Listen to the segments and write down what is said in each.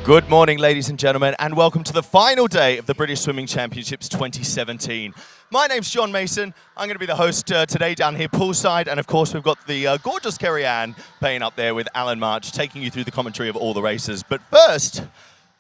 Good morning, ladies and gentlemen, and welcome to the final day of the British Swimming Championships 2017. My name's John Mason. I'm going to be the host today down here poolside, and of course we've got the gorgeous Kerry-Ann playing up there with Alan March, taking you through the commentary of all the races. But first,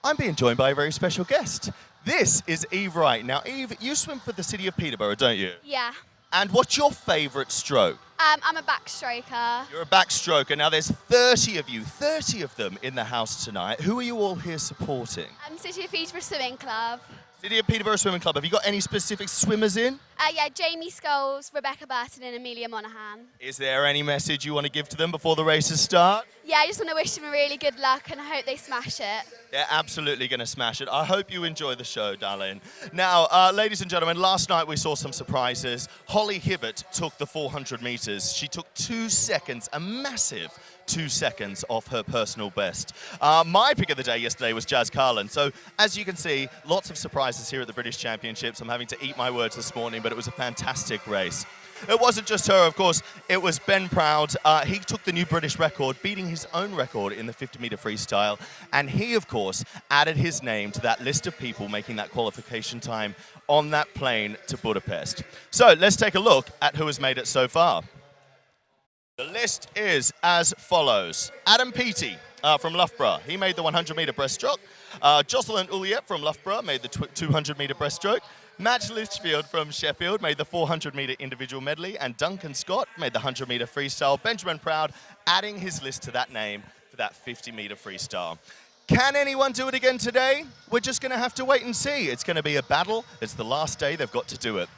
I'm being joined by a very special guest. This is Eve Wright. Now, Eve, you swim for the city of Peterborough, don't you? Yeah. And what's your favourite stroke? I'm a backstroker. You're a backstroker. Now, there's 30 of you, 30 of them in the house tonight. Who are you all here supporting? City of Peterborough Swimming Club. City of Peterborough Swimming Club. Have you got any specific swimmers in? Yeah, Jamie Scholes, Rebecca Burton and Amelia Monaghan. Is there any message you want to give to them before the races start? Yeah, I just want to wish them a really good luck and I hope they smash it. They're absolutely going to smash it. I hope you enjoy the show, darling. Now, ladies and gentlemen, last night we saw some surprises. Holly Hibbert took the 400 metres. She took 2 seconds, a massive 2 seconds off her personal best. My pick of the day yesterday was Jazz Carlin. So, as you can see, lots of surprises here at the British Championships. I'm having to eat my words this morning, but it was a fantastic race. It wasn't just her, of course, it was Ben Proud. He took the new British record, beating his own record in the 50-metre freestyle. And he, of course, added his name to that list of people making that qualification time on that plane to Budapest. So let's take a look at who has made it so far. The list is as follows. Adam Peaty from Loughborough, he made the 100-metre breaststroke. Jocelyn Uliet from Loughborough made the 200-metre breaststroke. Madge Litchfield from Sheffield made the 400-metre individual medley, and Duncan Scott made the 100-metre freestyle. Benjamin Proud adding his list to that name for that 50-metre freestyle. Can anyone do it again today? We're just going to have to wait and see. It's going to be a battle. It's the last day they've got to do it.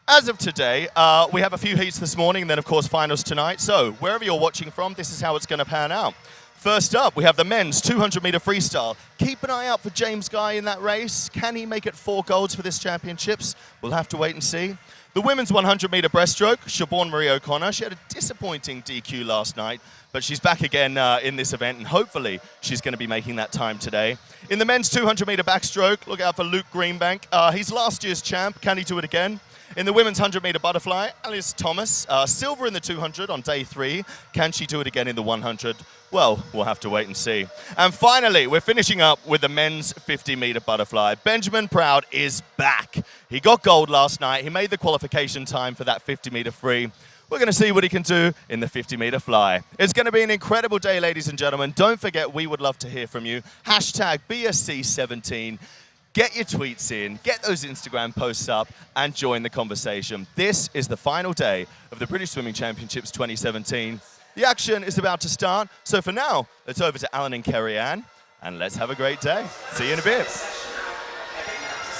As of today, we have a few heats this morning, and then, of course, finals tonight. So wherever you're watching from, this is how it's going to pan out. First up, we have the men's 200-metre freestyle. Keep an eye out for James Guy in that race. Can he make it 4 golds for this championships? We'll have to wait and see. The women's 100-metre breaststroke, Siobhan Marie O'Connor. She had a disappointing DQ last night, but she's back again in this event, and hopefully she's going to be making that time today. In the men's 200-metre backstroke, look out for Luke Greenbank. He's last year's champ. Can he do it again? In the women's 100-metre butterfly, Alice Thomas, silver in the 200 on day 3. Can she do it again in the 100? Well, we'll have to wait and see. And finally, we're finishing up with the men's 50-metre butterfly. Benjamin Proud is back. He got gold last night. He made the qualification time for that 50-metre free. We're going to see what he can do in the 50-metre fly. It's going to be an incredible day, ladies and gentlemen. Don't forget, we would love to hear from you. Hashtag BSC17. Get your tweets in, get those Instagram posts up, and join the conversation. This is the final day of the British Swimming Championships 2017. The action is about to start, so for now, it's over to Alan and Kerry-Ann, and let's have a great day. See you in a bit.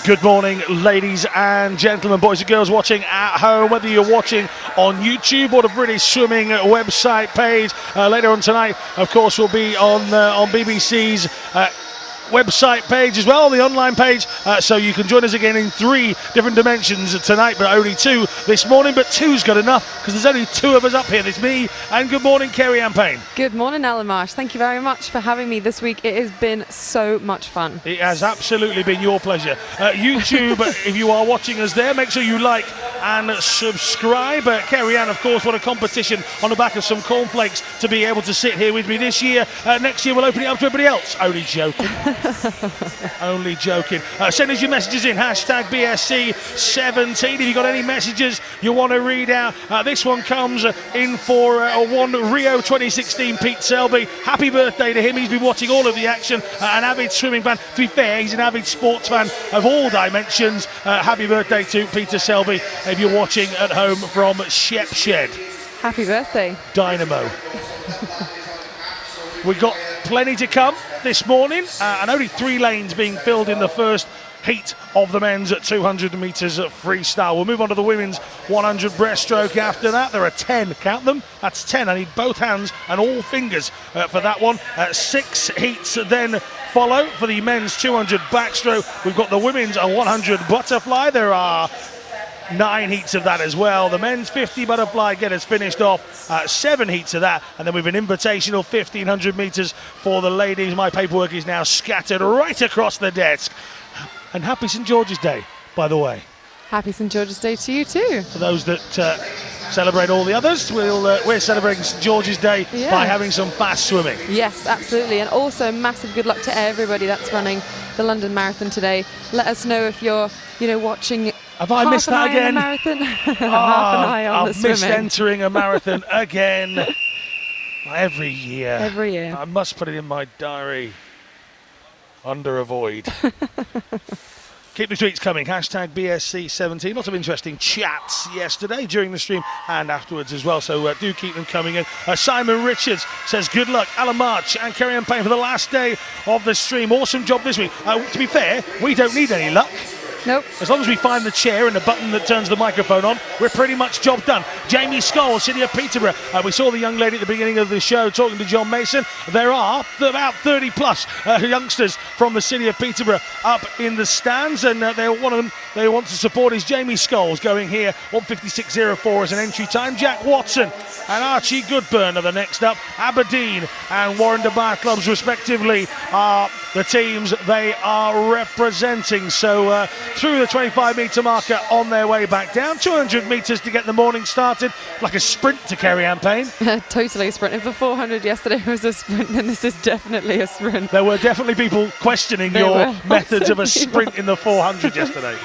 Good morning, ladies and gentlemen, boys and girls watching at home, whether you're watching on YouTube or the British Swimming website page. Later on tonight, of course, we'll be on BBC's website page as well, the online page, so you can join us again in 3 different dimensions tonight, but only 2 this morning. But 2's got enough because there's only 2 of us up here. There's me, and good morning, Kerry-Ann Payne. Good morning, Alan Marsh. Thank you very much for having me this week. It has been so much fun. It has absolutely been your pleasure. YouTube, if you are watching us there, make sure you like and subscribe. Kerry-Ann, of course, what a competition on the back of some cornflakes to be able to sit here with me this year. Next year we'll open it up to everybody else. Only joking. Only joking. Send us your messages in, hashtag BSC17. If you've got any messages you want to read out, this one comes in for one Rio 2016 Pete Selby. Happy birthday to him. He's been watching all of the action. An avid swimming fan. To be fair, he's an avid sports fan of all dimensions. Happy birthday to Peter Selby if you're watching at home from Sheffield. Happy birthday. Dynamo. We've got plenty to come this morning, and only 3 lanes being filled in the first heat of the men's 200 metres freestyle. We'll move on to the women's 100 breaststroke after that. There are 10, count them, that's 10. I need both hands and all fingers for that one. 6 heats then follow for the men's 200 backstroke. We've got the women's 100 butterfly. There are 9 heats of that as well. The men's 50 butterfly get us finished off. 7 heats of that, and then we've an invitational 1500 metres for the ladies. My paperwork is now scattered right across the desk. And happy St George's Day, by the way. Happy St George's Day to you too. For those that celebrate all the others. We're celebrating St George's Day Yeah. by having some fast swimming. Yes, absolutely. And also massive good luck to everybody that's running the London Marathon today. Let us know if you're, watching. Have I missed that again? Marathon. Half an eye on the I've missed swimming. entering a marathon again. Every year. Every year. I must put it in my diary. Under avoid. Keep the tweets coming. Hashtag BSC17. Lots of interesting chats yesterday during the stream and afterwards as well. So do keep them coming in. Simon Richards says, good luck, Alan March and Kerry-Anne Payne for the last day of the stream. Awesome job this week. To be fair, we don't need any luck. Nope. As long as we find the chair and the button that turns the microphone on, we're pretty much job done. Jamie Scholes, City of Peterborough. We saw the young lady at the beginning of the show talking to John Mason. There are about 30 plus youngsters from the City of Peterborough up in the stands, and one of them they want to support is Jamie Scholes, going here 1:56.04 as an entry time. Jack Watson and Archie Goodburn are the next up. Aberdeen and Warren de Bar clubs respectively are the teams they are representing. So through the 25-metre marker on their way back down. 200 metres to get the morning started. Like a sprint to Kerry-Anne Payne. Totally a sprint. If the 400 yesterday was a sprint, then this is definitely a sprint. There were definitely people questioning your methods of a sprint in the 400 yesterday.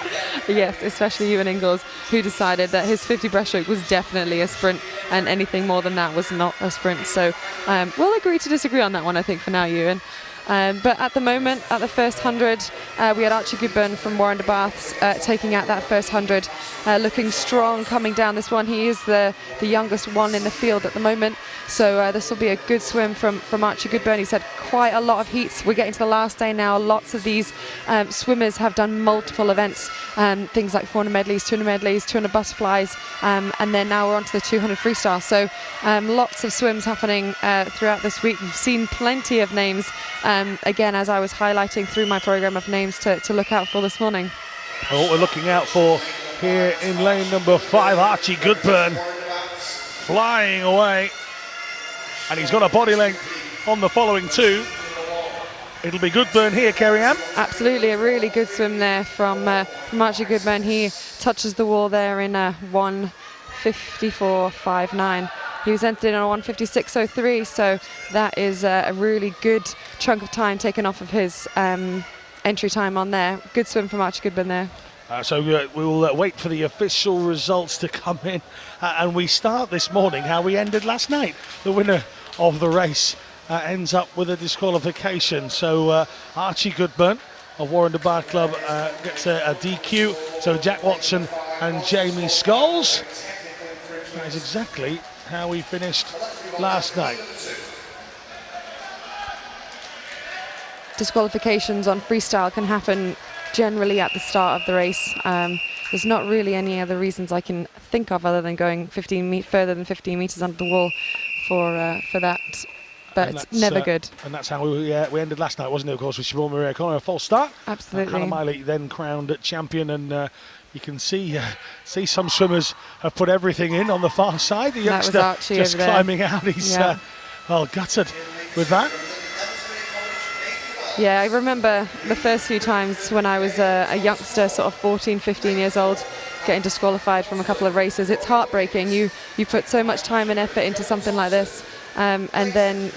Yes, especially Ewan Ingalls, who decided that his 50 breaststroke was definitely a sprint and anything more than that was not a sprint. So we'll agree to disagree on that one, I think, for now, Ewan. But at the moment, at the first 100, we had Archie Goodburn from Warren de Baths taking out that first 100, looking strong coming down this one. He is the youngest one in the field at the moment, so this will be a good swim from Archie Goodburn. He's had quite a lot of heats. We're getting to the last day now. Lots of these swimmers have done multiple events, things like 400 medleys, 200 medleys, 200 butterflies, and then now we're on to the 200 freestyle. So lots of swims happening throughout this week. We've seen plenty of names. Again, as I was highlighting through my programme of names to look out for this morning. Well, what we're looking out for here in lane number 5, Archie Goodburn flying away. And he's got a body length on the following two. It'll be Goodburn here, Kerry-Anne. Absolutely, a really good swim there from Archie Goodburn. He touches the wall there in 1:54.59. He was entered in on 1:56.03, so that is a really good chunk of time taken off of his entry time on there. Good swim from Archie Goodburn there. So we'll wait for the official results to come in. And we start this morning how we ended last night. The winner of the race ends up with a disqualification. So Archie Goodburn of Warren de Bar Club gets a DQ. So Jack Watson and Jamie Scholes. That is exactly how we finished last night. Disqualifications on freestyle can happen generally at the start of the race. There's not really any other reasons I can think of other than going further than 15 metres under the wall for that. But it's never good. And And that's how we ended last night, wasn't it, of course, with Siobhan Marie O'Connor. A false start. Absolutely. Hannah Miley then crowned champion, and you can see some swimmers have put everything in on the far side. The youngster just climbing out. He's gutted with that. Yeah, I remember the first few times when I was a youngster, sort of 14, 15 years old, getting disqualified from a couple of races. It's heartbreaking. You put so much time and effort into something like this, and then,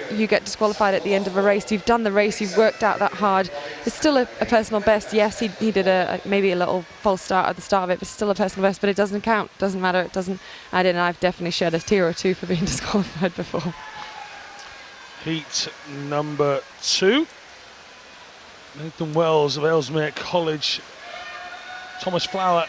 you get disqualified at the end of a race. You've done the race, you've worked out that hard. It's still a personal best. Yes, he did maybe a little false start at the start of it, but still a personal best. But it doesn't count, doesn't matter. It doesn't. I've definitely shed a tear or two for being disqualified before. Heat number 2. Nathan Wells of Ellesmere College. Thomas Flower,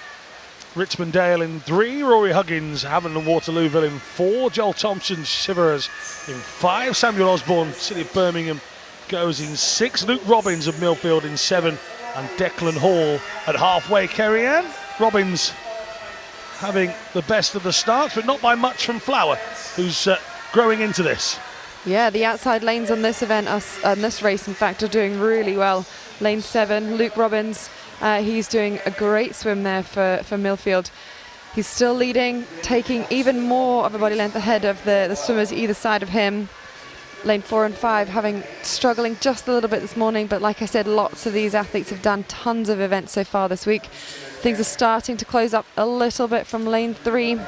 Richmond Dale in 3. Rory Huggins, Havant and Waterlooville in 4. Joel Thompson, Shiverers in 5. Samuel Osborne, City of Birmingham, goes in 6. Luke Robbins of Millfield in 7. And Declan Hall at halfway. Kerry-Anne. Robbins having the best of the starts, but not by much from Flower, who's growing into this. Yeah, the outside lanes on this event, on this race, in fact, are doing really well. Lane 7, Luke Robbins, he's doing a great swim there for Millfield. He's still leading, taking even more of a body length ahead of the swimmers either side of him. lane 4 and 5 struggling just a little bit this morning, but like I said, lots of these athletes have done tons of events so far this week. Things are starting to close up a little bit from lane 3.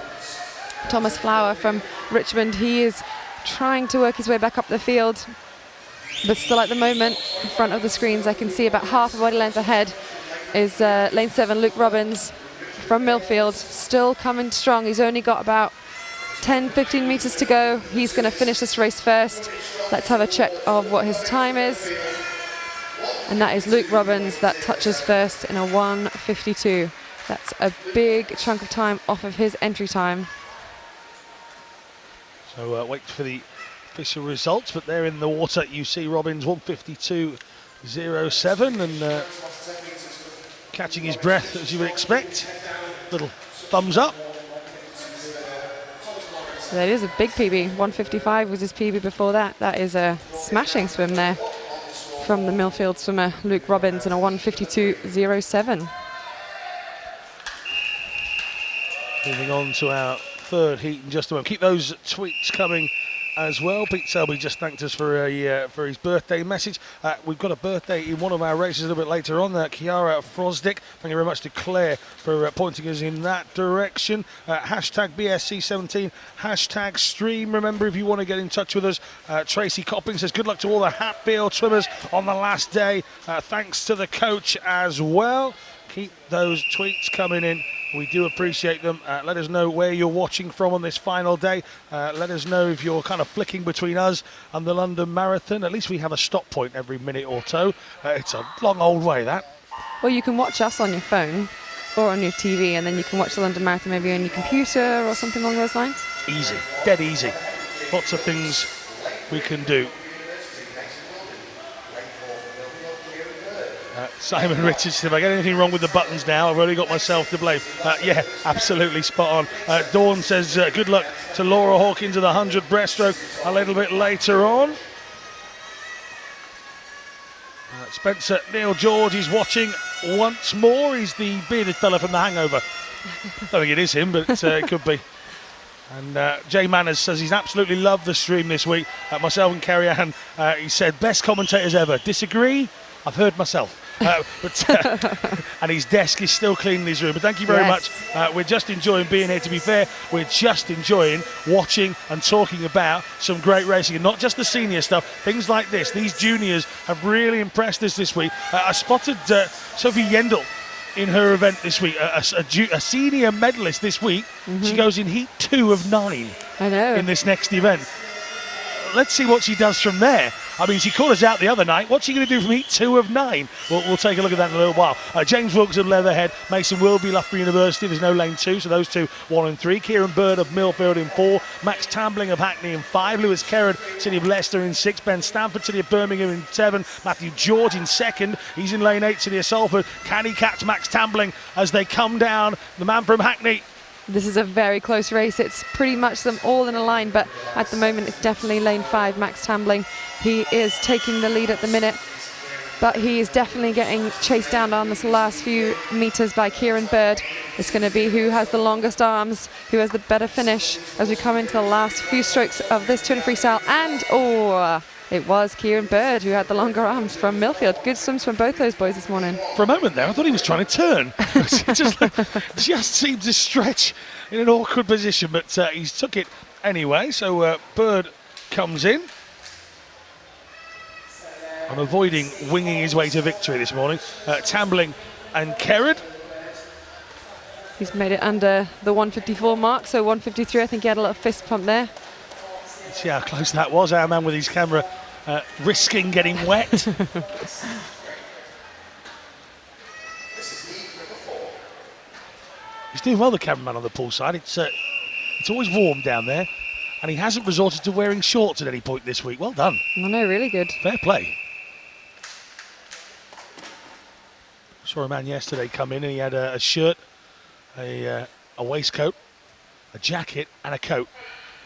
Thomas Flower from Richmond, he is trying to work his way back up the field, but still at the moment in front of the screens I can see about half a body length ahead is lane 7 Luke Robbins from Millfield, still coming strong. He's only got about 10-15 meters to go. He's going to finish this race first. Let's have a check of what his time is, and that is Luke Robbins that touches first in a 1:52. That's a big chunk of time off of his entry time. So wait for the official results, but there in the water you see Robbins 1:52.07 and catching his breath as you would expect. Little thumbs up. So that is a big PB. 1:55 was his PB before that. That is a smashing swim there from the Millfield swimmer Luke Robbins in a 1:52.07. Moving on to our third heat in just a moment. Keep those tweets coming as well. Pete Selby just thanked us for his birthday message. We've got a birthday in one of our races a little bit later on. Kiara Frosdick. Thank you very much to Claire for pointing us in that direction. Hashtag BSC17, hashtag stream. Remember, if you want to get in touch with us, Tracy Copping says good luck to all the Hatfield swimmers on the last day. Thanks to the coach as well. Keep those tweets coming in. We do appreciate them. Let us know where you're watching from on this final day. Let us know if you're kind of flicking between us and the London Marathon. At least we have a stop point every minute or so. It's a long old way, that. Well, you can watch us on your phone or on your TV, and then you can watch the London Marathon maybe on your computer or something along those lines. Easy, dead easy. Lots of things we can do. Simon Richards, if I get anything wrong with the buttons now, I've only got myself to blame. Yeah, absolutely spot on. Dawn says good luck to Laura Hawkins of the 100 breaststroke a little bit later on. Spencer Neil George is watching once more. He's the bearded fella from The Hangover. I don't think it is him, but it could be. And Jay Manners says he's absolutely loved the stream this week. Myself and Kerry Ann, he said, best commentators ever. Disagree? I've heard myself. And his desk is still cleaning his room. But thank you very much. We're just enjoying being here. To be fair, we're just enjoying watching and talking about some great racing, and not just the senior stuff. Things like this. These juniors have really impressed us this week. I spotted Sophie Yendel in her event this week, a senior medalist this week. She goes in heat 2 of 9 in this next event. Let's see what she does from there. I mean, she called us out the other night. What's she going to do from heat 2 of 9? We'll take a look at that in a little while. James Wilkes of Leatherhead, Mason Wilby, Loughborough University. There's no lane 2, so those two 1 and 3. Kieran Bird of Millfield in 4. Max Tambling of Hackney in 5. Lewis Kerrod, City of Leicester in 6. Ben Stamford, City of Birmingham in 7. Matthew George in 2nd. He's in lane 8, City of Salford. Can he catch Max Tambling as they come down? The man from Hackney. This is a very close race. It's pretty much them all in a line, but at the moment it's definitely lane 5, Max Tambling. He is taking the lead at the minute, but he is definitely getting chased down on this last few meters by Kieran Bird. It's going to be who has the longest arms, who has the better finish as we come into the last few strokes of this 200 freestyle. And it was Kieran Bird who had the longer arms from Millfield. Good swims from both those boys this morning. For a moment there, I thought he was trying to turn. just seemed to stretch in an awkward position, but he's took it anyway. So Bird comes in. I'm avoiding winging his way to victory this morning. Tambling and Kerrod. He's made it under the 154 mark, so 153. I think he had a little fist pump there. See how close that was. Our man with his camera risking getting wet. He's doing well, the cameraman on the pool side. It's always warm down there, and he hasn't resorted to wearing shorts at any point this week. Well done. I know, really good. Fair play. Saw a man yesterday come in and he had a shirt, a waistcoat, a jacket and a coat.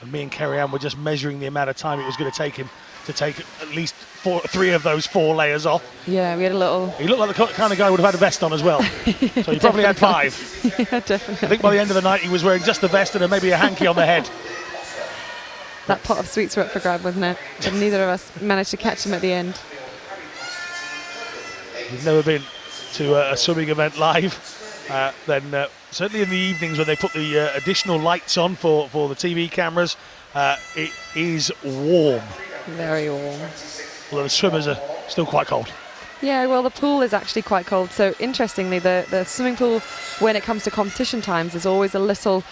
And me and Kerry Ann were just measuring the amount of time it was going to take him to take at least 3 of those 4 layers off. Yeah, we had a little... He looked like the kind of guy who would have had a vest on as well. Yeah, so he probably had 5. Yeah, definitely. I think by the end of the night he was wearing just the vest and maybe a hanky on the head. that pot of sweets were up for grab, wasn't it? But neither of us managed to catch him at the end. If you've never been to a swimming event live, then certainly in the evenings when they put the additional lights on for the TV cameras, it is warm. Very warm. Although the swimmers are still quite cold. Yeah, well, the pool is actually quite cold. So interestingly, the swimming pool, when it comes to competition times, is always a little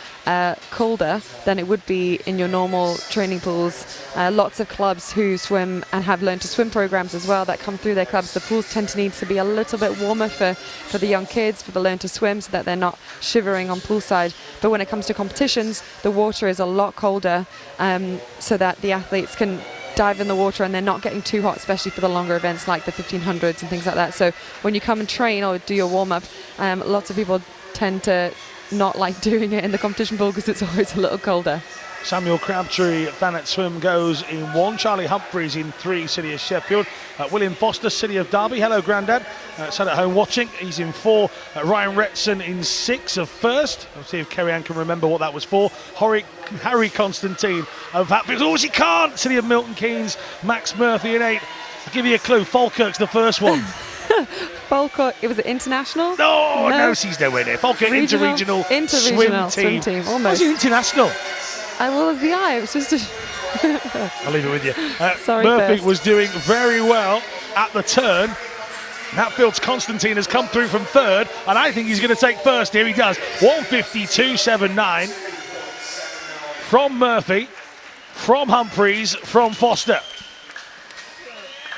colder than it would be in your normal training pools. Lots of clubs who swim and have learned to swim programs as well that come through their clubs. The pools tend to need to be a little bit warmer for the young kids, for the learn to swim, so that they're not shivering on poolside. But when it comes to competitions, the water is a lot colder, so that the athletes can dive in the water and they're not getting too hot, especially for the longer events like the 1500s and things like that. So when you come and train or do your warm-up, lots of people tend to not like doing it in the competition pool because it's always a little colder. Samuel Crabtree, Thanet Swim, goes in 1. Charlie Humphreys in 3, City of Sheffield. William Foster, City of Derby. Hello, Grandad. Sat at home watching. He's in 4. Ryan Retson in 6 of First. I'll see if Kerry-Ann can remember what that was for. Harry Constantine of Hatfield. Oh, she can't! City of Milton Keynes. Max Murphy in 8. I'll give you a clue. Falkirk's the first one. Falkirk, it was international? No, she's nowhere near. Falkirk Interregional swim team. Almost. What's international? Well, as the eye, it was just I'll leave it with you. Sorry, Murphy First. was doing very well at the turn. Hatfield's Constantine has come through from 3rd, and I think he's going to take first. Here he does. 1:52.79 from Murphy, from Humphreys, from Foster.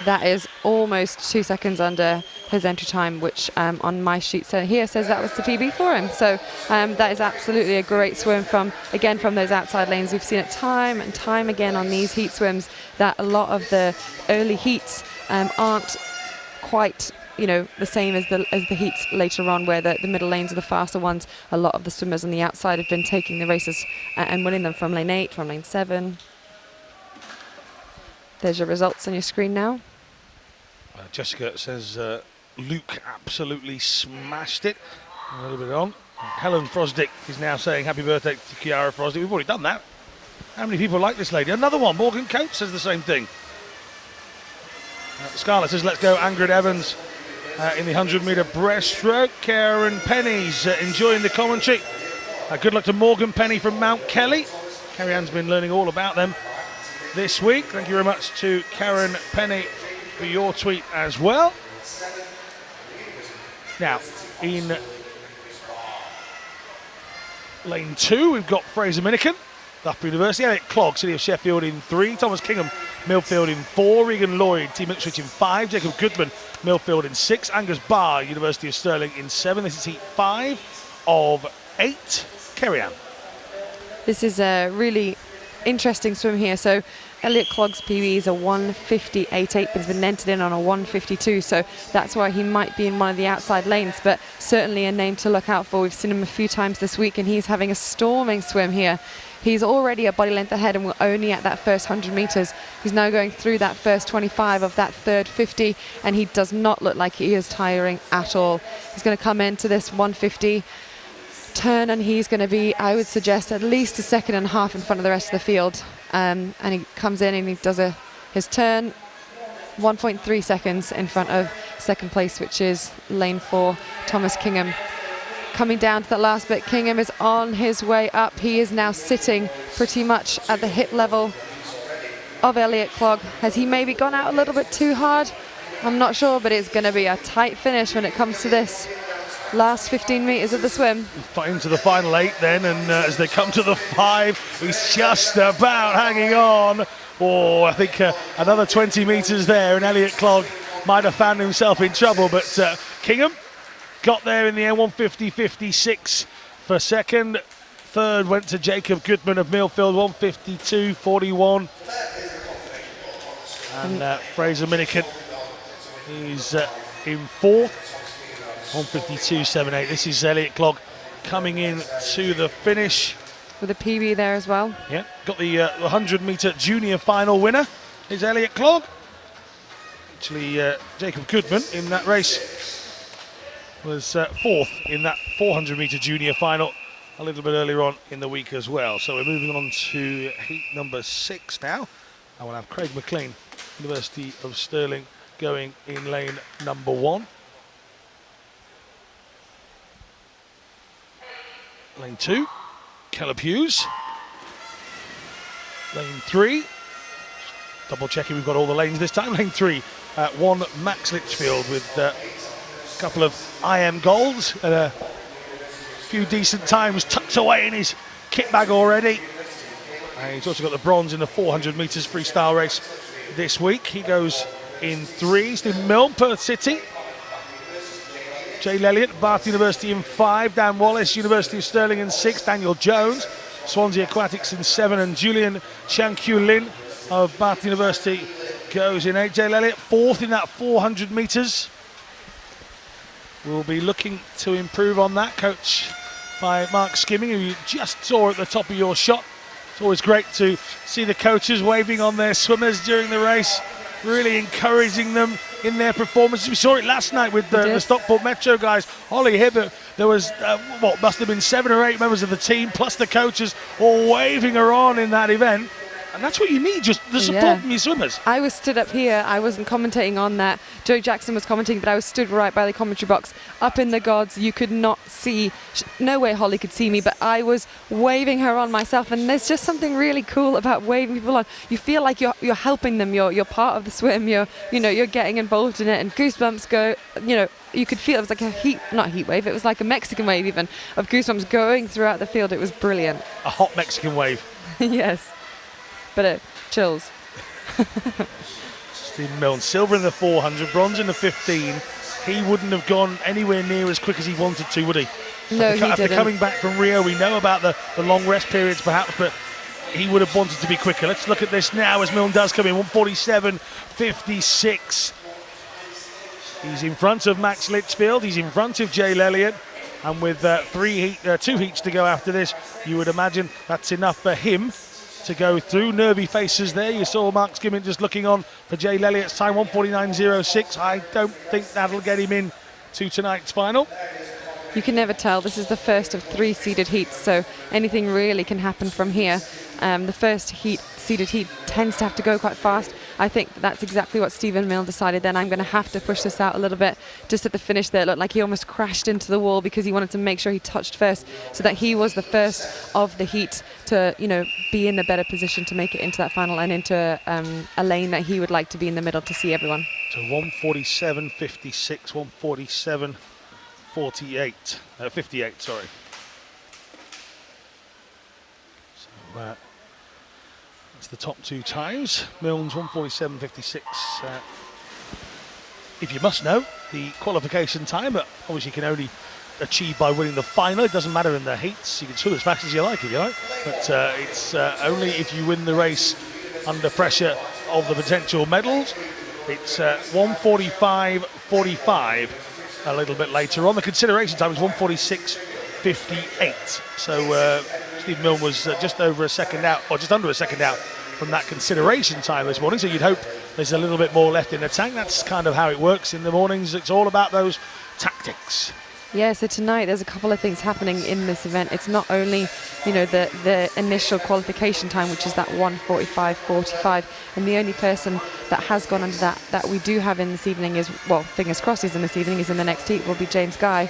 That is almost 2 seconds under his entry time, which on my sheet here says that was the PB for him. So that is absolutely a great swim from those outside lanes. We've seen it time and time again on these heat swims that a lot of the early heats aren't quite the same as the heats later on, where the middle lanes are the faster ones. A lot of the swimmers on the outside have been taking the races and winning them from lane 8, from lane 7. There's your results on your screen now. Jessica says Luke absolutely smashed it. A little bit on. Helen Frosdick is now saying happy birthday to Kiara Frosdick. We've already done that. How many people like this lady? Another one. Morgan Coates says the same thing. Scarlett says let's go Angrid Evans in the 100-metre breaststroke. Karen Penny's enjoying the commentary. Good luck to Morgan Penny from Mount Kelly. Kerry-Ann's been learning all about them this week. Thank you very much to Karen Penny for your tweet as well. Now, in lane 2, we've got Fraser Miniken, Loughborough University. Elliot Clogg, City of Sheffield in 3. Thomas Kingham, Millfield in 4. Regan Lloyd, Team Ipswich in 5. Jacob Goodman, Millfield in 6. Angus Barr, University of Stirling in 7. This is heat 5 of 8. Kerry-Ann. This is a really interesting swim here. So Elliot Clogg's PB is a 1:58.8, but has been entered in on a 1:52, so that's why he might be in one of the outside lanes, but certainly a name to look out for. We've seen him a few times this week, and he's having a storming swim here. He's already a body length ahead, and we're only at that first 100 metres. He's now going through that first 25 of that third 50, and he does not look like he is tiring at all. He's going to come into this 1:50 turn, and he's going to be, I would suggest, at least a second and a half in front of the rest of the field. And he comes in and he does his turn 1.3 seconds in front of second place, which is lane 4, Thomas Kingham. Coming down to the last bit, Kingham is on his way up. He is now sitting pretty much at the hip level of Elliot Clogg. Has he maybe gone out a little bit too hard? I'm not sure, but it's going to be a tight finish when it comes to this last 15 metres of the swim. Into the final 8 then, and as they come to the 5, he's just about hanging on. I think another 20 metres there, and Elliot Clogg might have found himself in trouble, but Kingham got there in the end, 1:50.56 for second. Third went to Jacob Goodman of Millfield, 1:52.41. And Fraser Miniken is in fourth, 1:52.78. This is Elliot Clogg coming in to the finish. With a PB there as well. Yeah, got the 100-metre junior final winner is Elliot Clogg. Actually, Jacob Goodman in that race was fourth in that 400-metre junior final. a little bit earlier on in the week as well. So we're moving on to heat number 6 now. And we'll have Craig McLean, University of Stirling, going in lane number 1. Lane 2, Caleb Hughes. Lane 3, double checking we've got all the lanes this time. Lane 3, 1 Max Litchfield with a couple of IM golds and a few decent times tucked away in his kit bag already. And he's also got the bronze in the 400 metres freestyle race this week. He goes in 3. Stephen Milne, Perth City. Jay Elliott, Bath University in 5. Dan Wallace, University of Stirling in 6. Daniel Jones, Swansea Aquatics in 7. And Julian Chiang-Kyu Lin of Bath University goes in 8. Jay Elliott, 4th in that 400 metres. We'll be looking to improve on that, coach by Mark Skimming, who you just saw at the top of your shot. It's always great to see the coaches waving on their swimmers during the race, really encouraging them in their performances. We saw it last night with the Stockport Metro guys. Holly Hibbert, there was, what must have been 7 or 8 members of the team, plus the coaches, all waving her on in that event. And that's what you need, just the support from your swimmers. I was stood up here. I wasn't commentating on that. Joe Jackson was commenting, but I was stood right by the commentary box, up in the gods. You could not see, no way Holly could see me, but I was waving her on myself. And there's just something really cool about waving people on. You feel like you're helping them. You're part of the swim. You're getting involved in it. And goosebumps go. You could feel it was like not heat wave. It was like a Mexican wave even of goosebumps going throughout the field. It was brilliant. A hot Mexican wave. Yes. But it chills. Stephen Milne, silver in the 400, bronze in the 15. He wouldn't have gone anywhere near as quick as he wanted to, would he? No, he didn't. After coming back from Rio, we know about the long rest periods perhaps, but he would have wanted to be quicker. Let's look at this now as Milne does come in, 1:47.56. He's in front of Max Litchfield, he's in front of Jay Elliott, and with 2 heats to go after this, you would imagine that's enough for him to go through. Nervy faces there. You saw Mark Skimming just looking on for Jay Elliott's time, 1:49.06. I don't think that'll get him in to tonight's final. You can never tell. This is the first of 3 seeded heats, so anything really can happen from here. The first seeded heat tends to have to go quite fast. I think that's exactly what Stephen Milne decided then. I'm going to have to push this out a little bit. Just at the finish there, it looked like he almost crashed into the wall because he wanted to make sure he touched first so that he was the first of the heat to, be in a better position to make it into that final and into a lane that he would like to be in the middle to see everyone. So 1:47.56, 1:47.58, 58, sorry. So that's the top 2 times. Milne's 1:47.56. If you must know, the qualification time, obviously you can only achieve by winning the final. It doesn't matter in the heats. You can swim as fast as you like if you like, but it's only if you win the race under pressure of the potential medals. It's 1:45.45 a little bit later on. The consideration time is 1:46.58. So Steve Milne was just over a second out, or just under a second out from that consideration time this morning. So you'd hope there's a little bit more left in the tank. That's kind of how it works in the mornings. It's all about those tactics. Yeah, so tonight there's a couple of things happening in this event. It's not only, the initial qualification time, which is that 1:45.45, and the only person that has gone under that we do have in this evening is, well, fingers crossed is in this evening, is in the next heat, will be James Guy.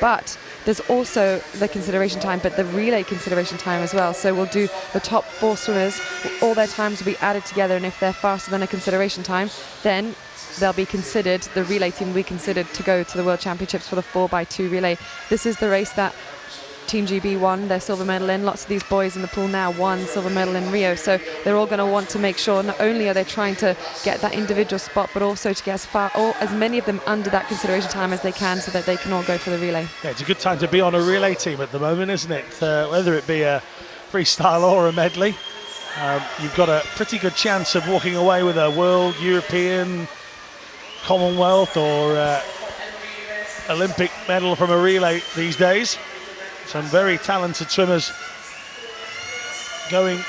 But there's also the consideration time, but the relay consideration time as well. So we'll do the top 4 swimmers, all their times will be added together, and if they're faster than a consideration time, then they'll be considered, the relay team will be considered to go to the World Championships for the 4x2 relay. This is the race that Team GB won their silver medal in. Lots of these boys in the pool now won silver medal in Rio, so they're all going to want to make sure not only are they trying to get that individual spot, but also to get as far, or as many of them under that consideration time as they can, so that they can all go for the relay. Yeah, it's a good time to be on a relay team at the moment, isn't it? Whether it be a freestyle or a medley, you've got a pretty good chance of walking away with a World, European, Commonwealth or Olympic medal from a relay these days. Some very talented swimmers going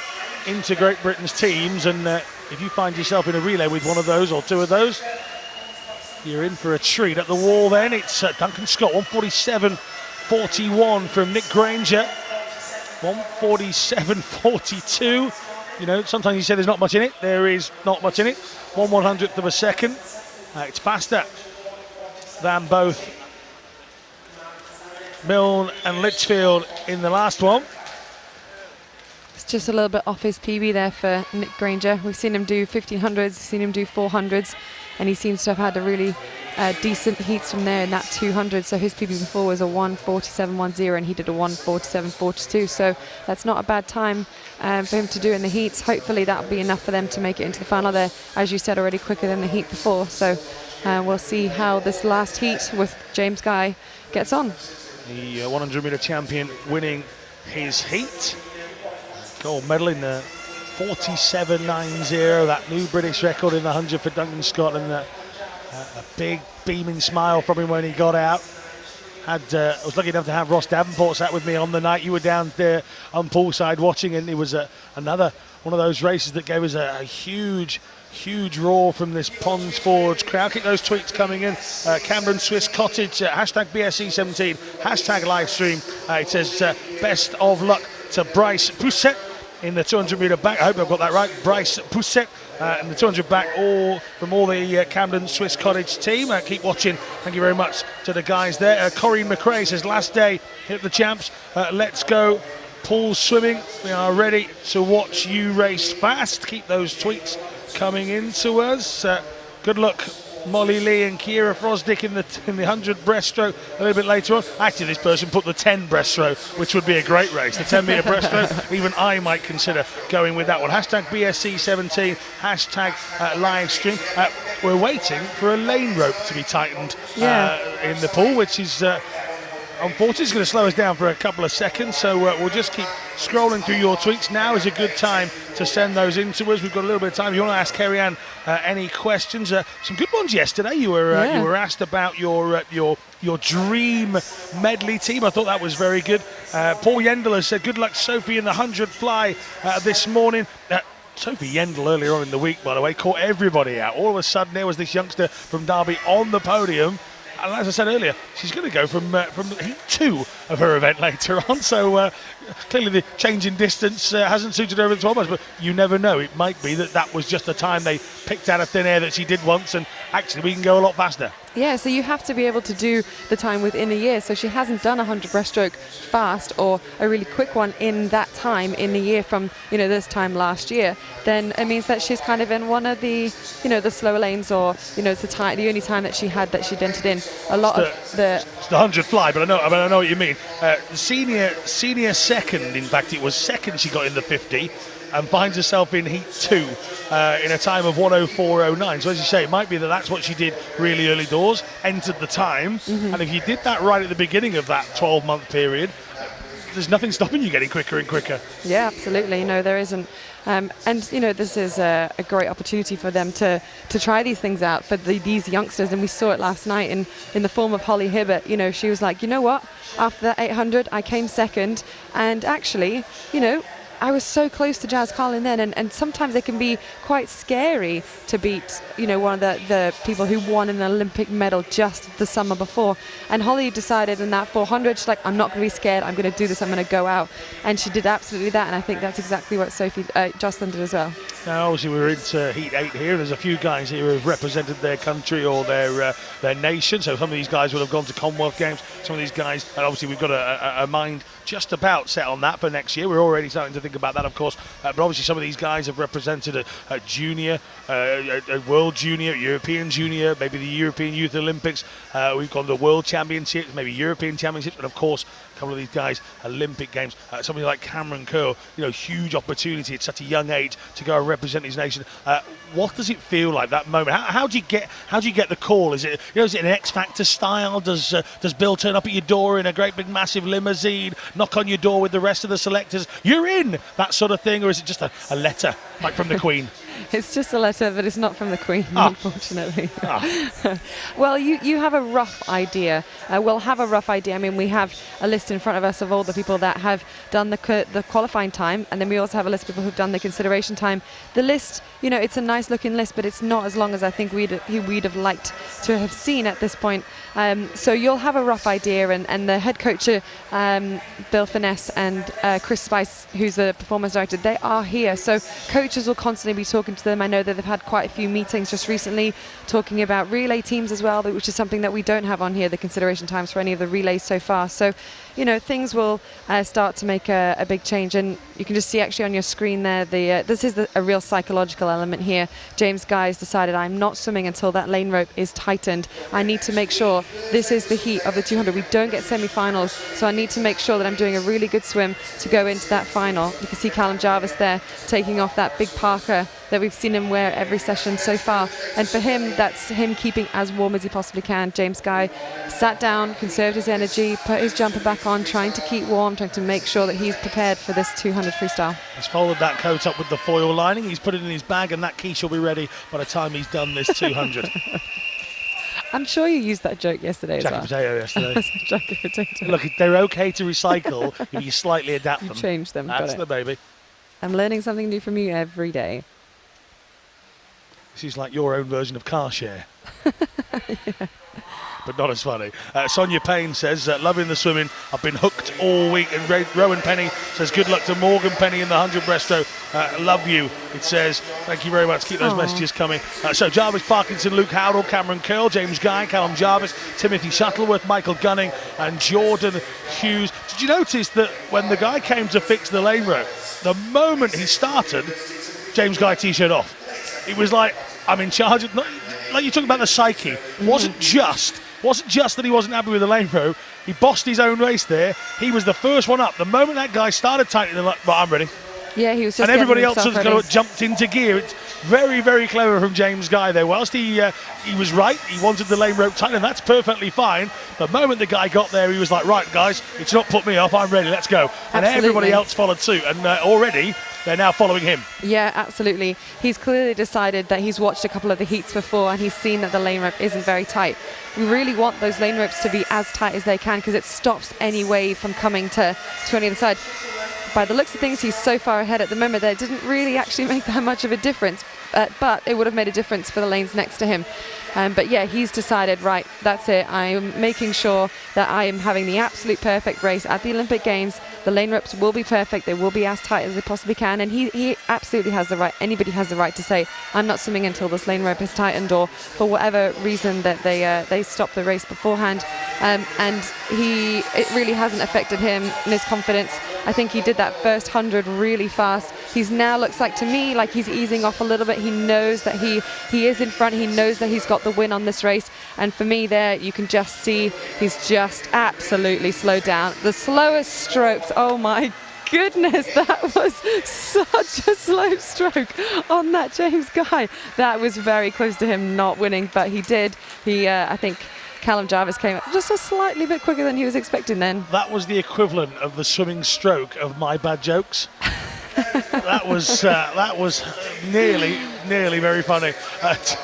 into Great Britain's teams, and if you find yourself in a relay with one of those or 2 of those, you're in for a treat. At the wall then, it's Duncan Scott, 1:47.56. 1:41 from Nick Granger. 1:47.42. You know, sometimes you say there's not much in it. There is not much in it. 1/100th of a second. It's faster than both Milne and Litchfield in the last one. It's just a little bit off his PB there for Nick Granger. We've seen him do 1500s, we've seen him do 400s, and he seems to have had a really decent heats from there in that 200. So his PB before was a 1:47.10, and he did a 1:47.42. So that's not a bad time for him to do in the heats. Hopefully that'll be enough for them to make it into the final. There, as you said, already quicker than the heat before. So we'll see how this last heat with James Guy gets on. The 100-metre champion winning his heat. Gold medal in the 47.90, that new British record in the 100 for Duncan Scotland. A big beaming smile from him when he got out. I was lucky enough to have Ross Davenport sat with me on the night. You were down there on poolside watching, and it was another one of those races that gave us a huge roar from this Ponds Forge crowd. Keep those tweets coming in. Cameron Swiss Cottage, hashtag BSC17, hashtag livestream. It says best of luck to Bryce Pousset in the 200-metre back. I hope I've got that right. Bryce Pousset in the 200 back, all from all the Camden Swiss Cottage team. Keep watching. Thank you very much to the guys there. Corinne McRae says, last day, hit the champs. Let's go. Pool swimming. We are ready to watch you race fast. Keep those tweets coming in to us. Good luck, Molly Lee and Kira Frosdick in the 100 breaststroke a little bit later on. Actually, this person put the 10 breaststroke, which would be a great race. The 10-metre breaststroke, even I might consider going with that one. Hashtag BSC17, hashtag live stream. We're waiting for a lane rope to be tightened in the pool, which is unfortunately it's going to slow us down for a couple of seconds. So we'll just keep scrolling through your tweets. Now is a good time to send those in to us. We've got a little bit of time. If you want to ask Kerry-Ann any questions, some good ones yesterday. You were asked about your dream medley team. I thought that was very good. Paul Yendel has said, good luck, Sophie, in the 100 fly this morning. Sophie Yendel earlier on in the week, by the way, caught everybody out. All of a sudden, there was this youngster from Derby on the podium. And as I said earlier, she's going to go from heat 2 of her event later on. So clearly the change in distance hasn't suited her over the 12 months. But you never know. It might be that was just the time they picked out of thin air that she did once. And actually, we can go a lot faster. Yeah, so you have to be able to do the time within a year. So she hasn't done a 100 breaststroke fast or a really quick one in that time in the year from, this time last year. Then it means that she's kind of in one of the, the slower lanes, or, it's the only time that she had that she'd entered in. A lot of the... It's the 100 fly, but I know what you mean. Senior second, in fact, it was second she got in the 50. And finds herself in heat 2 in a time of 1:04.09. So as you say, it might be that's what she did really early doors, entered the time, and if you did that right at the beginning of that 12-month period, there's nothing stopping you getting quicker and quicker. Yeah, absolutely. There isn't. And this is a great opportunity for them to try these things out for these youngsters, and we saw it last night in the form of Holly Hibbert. She was like, you know what? After that 800, I came second, and actually, I was so close to Jazz Carlin then, and sometimes it can be quite scary to beat, one of the people who won an Olympic medal just the summer before. And Holly decided in that 400, she's like, I'm not going to be scared, I'm going to do this, I'm going to go out. And she did absolutely that, and I think that's exactly what Jocelyn did as well. Now, obviously, we're into heat 8 here. There's a few guys here who have represented their country or their nation. So some of these guys will have gone to Commonwealth Games. Some of these guys, and obviously we've got a mind just about set on that for next year. We're already starting to think about that, of course. But obviously some of these guys have represented a junior, a world junior, European junior, maybe the European Youth Olympics. We've gone to World Championships, maybe European Championships, and of course a couple of these guys, Olympic Games. Somebody like Cameron Curl, huge opportunity at such a young age to go and represent his nation. What does it feel like, that moment? How do you get the call? Is it is it an X Factor style? Does Bill turn up at your door in a great big massive limousine, knock on your door with the rest of the selectors, you're in, that sort of thing, or is it just a letter like from the Queen? It's just a letter, but it's not from the Queen, unfortunately. Well, you have a rough idea. We'll have a rough idea. I mean, we have a list in front of us of all the people that have done the qualifying time, and then we also have a list of people who've done the consideration time. The list, you know, it's a nice looking list, but it's not as long as I think we'd have liked to have seen at this point. So you'll have a rough idea, and the head coach, Bill Finesse, and Chris Spice, who's the performance director, they are here. So coaches will constantly be talking to them. I know that they've had quite a few meetings just recently talking about relay teams as well, which is something that we don't have on here, the consideration times for any of the relays so far. So, you know, things will start to make a big change. And you can just see actually on your screen there, this is a real psychological element here. James Guy has decided, I'm not swimming until that lane rope is tightened. I need to make sure this is the heat of the 200. We don't get semi-finals, so I need to make sure that I'm doing a really good swim to go into that final. You can see Callum Jarvis there taking off that big parka that we've seen him wear every session so far. And for him, that's him keeping as warm as he possibly can. James Guy sat down, conserved his energy, put his jumper back on, trying to keep warm, trying to make sure that he's prepared for this 200 freestyle. He's folded that coat up with the foil lining. He's put it in his bag, and that quiche will be ready by the time he's done this 200. I'm sure you used that joke yesterday Jacket as well. potato yesterday. Jacket potato. Look, they're okay to recycle if you slightly adapt You them. changed them. That's got the it. baby. I'm learning something new from you every day. This is like your own version of car share. But not as funny. Sonia Payne says, loving the swimming. I've been hooked all week. And Rowan Penny says, good luck to Morgan Penny in the 100 breaststroke. Love you, it says. Thank you very much. Keep those messages coming. So Jarvis Parkinson, Luke Howell, Cameron Curl, James Guy, Callum Jarvis, Timothy Shuttleworth, Michael Gunning, and Jordan Hughes. Did you notice that when the guy came to fix the lane rope, the moment he started, James Guy t-shirt off? It was like, I'm in charge of, like you talk about the psyche. Wasn't just that he wasn't happy with the lane rope. He bossed his own race there. He was the first one up. The moment that guy started tightening, like, right, I'm ready. Yeah, he was just. And everybody else has ready. kind of jumped into gear. It's very, very clever from James Guy there. Whilst he was right, he wanted the lane rope tight, and that's perfectly fine. The moment the guy got there, he was like, right, guys, it's not put me off. I'm ready. Let's go. And everybody else followed suit. And already they're now following him. Yeah, absolutely. He's clearly decided that he's watched a couple of the heats before, and he's seen that the lane rope isn't very tight. We really want those lane ropes to be as tight as they can, because it stops any wave from coming to any other side. By the looks of things, he's so far ahead at the moment that it didn't really actually make that much of a difference, but it would have made a difference for the lanes next to him. But yeah, he's decided, right, that's it. I'm making sure that I am having the absolute perfect race at the Olympic Games. The lane ropes will be perfect. They will be as tight as they possibly can. And he absolutely has the right, anybody has the right to say, I'm not swimming until this lane rope is tightened, or for whatever reason that they stop the race beforehand. And it really hasn't affected him and his confidence. I think he did that first 100 really fast. He's now, looks like to me, like he's easing off a little bit. He knows that he is in front. He knows that he's got the win on this race. And for me there, you can just see he's just absolutely slowed down. The slowest strokes, oh my goodness, that was such a slow stroke on that James Guy. That was very close to him not winning, but he did. I think Callum Jarvis came up just a slightly bit quicker than he was expecting then. That was the equivalent of the swimming stroke of my bad jokes. that was nearly very funny.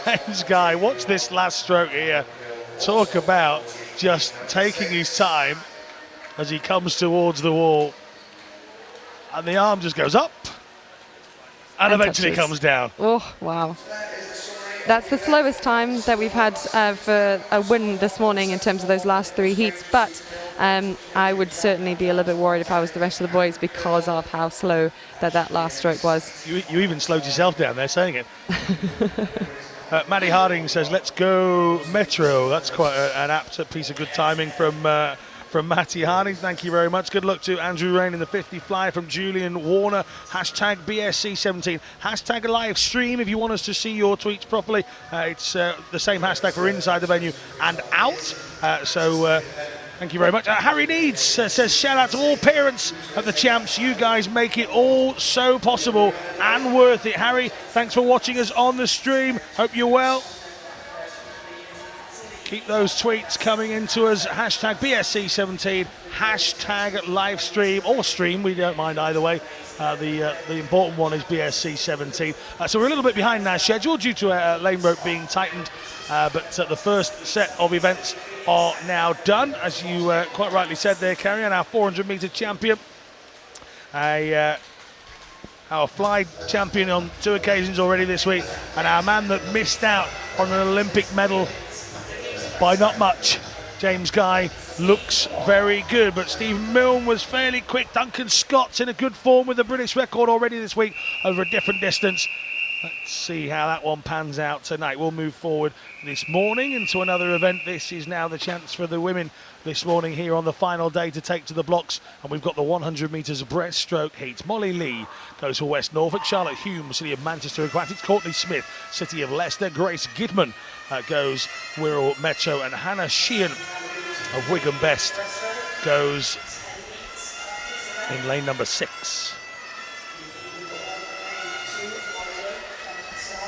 James Guy, watch this last stroke here. Talk about just taking his time as he comes towards the wall. And the arm just goes up and eventually comes down. Oh, wow. That's the slowest time that we've had for a win this morning in terms of those last three heats. But I would certainly be a little bit worried if I was the rest of the boys, because of how slow that last stroke was. You even slowed yourself down there saying it. Maddie Harding says, let's go Metro. That's quite an apt piece of good timing from Matty Harding. Thank you very much. Good luck to Andrew Rain in the 50 fly from Julian Warner. Hashtag BSC17. Hashtag a live stream if you want us to see your tweets properly. It's the same hashtag for inside the venue and out. Thank you very much. Harry Needs says, shout out to all parents of the champs. You guys make it all so possible and worth it. Harry, thanks for watching us on the stream. Hope you're well. Keep those tweets coming into us. Hashtag BSC17, hashtag live stream or stream. We don't mind either way. The important one is BSC17. So we're a little bit behind our schedule due to lane rope being tightened. But the first set of events are now done. As you quite rightly said there, Kerry, and our 400-metre champion. Our fly champion on 2 occasions already this week. And our man that missed out on an Olympic medal by not much, James Guy, looks very good, but Steve Milne was fairly quick. Duncan Scott's in a good form with the British record already this week over a different distance. Let's see how that one pans out tonight. We'll move forward this morning into another event. This is now the chance for the women this morning here on the final day to take to the blocks, and we've got the 100 metres breaststroke heats. Molly Lee goes for West Norfolk, Charlotte Hume, City of Manchester Aquatics, Courtney Smith, City of Leicester, Grace Gidman goes Wirral Metro, and Hannah Sheehan of Wigan Best goes in lane number 6.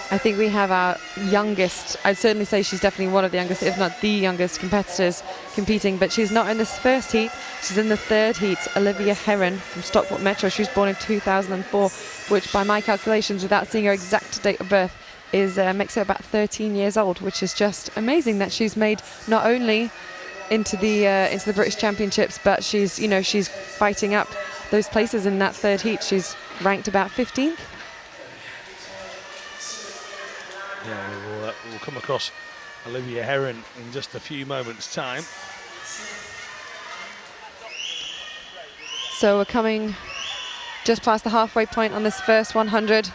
I think we have our youngest, I'd certainly say she's definitely one of the youngest, if not the youngest competitors competing, but she's not in this first heat, she's in the third heat. Olivia Heron from Stockport Metro, she was born in 2004, which by my calculations, without seeing her exact date of birth, is makes her about 13 years old, which is just amazing that she's made not only into the British Championships, but she's, you know, she's fighting up those places in that third heat. She's ranked about 15th. Yeah, we'll come across Olivia Heron in just a few moments' time. So we're coming just past the halfway point on this first 100.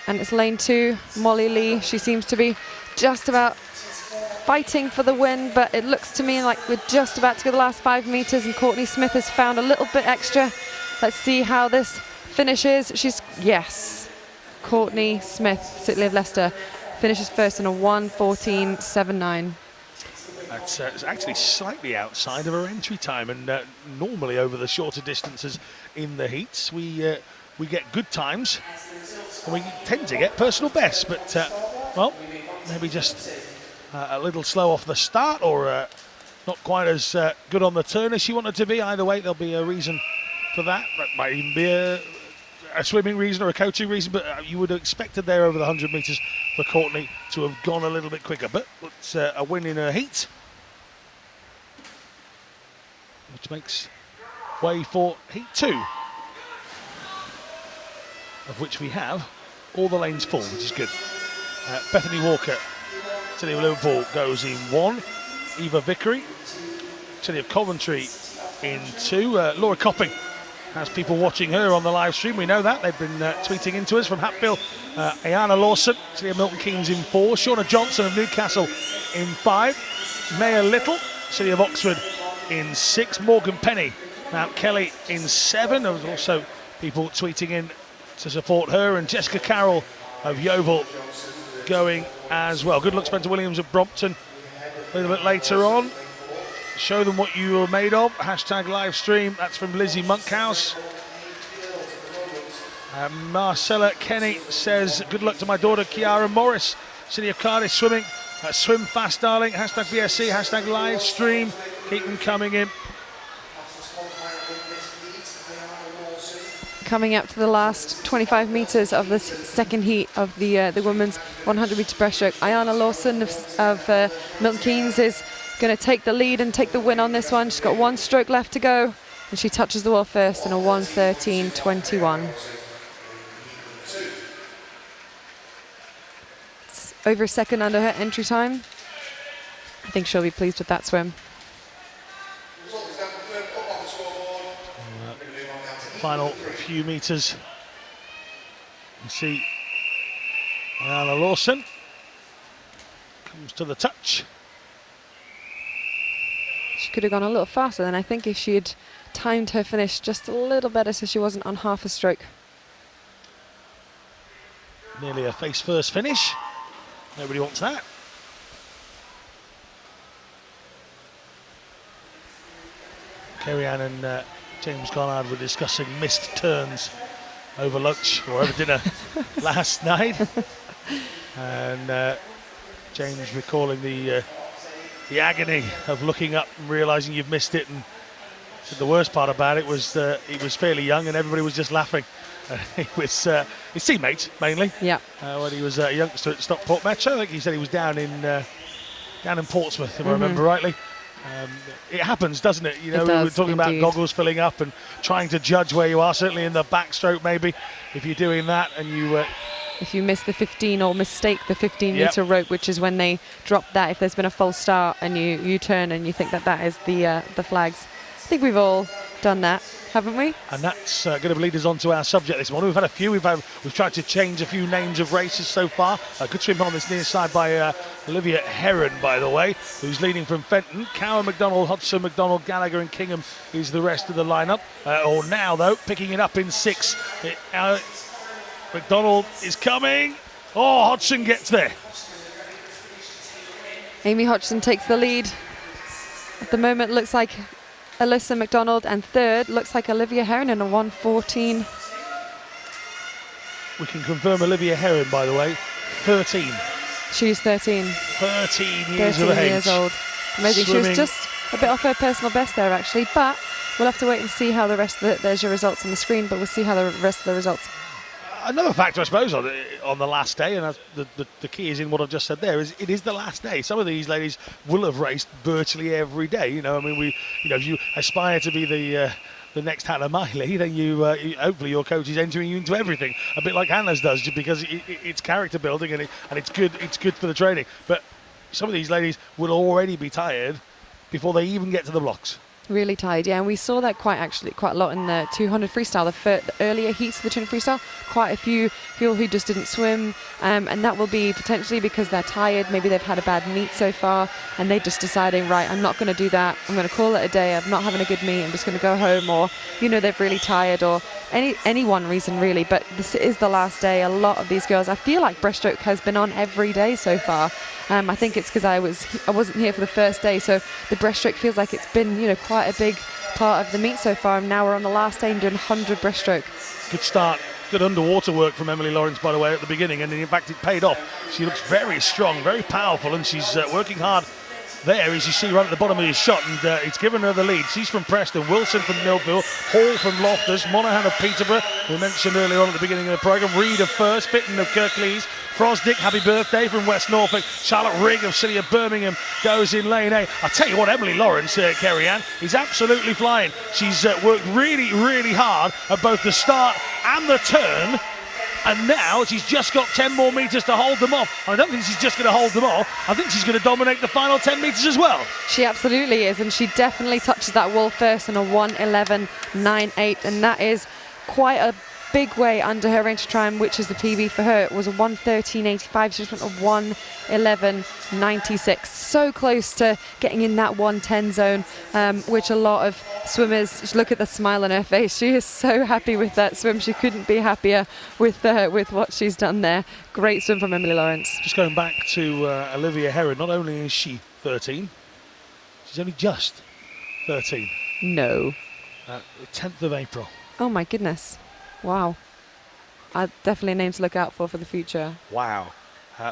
And it's lane 2, Molly Lee. She seems to be just about fighting for the win, but it looks to me like we're just about to go the last 5 meters, and Courtney Smith has found a little bit extra. Let's see how this finishes. Yes. Courtney Smith, City of Leicester, finishes first in a 1:14.79. That's it's actually slightly outside of her entry time, and normally over the shorter distances in the heats we get good times, and we tend to get personal bests, but well, maybe just a little slow off the start, or not quite as good on the turn as she wanted to be. Either way, there'll be a reason for that. That might even be a swimming reason or a coaching reason, but you would have expected there over the 100 metres for Courtney to have gone a little bit quicker. But it's a win in her heat, which makes way for heat 2, of which we have all the lanes full, which is good. Bethany Walker, City of Liverpool, goes in 1. Eva Vickery, City of Coventry, in 2. Laura Copping has people watching her on the live stream. We know that. They've been tweeting into us from Hatfield. Ayana Lawson, City of Milton Keynes, in 4. Shauna Johnson of Newcastle in 5. Maya Little, City of Oxford, in 6. Morgan Penny, Mount Kelly, in 7. There was also people tweeting in to support her. And Jessica Carroll of Yeovil going as well. Good luck, Spencer Williams of Brompton a little bit later on. Show them what you were made of. Hashtag live stream. That's from Lizzie Monkhouse. Marcella Kenny says, good luck to my daughter Kiara Morris, City of Cardiff swimming. Swim fast, darling. Hashtag BSC. Hashtag live stream. Keep them coming in. Coming up to the last 25 metres of this second heat of the women's 100 metre breaststroke. Ayana Lawson of Milton Keynes is going to take the lead and take the win on this one. She's got 1 stroke left to go, and she touches the wall first in a 1:13.21. It's over a second under her entry time. I think she'll be pleased with that swim. Final few metres. You see Ayana Lawson comes to the touch. She could have gone a little faster than I think if she had timed her finish just a little better so she wasn't on half a stroke. Nearly a face first finish. Nobody wants that. Kerry-Ann and James Gollard were discussing missed turns over lunch or over dinner last night. And James recalling the the agony of looking up and realising you've missed it. And so the worst part about it was he was fairly young and everybody was just laughing. He was his teammates mainly. Yeah. When he was a youngster at Stockport Metro, I think he said he was down in Portsmouth, if I remember rightly. It happens, doesn't it? You know, we were talking about goggles filling up and trying to judge where you are. Certainly in the backstroke, maybe if you're doing that and you. If you miss the 15 or mistake the 15-meter rope, which is when they drop that, if there's been a false start and you turn and you think that is the flags. I think we've all done that, haven't we? And that's going to lead us on to our subject this morning. We've had a few. We've tried to change a few names of races so far. A good swim on this near side by Olivia Heron, by the way, who's leading from Fenton. Cowan, McDonald, Hodgson, McDonald, Gallagher and Kingham is the rest of the lineup. Or now, though, picking it up in 6. McDonald is coming. Oh, Hodgson gets there. Amy Hodgson takes the lead. At the moment, looks like Alyssa McDonald, and third looks like Olivia Heron in a 1:14. We can confirm Olivia Heron, by the way, 13. She's 13. 13 years of age. 13 years old. Amazing. Swimming. She was just a bit off her personal best there, actually, but we'll have to wait and see how the rest of the, there's your results on the screen, but we'll see how the rest of the results. Another factor, I suppose, on the last day, and the key is in what I've just said there, is it is the last day. Some of these ladies will have raced virtually every day. You know, I mean, if you aspire to be the next Hannah Miley, then you hopefully your coach is entering you into everything, a bit like Hannah's does, just because it's character building and it's good for the training. But some of these ladies will already be tired before they even get to the blocks. Really tired, yeah, and we saw that quite a lot in the 200 freestyle, the earlier heats of the 200 freestyle. Quite a few people who just didn't swim, and that will be potentially because they're tired. Maybe they've had a bad meet so far, and they're just deciding, right, I'm not going to do that. I'm going to call it a day. I'm not having a good meet. I'm just going to go home, or they're really tired, or any one reason really. But this is the last day. A lot of these girls, I feel like breaststroke has been on every day so far. I think it's because I wasn't here for the first day, so the breaststroke feels like it's been quite a big part of the meet so far. And now we're on the last day and doing 100 breaststroke. Good start. Good underwater work from Emily Lawrence, by the way, at the beginning, and in fact it paid off. She looks very strong, very powerful, and she's working hard there, as you see right at the bottom of his shot, and it's given her the lead. She's from Preston, Wilson from Millville, Hall from Loftus, Monaghan of Peterborough, we mentioned earlier on at the beginning of the programme, Reed of First, Fitton of Kirklees, Frosdick, happy birthday from West Norfolk, Charlotte Rigg of City of Birmingham goes in lane A. I tell you what, Emily Lawrence, Kerry-Ann, is absolutely flying. She's worked really, really hard at both the start and the turn, and now she's just got 10 more metres to hold them off. I don't think she's just going to hold them off. I think she's going to dominate the final 10 metres as well. She absolutely is, and she definitely touches that wall first in a 1:11.98, and that is quite a big way under her range of time, which is the PB for her. It was a 1:13.85. She just went a 1:11.96. So close to getting in that 1:10 zone, which a lot of swimmers, look at the smile on her face. She is so happy with that swim. She couldn't be happier with what she's done there. Great swim from Emily Lawrence. Just going back to Olivia Heron, not only is she 13, she's only just 13. No. The 10th of April. Oh my goodness. Wow. Definitely a name to look out for the future. Wow.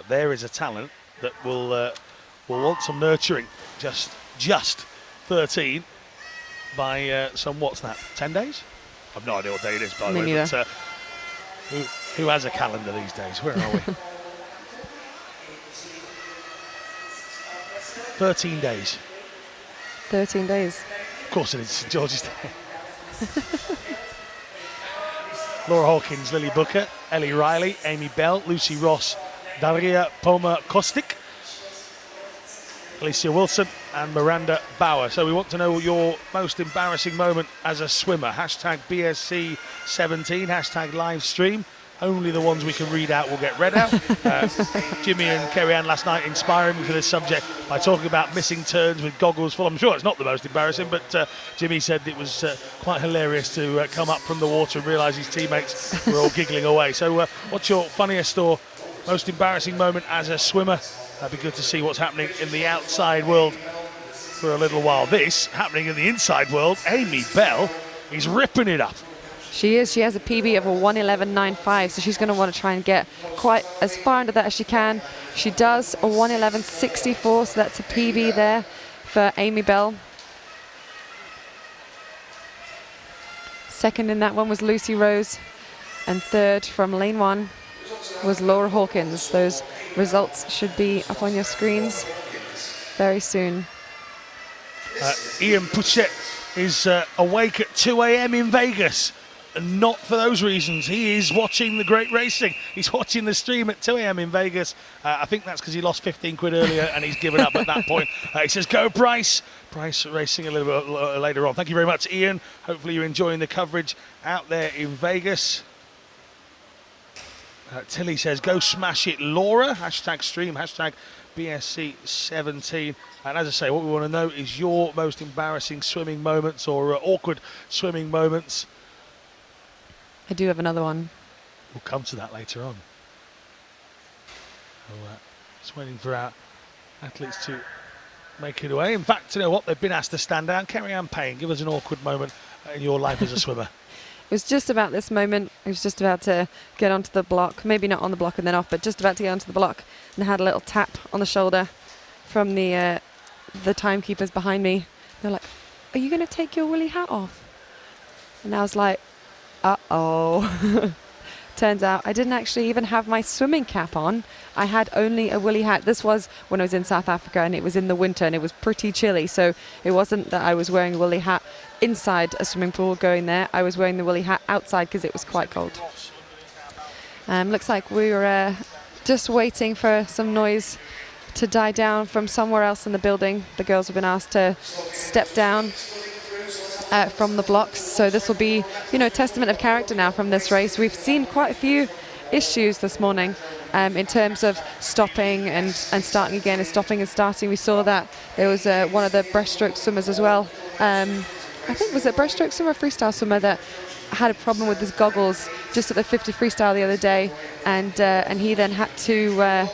There is a talent that will want some nurturing. Just 13 by some, what's that, 10 days? I've no idea what day it is, by the way. But, who has a calendar these days? Where are we? 13 days. 13 days. Of course it is St George's Day. Laura Hawkins, Lily Booker, Ellie Riley, Amy Bell, Lucy Ross, Daria Poma-Kostic, Alicia Wilson and Miranda Bauer. So we want to know your most embarrassing moment as a swimmer. Hashtag BSC17, hashtag live stream. Only the ones we can read out will get read out. Jimmy and Kerry-Ann last night inspiring me for this subject by talking about missing turns with goggles full. I'm sure it's not the most embarrassing, but Jimmy said it was quite hilarious to come up from the water and realise his teammates were all giggling away. So what's your funniest or most embarrassing moment as a swimmer? That'd be good to see what's happening in the outside world for a little while. This happening in the inside world, Amy Bell is ripping it up. She is. She has a PB of a 1:11.95, so she's going to want to try and get quite as far under that as she can. She does a 1:11.64, so that's a PB there for Amy Bell. Second in that one was Lucy Rose, and third from lane 1 was Laura Hawkins. Those results should be up on your screens very soon. Ian Puchet is awake at 2 a.m. in Vegas, and not for those reasons. He is watching the great racing. He's watching the stream at 2 a.m. in Vegas. I think that's because he lost 15 quid earlier and he's given up at that point. He says, go Bryce. Bryce racing a little bit later on. Thank you very much, Ian. Hopefully you're enjoying the coverage out there in Vegas. Tilly says, go smash it, Laura. Hashtag stream, hashtag BSC17. And as I say, what we want to know is your most embarrassing swimming moments or awkward swimming moments. I do have another one. We'll come to that later on. So, just waiting for our athletes to make it away. In fact, you know what? They've been asked to stand down. Kerry-Ann Payne, give us an awkward moment in your life as a swimmer. It was just about this moment. I was just about to get onto the block, maybe not on the block and then off, but just about to get onto the block, and I had a little tap on the shoulder from the timekeepers behind me. They're like, are you going to take your woolly hat off? And I was like, uh-oh. Turns out I didn't actually even have my swimming cap on. I had only a woolly hat. This was when I was in South Africa, and it was in the winter and it was pretty chilly, so it wasn't that I was wearing a woolly hat inside a swimming pool going there. I was wearing the woolly hat outside because it was quite cold. Looks like we were just waiting for some noise to die down from somewhere else in the building. The girls have been asked to step down from the blocks, so this will be, you know, a testament of character now from this race. We've seen quite a few issues this morning in terms of stopping and starting again, and stopping and starting. We saw that there was one of the breaststroke swimmers as well. I think was it breaststroke swimmer or freestyle swimmer that had a problem with his goggles just at the 50 freestyle the other day, and he then had to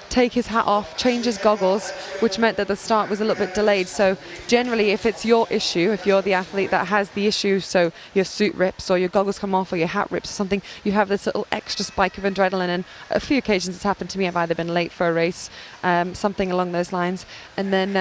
take his hat off, change his goggles, which meant that the start was a little bit delayed. So generally, if it's your issue, if you're the athlete that has the issue, so your suit rips or your goggles come off or your hat rips or something, you have this little extra spike of adrenaline. And a few occasions it's happened to me. I've either been late for a race, something along those lines, and then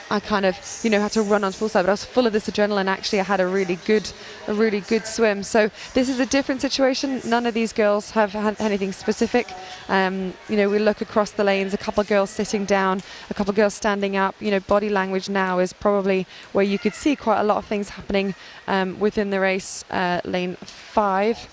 I kind of, you know, had to run on poolside, but I was full of this adrenaline. Actually, I had a really good swim. So this is a different situation. None of these girls have had anything specific. You know, we look across the lane, a couple of girls sitting down, a couple of girls standing up. You know, body language now is probably where you could see quite a lot of things happening within the race. Lane 5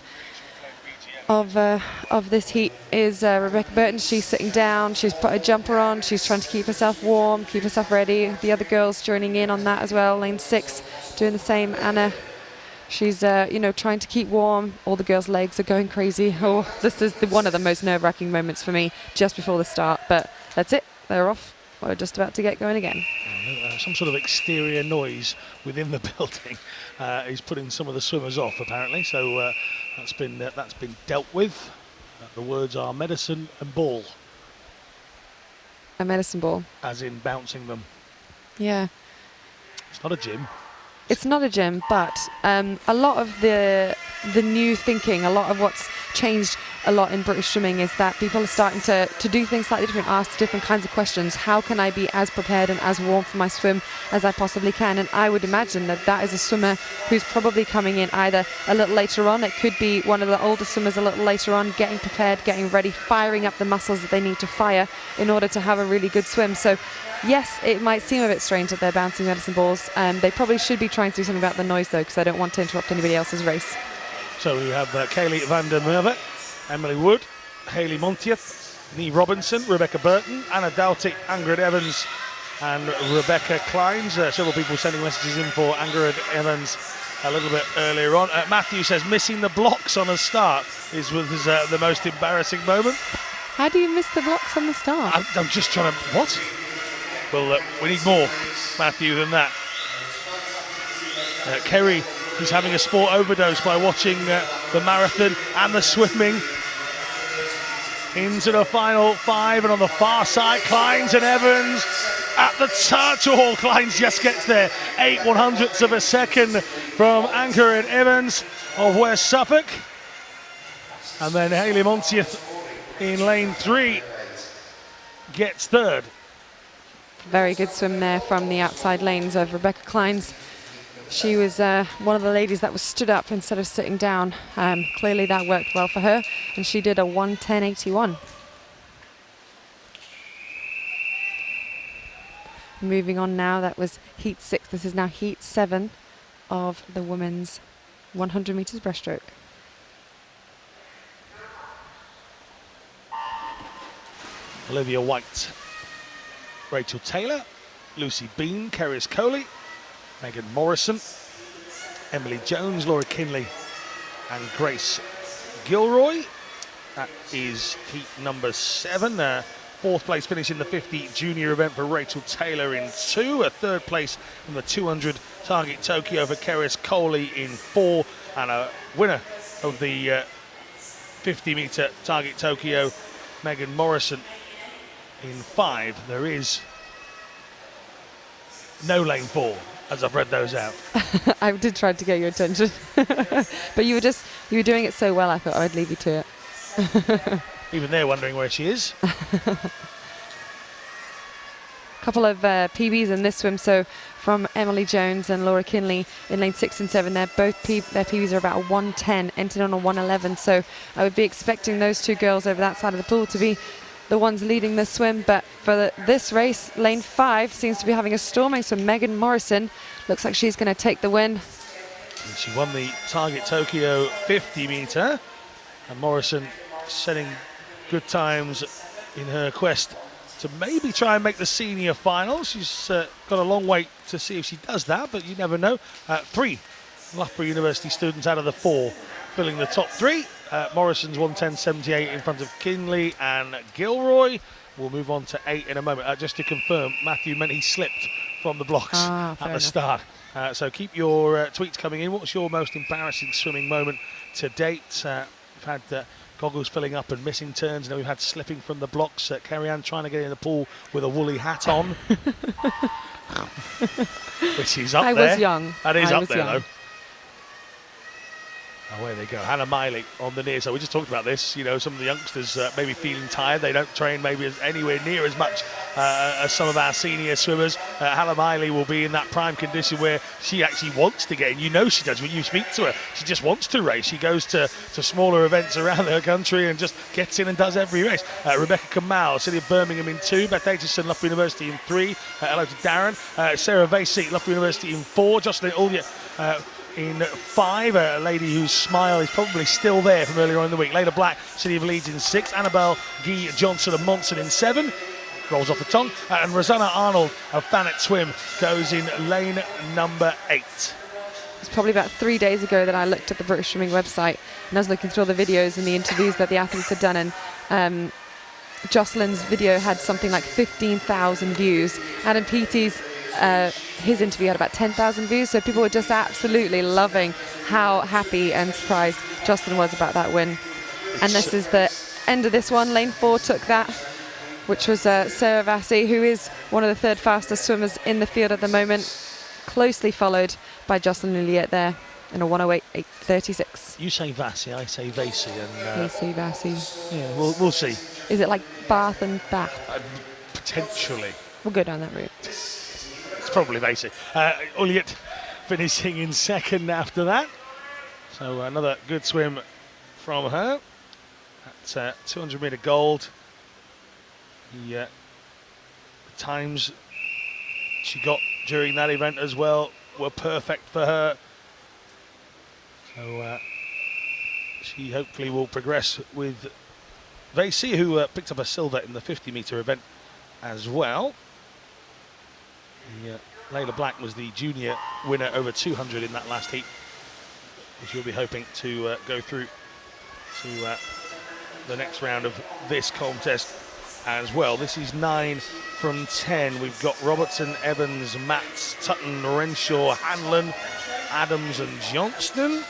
of this heat is Rebecca Burton. She's sitting down, she's put a jumper on, she's trying to keep herself warm, keep herself ready. The other girls joining in on that as well. Lane 6 doing the same. Anna, she's you know, trying to keep warm. All the girls' legs are going crazy. Oh, this is one of the most nerve-wracking moments for me just before the start, but that's it, they're off. We're just about to get going again. Some sort of exterior noise within the building is putting some of the swimmers off, apparently. So that's been dealt with. The words are medicine and ball. A medicine ball. As in bouncing them. Yeah. It's not a gym. It's not a gym, but a lot of the new thinking, a lot of what's changed a lot in British swimming is that people are starting to do things slightly different, ask different kinds of questions. How can I be as prepared and as warm for my swim as I possibly can? And I would imagine that is a swimmer who's probably coming in either a little later on. It could be one of the older swimmers a little later on, getting prepared, getting ready, firing up the muscles that they need to fire in order to have a really good swim. So yes, it might seem a bit strange that they're bouncing medicine balls. They probably should be trying to do something about the noise, though, because I don't want to interrupt anybody else's race. So we have Kaylee van der Merwe, Emily Wood, Hayley Montier, Nee Robinson, Rebecca Burton, Anna Doughty, Ingrid Evans and Rebecca Kleins. Several people sending messages in for Ingrid Evans a little bit earlier on. Matthew says missing the blocks on a start is the most embarrassing moment. How do you miss the blocks on the start? I'm just trying to... What? Well, we need more, Matthew, than that. Kerry is having a sport overdose by watching the marathon and the swimming. Into the final 5, and on the far side, Kleins and Evans at the touch. Oh, Kleins just gets there. 8/100ths of a second from Anchorin Evans of West Suffolk. And then Hayley Monteith in lane 3 gets third. Very good swim there from the outside lanes of Rebecca Kleins. She was one of the ladies that was stood up instead of sitting down. Clearly that worked well for her, and she did a 1:10.81. Moving on now, that was heat 6. This is now heat 7 of the women's 100 meters breaststroke. Olivia White, Rachel Taylor, Lucy Bean, Keris Coley, Megan Morrison, Emily Jones, Laura Kinley and Grace Gilroy. That is heat number 7. 4th place finish in the 50 junior event for Rachel Taylor in 2. A 3rd place in the 200 Target Tokyo for Keris Coley in 4. And a winner of the 50 meter Target Tokyo, Megan Morrison in 5. There is no lane 4, as I've read those out. I did try to get your attention, but you were doing it so well, I thought I'd leave you to it. Even they're wondering where she is. Couple of PBs in this swim, so from Emily Jones and Laura Kinley in lane 6 and 7, their PBs are about a 1:10, entered on a 1:11, so I would be expecting those two girls over that side of the pool to be the ones leading the swim. But for this race, lane 5 seems to be having a storming, so Megan Morrison looks like she's going to take the win. And she won the Target Tokyo 50 meter, and Morrison setting good times in her quest to maybe try and make the senior final. She's got a long wait to see if she does that, but you never know. 3 Loughborough University students out of the 4 filling the top 3. Morrison's 1:10.78 in front of Kinley and Gilroy. We'll move on to 8 in a moment. Just to confirm, Matthew meant he slipped from the blocks at the start. So keep your tweets coming in. What's your most embarrassing swimming moment to date? We've had goggles filling up and missing turns. We've had slipping from the blocks. Kerry-Ann trying to get in the pool with a woolly hat on. Which is up there. I was young. That is up there, young. though. Away they go. Hannah Miley on the near side. We just talked about this. You know, some of the youngsters maybe feeling tired. They don't train maybe anywhere near as much as some of our senior swimmers. Hannah Miley will be in that prime condition where she actually wants to get in. You know she does when you speak to her. She just wants to race. She goes to smaller events around her country and just gets in and does every race. Rebecca Kamal, City of Birmingham in 2. Beth Aitchison, Loughborough University in 3. Hello to Darren. Sarah Vasey, Loughborough University in 4. Jocelyn Uldia in 5, a lady whose smile is probably still there from earlier on in the week. Layla Black, City of Leeds in 6. Annabelle Guy Johnson of Monson in 7. Rolls off the tongue. And Rosanna Arnold of Thanet Swim goes in lane number 8. It's probably about 3 days ago that I looked at the British Swimming website and I was looking through all the videos and the interviews that the athletes had done, and Jocelyn's video had something like 15,000 views. Adam Peaty's his interview had about 10,000 views, so people were just absolutely loving how happy and surprised Jocelyn was about that win. And this is the end of this one. Lane 4 took that, which was Sarah Vasey, who is one of the 3rd fastest swimmers in the field at the moment, closely followed by Jocelyn Ulliott there in a 1:08.36. You say Vasey, I say Vasey. And Vasey, Vasey. yeah, we'll see. Is it like Bath and Bath? Potentially. We'll go down that route. It's probably Vasey. Ulliott finishing in 2nd after that. So another good swim from her. At 200 metre gold. The times she got during that event as well were perfect for her. So she hopefully will progress with Vasey, who picked up a silver in the 50 metre event as well. Layla Black was the junior winner over 200 in that last heat, which we'll be hoping to go through to the next round of this contest as well. This is 9 from 10. We've got Robertson, Evans, Matz, Tutton, Renshaw, Hanlon, Adams and Johnston.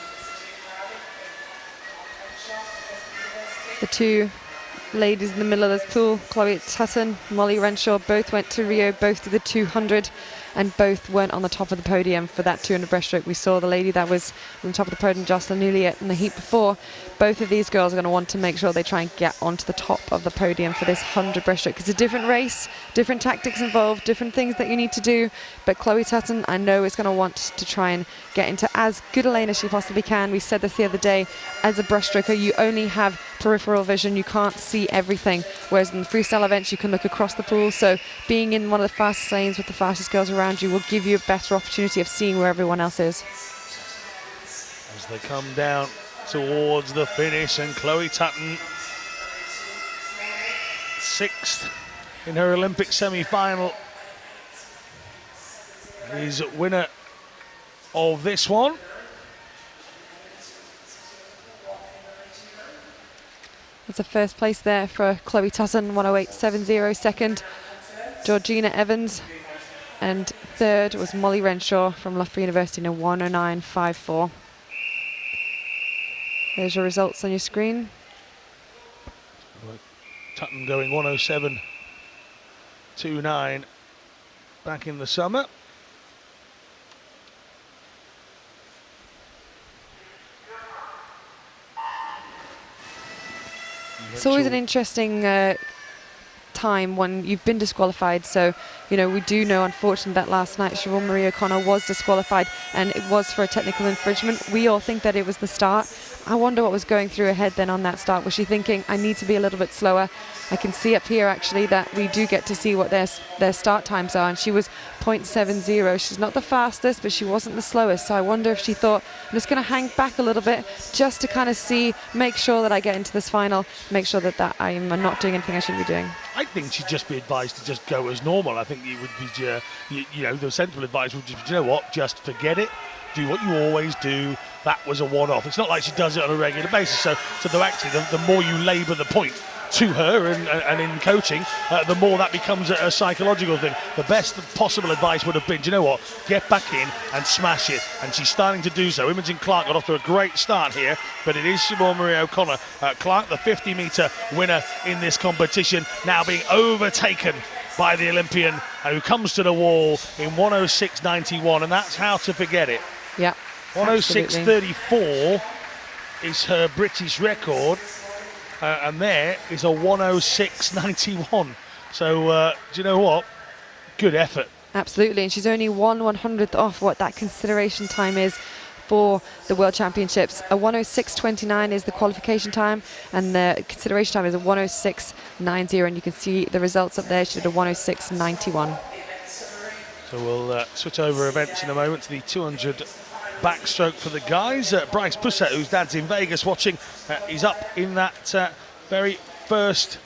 The 2 ladies in the middle of this pool, Chloe Tutton, Molly Renshaw, both went to Rio, both did the 200, and both weren't on the top of the podium for that 200 breaststroke. We saw the lady that was on the top of the podium, Jocelyn Uliet, in the heat before. Both of these girls are going to want to make sure they try and get onto the top of the podium for this 100 breaststroke. It's a different race, different tactics involved, different things that you need to do. But Chloe Tutton, I know, is going to want to try and get into as good a lane as she possibly can. We said this the other day, as a breaststroker, you only have peripheral vision, you can't see everything, whereas in the freestyle events you can look across the pool. So being in one of the fastest lanes with the fastest girls around you will give you a better opportunity of seeing where everyone else is. As they come down towards the finish, and Chloe Tutton, 6th in her Olympic semi-final, is winner of this one. It's a first place there for Chloe Tutton, 108.70. Second, Georgina Evans. And third was Molly Renshaw from Loughborough University in a 109.54. There's your results on your screen. Tutton going 107.29 back in the summer. It's always an interesting time when you've been disqualified. So, you know, we do know, unfortunately, that last night Siobhan Marie O'Connor was disqualified, and it was for a technical infringement. We all think that it was the start. I wonder what was going through her head then on that start. Was she thinking, I need to be a little bit slower? I can see up here actually that we do get to see what their start times are, and she was 0.70. She's not the fastest, but she wasn't the slowest. So I wonder if she thought, I'm just going to hang back a little bit just to kind of see, make sure that I get into this final, make sure that I'm not doing anything I shouldn't be doing. I think she'd just be advised to just go as normal. I think it would be, you know, the sensible advice would just be, you know what, just forget it. Do what you always do. That was a one-off. It's not like she does it on a regular basis. So actually, the more you labour the point to her and in coaching, the more that becomes a psychological thing. The best possible advice would have been, do you know what, get back in and smash it. And she's starting to do so. Imogen Clark got off to a great start here, but it is Siobhan Marie O'Connor. Clark, the 50-metre winner in this competition, now being overtaken by the Olympian, who comes to the wall in 106.91, and that's how to forget it. Yeah. 106.34 is her British record, and there is a 106.91. So, do you know what? Good effort. Absolutely, and she's only 1/100th off what that consideration time is for the World Championships. A 106.29 is the qualification time, and the consideration time is a 106.90, and you can see the results up there. She did a 106.91. So we'll switch over events in a moment to the 200 backstroke for the guys. Bryce Pussett, whose dad's in Vegas watching, is up in that very first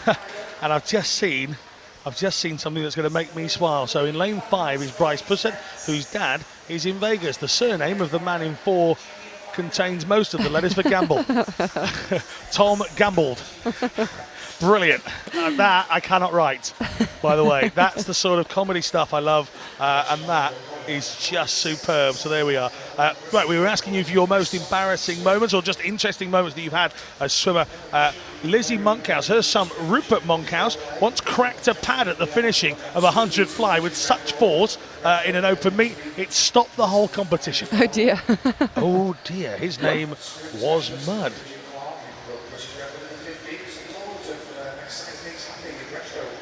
and I've just seen something that's going to make me smile. So in lane 5 is Bryce Pussett, whose dad is in Vegas. The surname of the man in 4 contains most of the letters for Gamble. Tom Gambled. Brilliant. That I cannot write, by the way. That's the sort of comedy stuff I love, and that is just superb. So there we are. Right, we were asking you for your most embarrassing moments or just interesting moments that you've had as swimmer. Lizzie Monkhouse, her son Rupert Monkhouse, once cracked a pad at the finishing of a 100 fly with such force in an open meet, it stopped the whole competition. Oh dear. Oh dear, his name was Mud.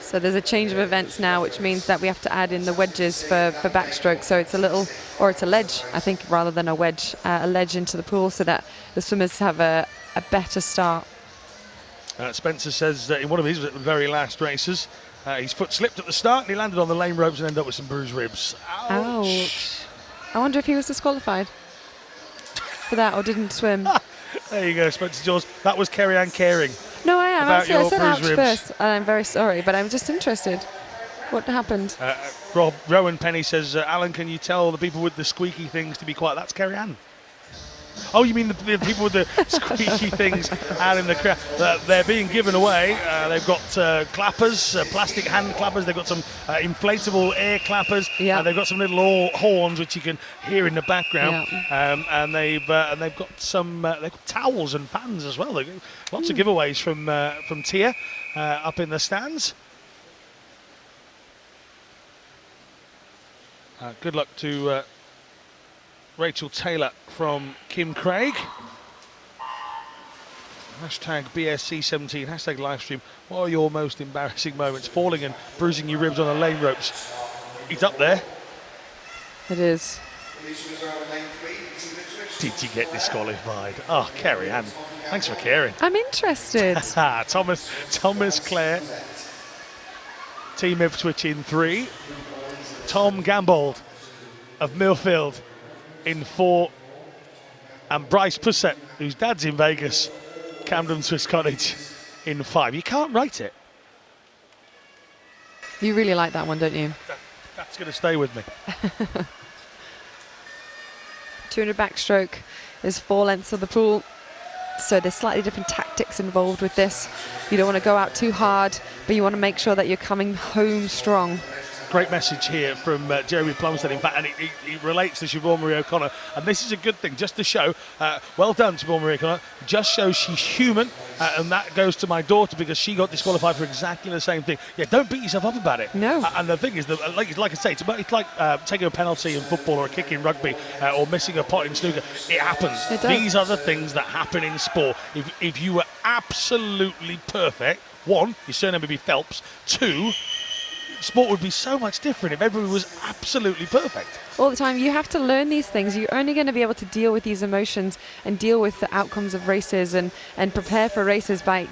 So there's a change of events now, which means that we have to add in the wedges for backstroke. So it's a little, or it's a ledge, I think, rather than a wedge, a ledge into the pool so that the swimmers have a better start. Spencer says that in one of his very last races, his foot slipped at the start and he landed on the lane ropes and ended up with some bruised ribs. Ouch. I wonder if he was disqualified for that or didn't swim. There you go, Spencer George. That was Kerry Ann Caring. No, I am. I said ouch ribs. first, and I'm very sorry, but I'm just interested. What happened? Rowan Penny says, Alan, can you tell the people with the squeaky things to be quiet? That's Kerry Ann. Oh, you mean the people with the squeaky things out in the crowd? They're being given away. They've got clappers, plastic hand clappers. They've got some inflatable air clappers. Yeah. They've got some little horns which you can hear in the background. Yeah. And they've got some they've got towels and fans as well. Lots of giveaways from Tia up in the stands. Good luck to Rachel Taylor from Kim Craig. Hashtag BSC17, hashtag livestream. What are your most embarrassing moments? Falling and bruising your ribs on the lane ropes. He's up there. It is. Did you get disqualified? Oh, Kerry Ann, thanks for caring. I'm interested. Thomas Clare. Team Ipswich in 3. Tom Gambold of Millfield in 4. And Bryce Pussett, whose dad's in Vegas, Camden Swiss Cottage, in 5. You can't write it. You really like that one, don't you? That's going to stay with me. 200 backstroke is 4 lengths of the pool. So there's slightly different tactics involved with this. You don't want to go out too hard, but you want to make sure that you're coming home strong. Great message here from Jeremy Plumstead, in fact, and it relates to Siobhan Marie O'Connor. And this is a good thing, just to show, well done, Siobhan Marie O'Connor, just shows she's human, and that goes to my daughter because she got disqualified for exactly the same thing. Yeah, don't beat yourself up about it. No. And the thing is, that, like I say, it's like taking a penalty in football or a kick in rugby or missing a pot in snooker. It happens. It does. These are the things that happen in sport. If you were absolutely perfect, 1, your surname would be Phelps, 2, sport would be so much different if everyone was absolutely perfect. All the time, you have to learn these things. You're only going to be able to deal with these emotions and deal with the outcomes of races and prepare for races by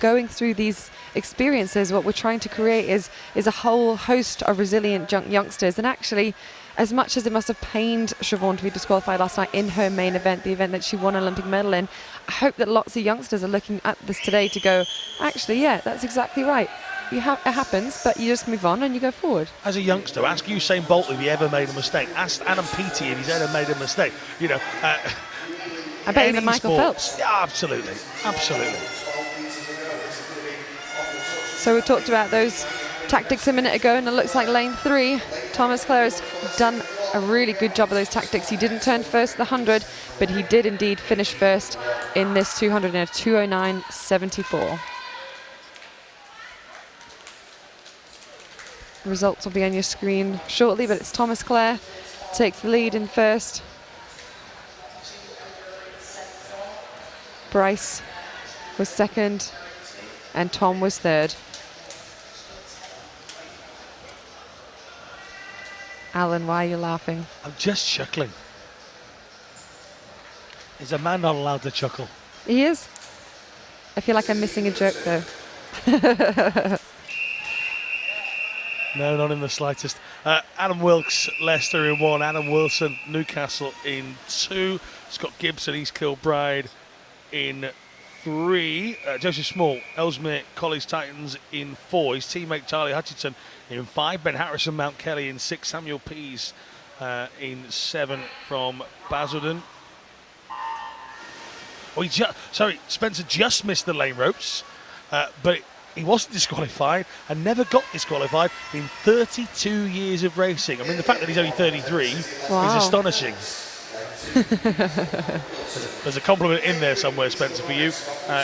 going through these experiences. What we're trying to create is a whole host of resilient youngsters. And actually, as much as it must have pained Siobhan to be disqualified last night in her main event, the event that she won an Olympic medal in, I hope that lots of youngsters are looking at this today to go, actually, yeah, that's exactly right. It happens, but you just move on and you go forward. As a youngster, ask Usain Bolt if he ever made a mistake. Ask Adam Peaty if he's ever made a mistake. You know, I bet even Michael Phelps. Yeah, absolutely, absolutely. So we talked about those tactics a minute ago, and it looks like lane 3, Thomas Clare has done a really good job of those tactics. He didn't turn first at the 100, but he did indeed finish first in this 200 in a 2:09.74. Results will be on your screen shortly, but it's Thomas Clare takes the lead in first. Bryce was second, and Tom was third. Alan, why are you laughing? I'm just chuckling. Is a man not allowed to chuckle? He is. I feel like I'm missing a joke, though. No, not in the slightest. Adam Wilkes, Leicester in 1. Adam Wilson, Newcastle in 2. Scott Gibson, East Kilbride in 3. Joseph Small, Ellesmere College Titans in 4. His teammate Charlie Hutchinson in 5. Ben Harrison, Mount Kelly in 6. Samuel Pease in 7 from Basildon. Oh, Spencer just missed the lane ropes, but he wasn't disqualified and never got disqualified in 32 years of racing. I mean, the fact that he's only 33 is astonishing. There's a compliment in there somewhere, Spencer, for you.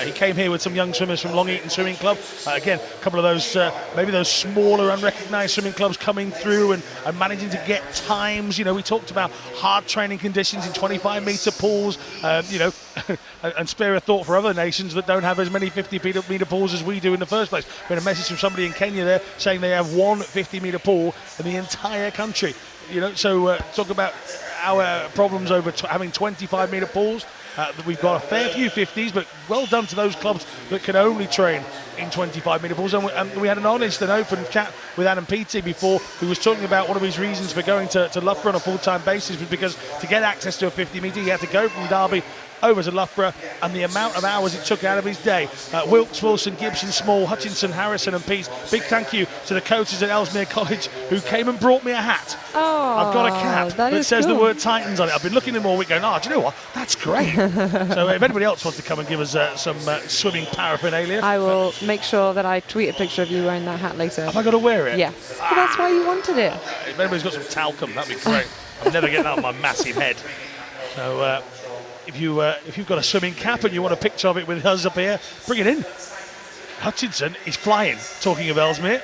He came here with some young swimmers from Long Eaton Swimming Club. Again, a couple of those, maybe those smaller, unrecognised swimming clubs coming through and managing to get times. You know, we talked about hard training conditions in 25-metre pools, and spare a thought for other nations that don't have as many 50-metre pools as we do in the first place. We had a message from somebody in Kenya there saying they have one 50-metre pool in the entire country. You know, so talk about our problems over having 25-metre pools. We've got a fair few 50s, but well done to those clubs that can only train in 25-metre pools. And we had an honest and open chat with Adam Peaty before, who was talking about one of his reasons for going to Loughborough on a full-time basis was because to get access to a 50-metre, he had to go from Derby over to Loughborough, and the amount of hours it took out of his day. Wilkes, Wilson, Gibson, Small, Hutchinson, Harrison and Peace. Big thank you to the coaches at Ellesmere College who came and brought me a hat. Oh, I've got a cap that says cool. the word Titans on it. I've been looking at them all week going, do you know what? That's great. So if anybody else wants to come and give us some swimming paraphernalia. I will make sure that I tweet a picture of you wearing that hat later. Have I got to wear it? Yes. Well, that's why you wanted it. If anybody's got some talcum, that'd be great. I'm never getting out of my massive head. So if you've got a swimming cap and you want a picture of it with us up here, bring it in. Hutchinson is flying. Talking of Ellesmere,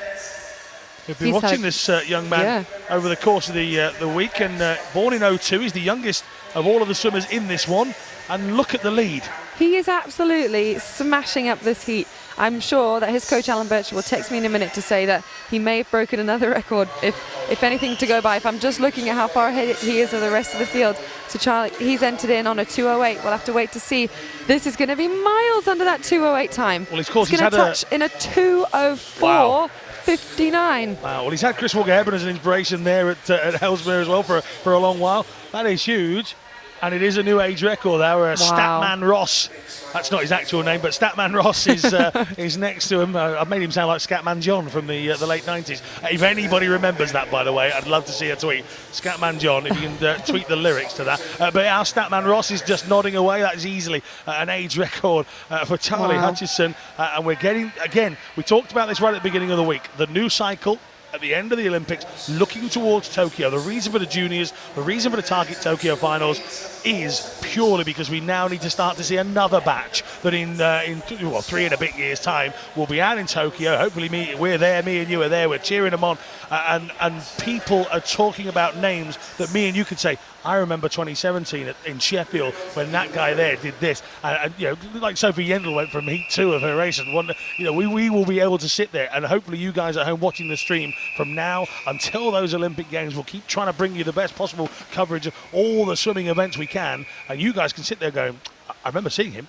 we've been watching this young man over the course of the week, and born in 02, he's the youngest of all of the swimmers in this one. And look at the lead. He is absolutely smashing up this heat. I'm sure that his coach Alan Birch will text me in a minute to say that he may have broken another record, if anything to go by. If I'm just looking at how far ahead he is of the rest of the field. So Charlie, he's entered in on a 2:08. We'll have to wait to see. This is going to be miles under that 2:08 time. Well, of course, he's going to touch in a 2:04. 59. Wow. Well, he's had Chris Walker-Hebron as an inspiration there at Ellesmere as well for a long while. That is huge. And it is a new age record. Our Statman Ross, that's not his actual name, but Statman Ross is next to him. I've made him sound like Scatman John from the late 90s. If anybody remembers that, by the way, I'd love to see a tweet. Scatman John, if you can tweet the lyrics to that. But our Statman Ross is just nodding away. That is easily an age record for Charlie Hutchison. And we're getting, again, we talked about this right at the beginning of the week, the new cycle at the end of the Olympics, looking towards Tokyo. The reason for the juniors, the reason for the Target Tokyo finals is purely because we now need to start to see another batch that in 3 and a bit years' time will be out in Tokyo. Hopefully we're there, me and you are there, we're cheering them on, and people are talking about names that me and you could say, I remember 2017 in Sheffield when that guy there did this, and like Sophie Yendel went from heat 2 of her race, and we will be able to sit there, and hopefully you guys at home watching the stream from now until those Olympic Games will keep trying to bring you the best possible coverage of all the swimming events we can, and you guys can sit there going, I remember seeing him.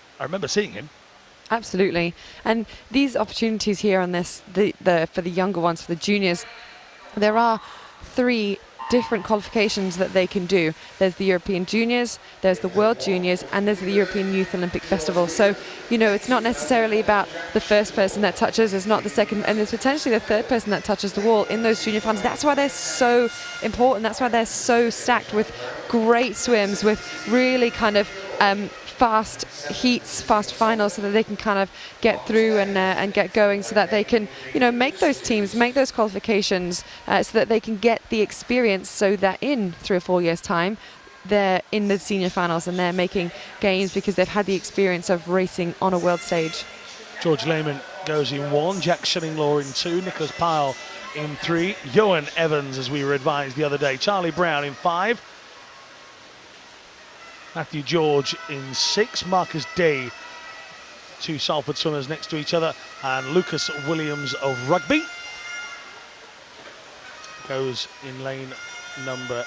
Absolutely. And these opportunities here on this, for the younger ones, for the juniors, there are 3 different qualifications that they can do. There's the European Juniors, there's the World Juniors, and there's the European Youth Olympic Festival. So, it's not necessarily about the first person that touches, it's not the second, and there's potentially the third person that touches the wall in those junior finals. That's why they're so important. That's why they're so stacked with great swims, with really kind of fast heats, fast finals, so that they can kind of get through and get going, so that they can make those teams, make those qualifications, so that they can get the experience, so that in 3 or 4 years' time they're in the senior finals and they're making games because they've had the experience of racing on a world stage. George Lehman goes in 1, Jack Shillinglaw in 2, Nicholas Pyle in 3, Johan Evans, as we were advised the other day, Charlie Brown in 5, Matthew George in 6, Marcus Day, 2 Salford swimmers next to each other, and Lucas Williams of rugby goes in lane number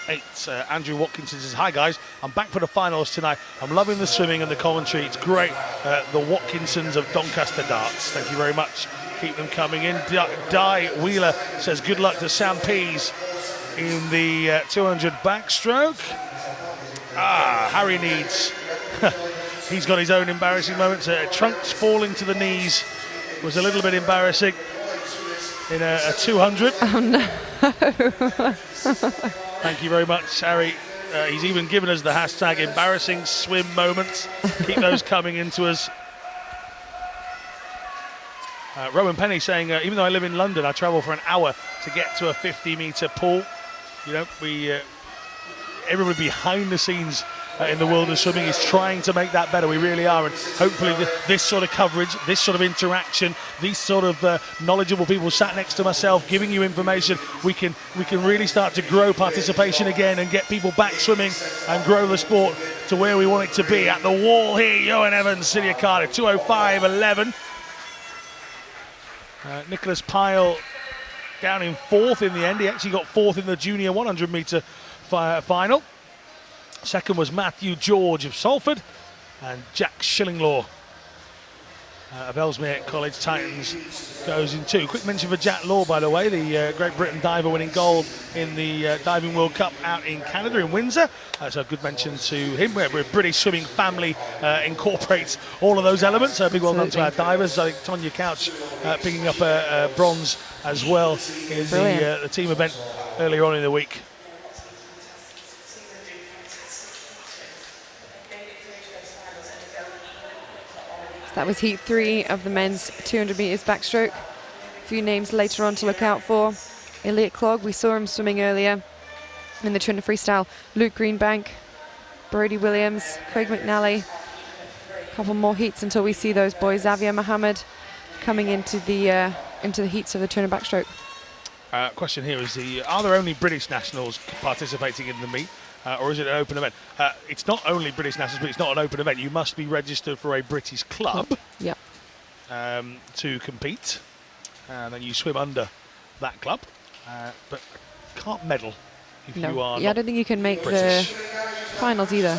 8. Andrew Watkinson says, hi guys, I'm back for the finals tonight. I'm loving the swimming and the commentary. It's great. The Watkinsons of Doncaster Darts. Thank you very much. Keep them coming in. Di Wheeler says, good luck to Sam Pease in the 200 backstroke. Harry Needs. He's got his own embarrassing moments. Trunks falling to the knees was a little bit embarrassing in a 200. Oh no. Thank you very much, Harry. He's even given us the hashtag embarrassing swim moments. Keep those coming into us. Rowan Penny saying, even though I live in London, I travel for an hour to get to a 50-metre pool. Everybody behind the scenes in the world of swimming is trying to make that better. We really are, and hopefully this sort of coverage, this sort of interaction, these sort of knowledgeable people sat next to myself giving you information, we can really start to grow participation again and get people back swimming and grow the sport to where we want it to be. At the wall here, Johan Evans, City of Cardiff, 2:05.11. Nicholas Pyle down in 4th in the end. He actually got 4th in the junior 100-metre final. Second was Matthew George of Salford, and Jack Shillinglaw of Ellesmere College Titans goes in 2. Quick mention for Jack Law, by the way, the Great Britain diver winning gold in the Diving World Cup out in Canada, in Windsor. So a good mention to him. We're a British swimming family, incorporates all of those elements. So a big well done to our divers. I think Tonya Couch picking up a bronze as well in the team event earlier on in the week. That was heat 3 of the men's 200 metres backstroke. A few names later on to look out for. Elliot Clogg, we saw him swimming earlier in the Trinidad freestyle. Luke Greenbank, Brody Williams, Craig McNally. A couple more heats until we see those boys. Xavier Mohammed coming into the heats of the Trinidad backstroke. Question here is, are there only British nationals participating in the meet? Or is it an open event? It's not only British nationals, but it's not an open event. You must be registered for a British club to compete. And then you swim under that club. But can't medal if you are I don't think you can make British. the finals either.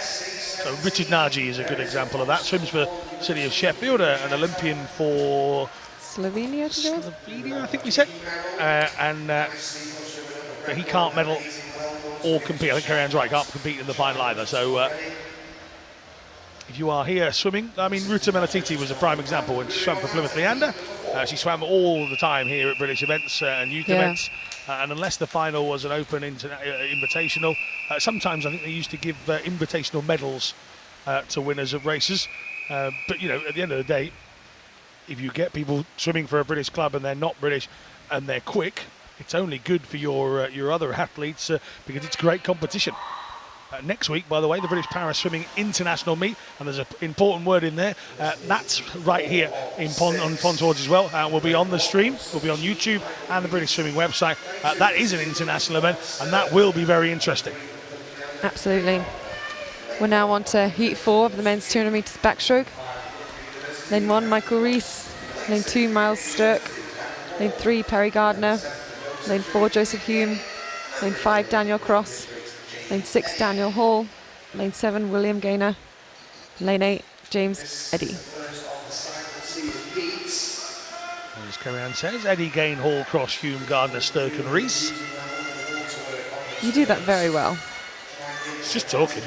So Richard Nagy is a good example of that. Swims for the city of Sheffield, an Olympian for Slovenia, I think we said. But he can't medal or compete. I think Kerry-Ann's right, can't compete in the final either. So if you are here swimming, I mean, Ruta Melatiti was a prime example when she swam for Plymouth Leander. She swam all the time here at British events and youth events. And unless the final was an open invitational, sometimes I think they used to give invitational medals to winners of races. But, you know, at the end of the day, if you get people swimming for a British club and they're not British and they're quick, it's only good for your other athletes because it's great competition. Next week, by the way, the British Para Swimming International Meet, and there's an important word in there. That's right here on Pond Forge as well. We'll be on the stream, we'll be on YouTube and the British Swimming website. That is an international event, and that will be very interesting. Absolutely. We're now on to heat 4 of the men's 200 metres backstroke. Lane 1, Michael Rees. Lane 2, Miles Sturck. Lane 3, Perry Gardner. Lane 4, Joseph Hume. Lane 5, Daniel Cross. Lane 6, Daniel Hall. Lane 7, William Gaynor. Lane 8, James Eddy. As Kerry-Ann says, Eddy, Gain, Hall, Cross, Hume, Gardner, Sturck and Rees. You do that very well. It's just talking.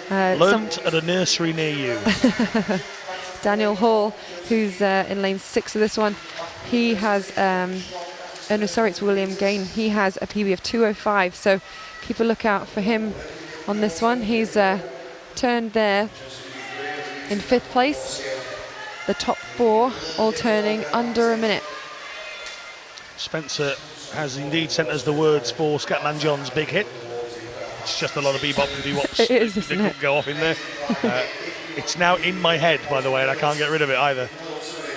Learnt at a nursery near you. Daniel Hall, who's in lane 6 of this one, he has, it's William Gain. He has a PB of 2:05, so keep a lookout for him on this one. He's turned there in 5th place. The top 4 all turning under a minute. Spencer has indeed sent us the words for Scatman John's big hit. It's just a lot of bebop and doo-wops. It is, isn't it? Go off in there. It's now in my head, by the way, and I can't get rid of it either.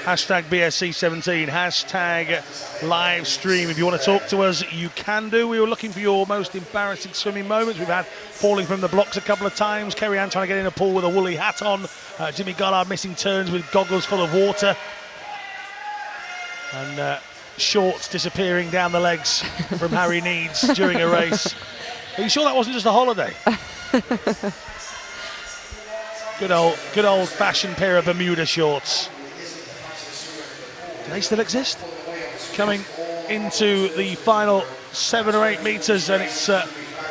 Hashtag BSC17, hashtag live stream. If you want to talk to us, you can do. We were looking for your most embarrassing swimming moments. We've had falling from the blocks a couple of times. Kerry-Ann trying to get in a pool with a woolly hat on. Jimmy Goddard missing turns with goggles full of water. And shorts disappearing down the legs from Harry Needs during a race. Are you sure that wasn't just a holiday? Good old-fashioned pair of Bermuda shorts. Do they still exist? Coming into the final 7 or 8 metres, and it's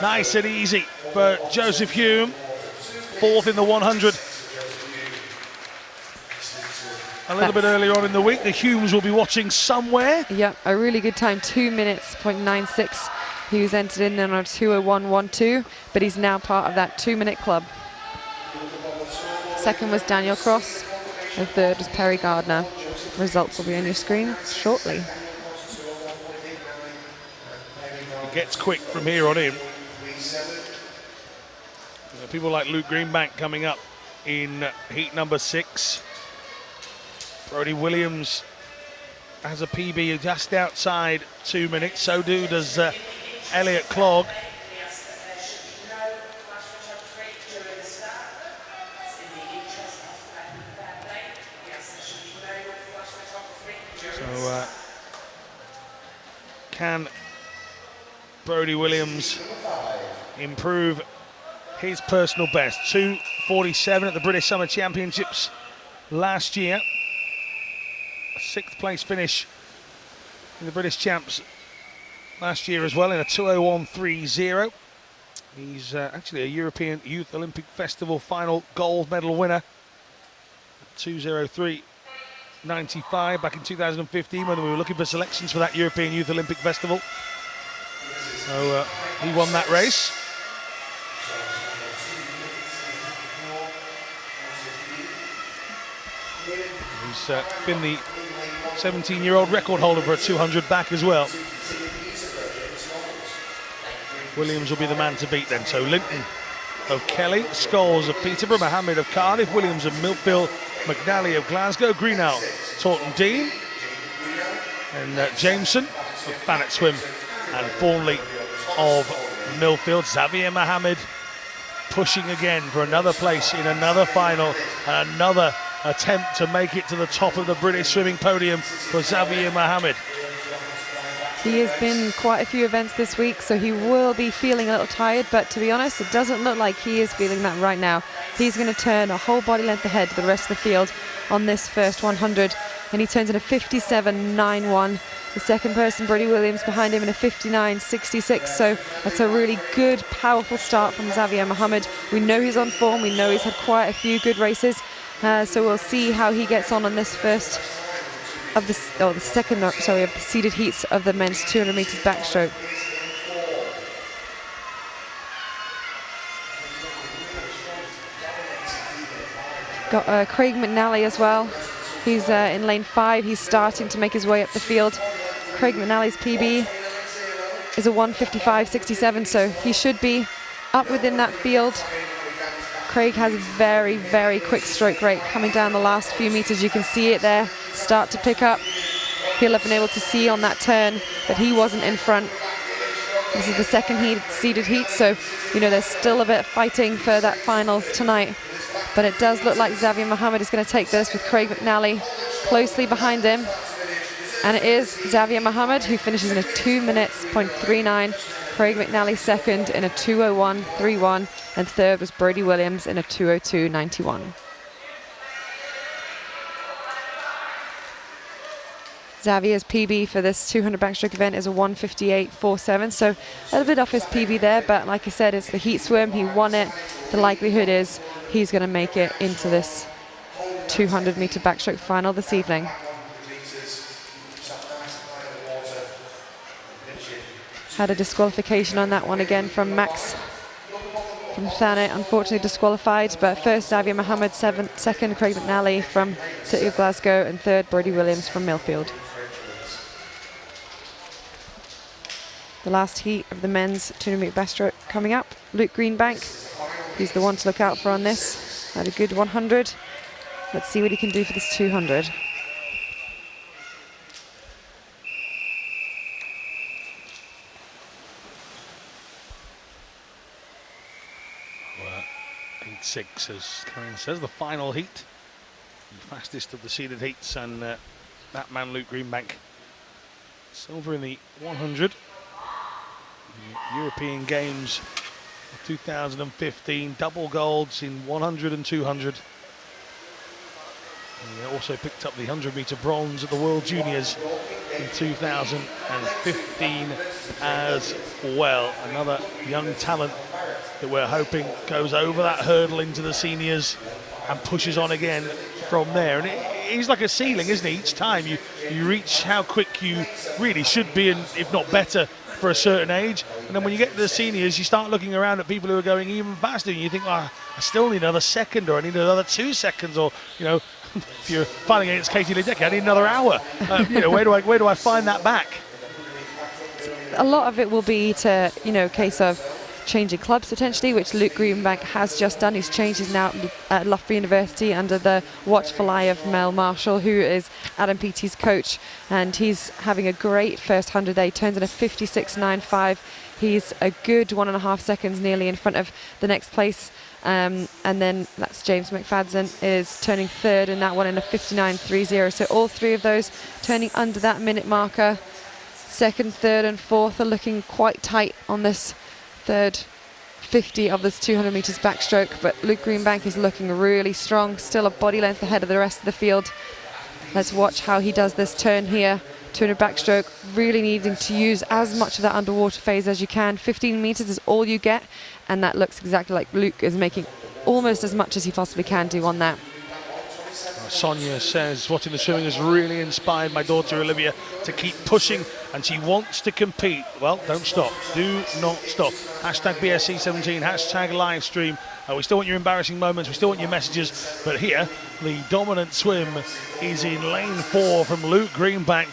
nice and easy for Joseph Hume, 4th in the 100. A little bit earlier on in the week, the Humes will be watching somewhere. Yeah, a really good time, 2 minutes, 0.96. He was entered in on a 2:01.12, but he's now part of that 2-minute club. Second was Daniel Cross, and third was Perry Gardner. Results will be on your screen shortly. It gets quick from here on in. People like Luke Greenbank coming up in heat number 6. Brody Williams has a PB just outside 2 minutes. So does Elliot Clogg. So can Brody Williams improve his personal best? 2:41.05 1:47 at the British Summer Championships last year. A 6th place finish in the British Champs last year as well in a 2:01.30. He's actually a European Youth Olympic Festival final gold medal winner. 2:03.95 back in 2015 when we were looking for selections for that European Youth Olympic Festival. So he won that race. He's been the 17-year-old record holder for a 200 back as well. Williams will be the man to beat then. So Linton of Kelly, Scholes of Peterborough, Mohammed of Cardiff, Williams of Millfield, McNally of Glasgow, Greenall, Taunton Dean, and Jameson of Thanet Swim, and Thornley of Millfield. Xavier Mohammed pushing again for another place in another final, and another attempt to make it to the top of the British swimming podium for Xavier Mohammed. He has been quite a few events this week, so he will be feeling a little tired, but to be honest, it doesn't look like he is feeling that right now. He's going to turn a whole body length ahead to the rest of the field on this first 100, and he turns in a 57.91. The second person, Brady Williams, behind him in a 59.66, so that's a really good, powerful start from Xavier Mohammed. We know he's on form, we know he's had quite a few good races, so we'll see how he gets on this first of the seeded heats of the men's 200 meters backstroke. Got Craig McNally as well. He's in lane 5. He's starting to make his way up the field. Craig McNally's PB is a 1:55.67, so he should be up within that field. Craig has a very, very quick stroke rate coming down the last few meters. You can see it there start to pick up. He'll have been able to see on that turn that he wasn't in front. This is the second seeded heat, so there's still a bit of fighting for that finals tonight. But it does look like Xavier Mohammed is going to take this with Craig McNally closely behind him. And it is Xavier Mohammed who finishes in a 2:39. Craig McNally second in a 2:01.31, and third was Brady Williams in a 2:02.91. Xavier's PB for this 200 backstroke event is a 1:58.47, so a little bit off his PB there, but like I said, it's the heat swim. He won it. The likelihood is he's going to make it into this 200 meter backstroke final this evening. Had a disqualification on that one again from Max from Thanet, unfortunately disqualified. But first Xavier Mohammed, second Craig McNally from City of Glasgow, and third Brady Williams from Millfield. The last heat of the men's 200 meter backstroke coming up. Luke Greenbank, he's the one to look out for on this. Had a good 100. Let's see what he can do for this 200. Heat 6, as Karen says, the final heat, the fastest of the seeded heats, and that man Luke Greenbank, silver in the 100, the European Games of 2015, double golds in 100 and 200. He also picked up the 100 meter bronze at the World Juniors in 2015 as well. Another young talent that we're hoping goes over that hurdle into the seniors and pushes on again from there. And he's like a ceiling, isn't he? Each time you reach how quick you really should be, and if not better, for a certain age. And then when you get to the seniors, you start looking around at people who are going even faster, and you think, I still need another second, or I need another 2 seconds, or if you're fighting against Katie Ledecky, I need another hour. Where do I find that back? A lot of it will be to case of changing clubs potentially, which Luke Greenbank has just done. He's changed. He's now at Loughborough University under the watchful eye of Mel Marshall, who is Adam Peaty's coach, and he's having a great first 100 there. He turns in a 56.95. He's a good 1.5 seconds nearly in front of the next place. And then that's James McFadden is turning third in that one in a 59.30. So all three of those turning under that minute marker. Second, third and fourth are looking quite tight on this third 50 of this 200 meters backstroke, but Luke Greenbank is looking really strong, still a body length ahead of the rest of the field. Let's watch how he does this turn here. 200 backstroke, really needing to use as much of that underwater phase as you can. 15 meters is all you get, and that looks exactly like Luke is making almost as much as he possibly can do on that. Sonia says, watching the swimming has really inspired my daughter Olivia to keep pushing, and she wants to compete. Well, don't stop. Do not stop. Hashtag BSC17, hashtag live stream. We still want your embarrassing moments, we still want your messages, but here, the dominant swim is in lane 4 from Luke Greenbank.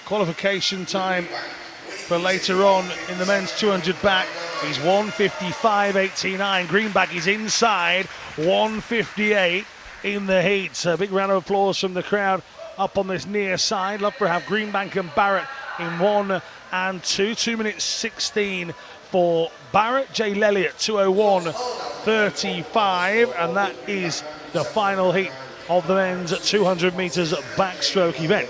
Qualification time for later on in the men's 200 back is 1:55.89. Greenbank is inside 1:58 in the heat. So a big round of applause from the crowd up on this near side. Love to have Greenbank and Barrett in 1 and 2. 2 minutes 16 for Barrett. Jay Lelliott 2:01.35, and that is the final heat of the men's 200 meters backstroke event.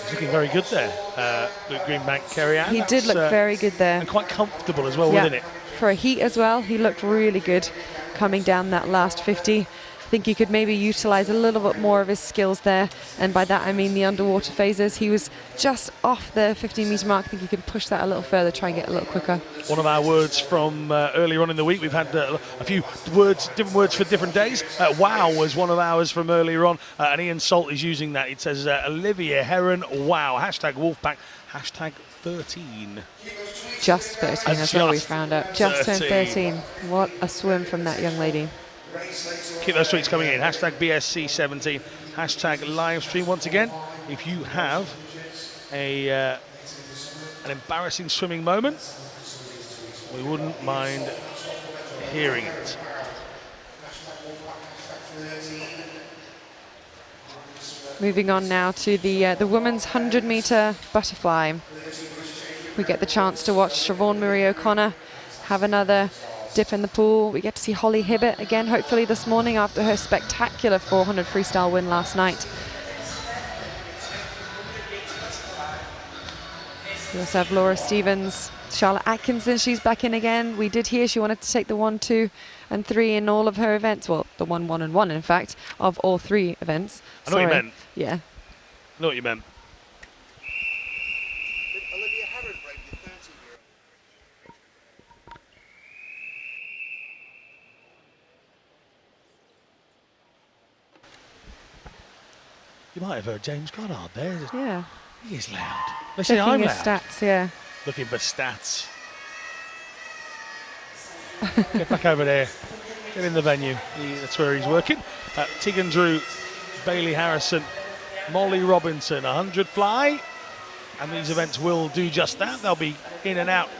He's looking very good there, Luke Greenbank, Kerry-Ann. He did look very good there. And quite comfortable as well within it. For a heat as well, he looked really good coming down that last 50. I think he could maybe utilise a little bit more of his skills there, and by that I mean the underwater phases. He was just off the 15 metre mark. I think he can push that a little further, try and get a little quicker. One of our words from earlier on in the week, we've had a few words, different words for different days. Wow was one of ours from earlier on, and Ian Salt is using that. It says Olivia Heron, wow, hashtag Wolfpack, hashtag 13. Just 13, that's what we found out. Just turned 13. What a swim from that young lady. Keep those tweets coming in. Hashtag BSC17. Hashtag live stream. Once again, if you have an embarrassing swimming moment, we wouldn't mind hearing it. Moving on now to the women's 100 metre butterfly. We get the chance to watch Siobhan Marie O'Connor have another dip in the pool. We get to see Holly Hibbett again, hopefully this morning after her spectacular 400 freestyle win last night. We also have Laura Stevens, Charlotte Atkinson, she's back in again. We did hear she wanted to take the 1, 2 and 3 in all of her events. Well, the 1, 1 and 1 in fact, of all 3 events. I know what you meant. Yeah. I know what you meant. You might have heard James Goddard there. Yeah. He is loud. They say I'm Looking loud. at stats, yeah. Looking for stats. Get back over there. Get in the venue. That's where he's working. Tegan Drew, Bailey Harrison, Molly Robinson, 100 fly. And these events will do just that. They'll be in and out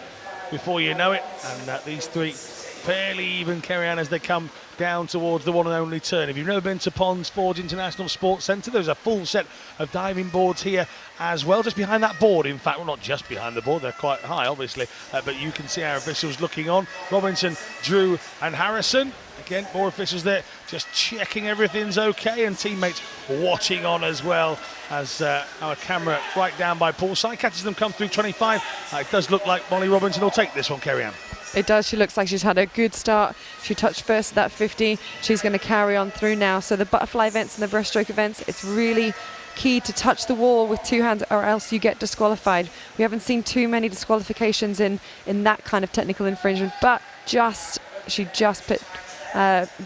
before you know it. And these 3 fairly even carry on as they come down towards the one and only turn. If you've never been to Ponds Forge International Sports Centre, there's a full set of diving boards here as well, just behind that board. In fact, well, not just behind the board, they're quite high obviously, but you can see our officials looking on. Robinson, Drew and Harrison. Again, more officials there just checking everything's okay, and teammates watching on as well as our camera right down by poolside catches them come through 25. It does look like Molly Robinson will take this one, Kerry-Ann. It does. She looks like she's had a good start. She touched first at that 50. She's going to carry on through now. So the butterfly events and the breaststroke events, it's really key to touch the wall with 2 hands or else you get disqualified. We haven't seen too many disqualifications in that kind of technical infringement, but she just put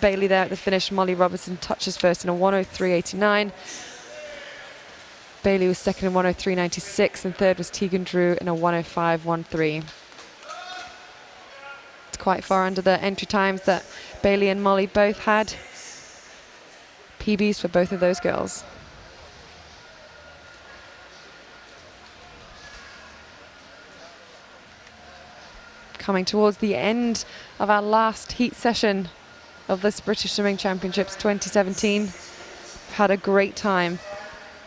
Bailey there at the finish. Molly Robinson touches first in a 1:03.89. Bailey was second in 1:03.96, and third was Tegan Drew in a 1:05.13. Quite far under the entry times that Bailey and Molly both had. PBs for both of those girls. Coming towards the end of our last heat session of this British Swimming Championships 2017. We've had a great time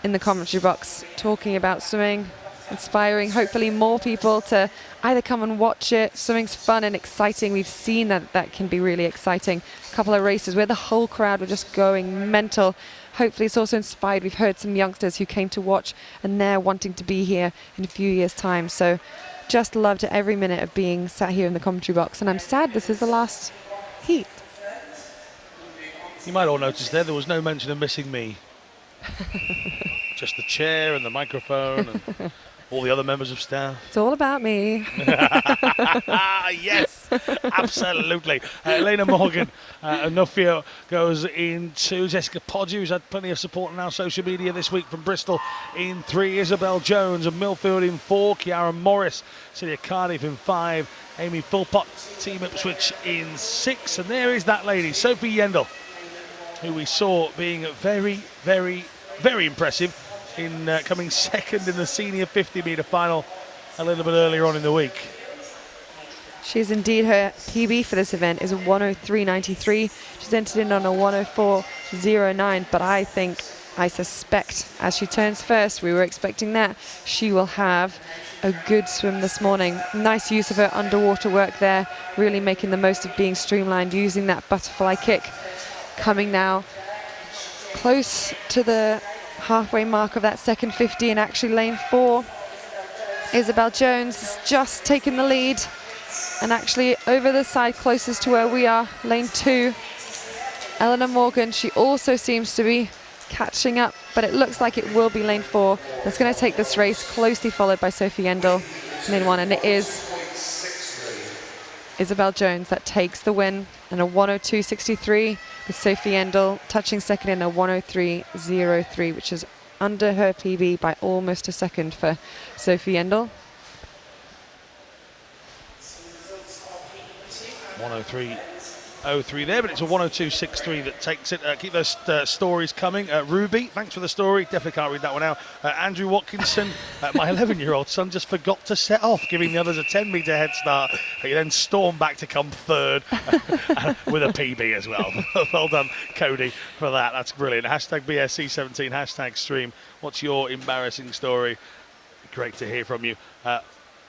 in the commentary box talking about swimming, inspiring hopefully more people to either come and watch it. Swimming's fun and exciting. We've seen that can be really exciting. A couple of races where the whole crowd were just going mental. Hopefully it's also inspired. We've heard some youngsters who came to watch and they're wanting to be here in a few years' time. So just loved every minute of being sat here in the commentary box. And I'm sad this is the last heat. You might all notice there was no mention of missing me. Just the chair and the microphone and all the other members of staff. It's all about me. Yes, absolutely. Elena Morgan, Nufio goes into Jessica Podge, who's had plenty of support on our social media this week, from Bristol in 3, Isabel Jones and Millfield in 4, Kiara Morris, Celia Cardiff in 5, Amy Philpott, Team Ipswich in 6, and there is that lady, Sophie Yendall, who we saw being very, very, very impressive in coming second in the senior 50-metre final a little bit earlier on in the week. She's indeed, her PB for this event is a 103.93. She's entered in on a 104.09, but I suspect as she turns first, we were expecting that, she will have a good swim this morning. Nice use of her underwater work there, really making the most of being streamlined, using that butterfly kick. Coming now close to the halfway mark of that second 50, and actually lane 4, Isabel Jones has just taken the lead, and actually over the side closest to where we are, lane 2, Eleanor Morgan, she also seems to be catching up, but it looks like it will be lane 4 that's going to take this race, closely followed by Sophie Yendall in lane 1, and it is Isabel Jones that takes the win in a 102.63, with Sophie Yendall touching second in a 103.03, which is under her PB by almost a second for Sophie Yendall. 103.03 there, but it's a 102.63 that takes it. Keep those stories coming. Ruby, thanks for the story. Definitely can't read that one out. Andrew Watkinson, my 11-year-old son just forgot to set off, giving the others a 10-metre head start. He then stormed back to come third with a PB as well. Well done, Cody, for that. That's brilliant. Hashtag BSC17, hashtag stream. What's your embarrassing story? Great to hear from you.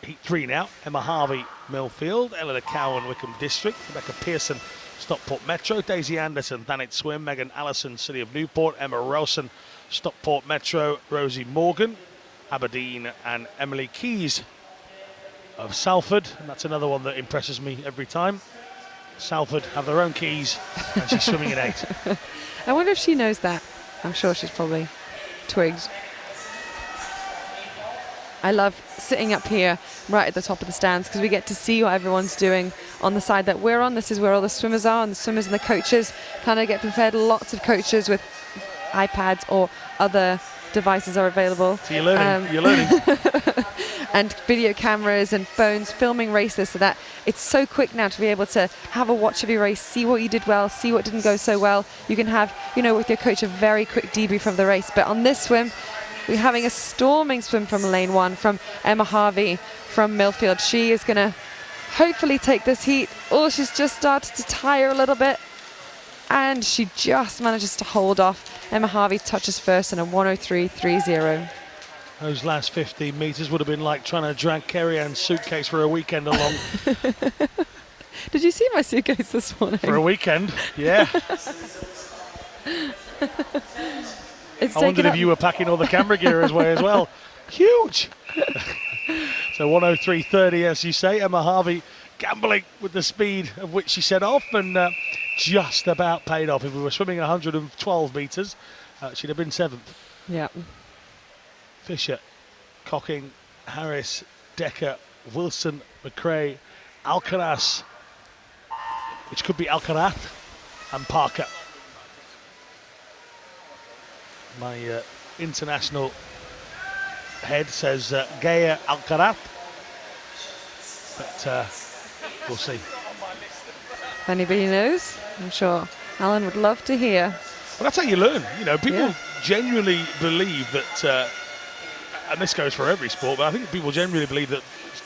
Heat 3 now. Emma Harvey, Millfield. Eleanor Cowan, Wickham District. Rebecca Pearson, Stockport Metro. Daisy Anderson, Thanet Swim. Megan Allison, City of Newport. Emma Rowson, Stockport Metro. Rosie Morgan, Aberdeen. And Emily Keys of Salford. And that's another one that impresses me every time. Salford have their own keys, and she's swimming in 8. I wonder if she knows that. I'm sure she's probably twigged. I love sitting up here right at the top of the stands because we get to see what everyone's doing on the side that we're on. This is where all the swimmers are, and the swimmers and the coaches kind of get prepared. Lots of coaches with iPads or other devices are available. So you're learning, you're learning. And video cameras and phones filming races, so that it's so quick now to be able to have a watch of your race, see what you did well, see what didn't go so well. You can have, you know, with your coach, a very quick debrief of the race. But on this swim, we're having a storming swim from lane 1 from Emma Harvey from Millfield. She is going to hopefully take this heat. Oh, she's just started to tire a little bit, and she just manages to hold off. Emma Harvey touches first in a 103.30. Those last 15 metres would have been like trying to drag Kerry Ann's suitcase for a weekend along. Did you see my suitcase this morning? For a weekend, yeah. I wondered if you were packing all the camera gear as well. Huge! So 103.30, as you say. Emma Harvey gambling with the speed of which she set off, and just about paid off. If we were swimming 112 metres, she'd have been 7th. Yeah. Fisher, Cocking, Harris, Decker, Wilson, McRae, Alcaraz, which could be Alcaraz, and Parker. My international head says Gaia Alcaraz, but we'll see. If anybody knows, I'm sure Alan would love to hear. Well, that's how you learn. You know, people genuinely believe that, and this goes for every sport, but I think people genuinely believe that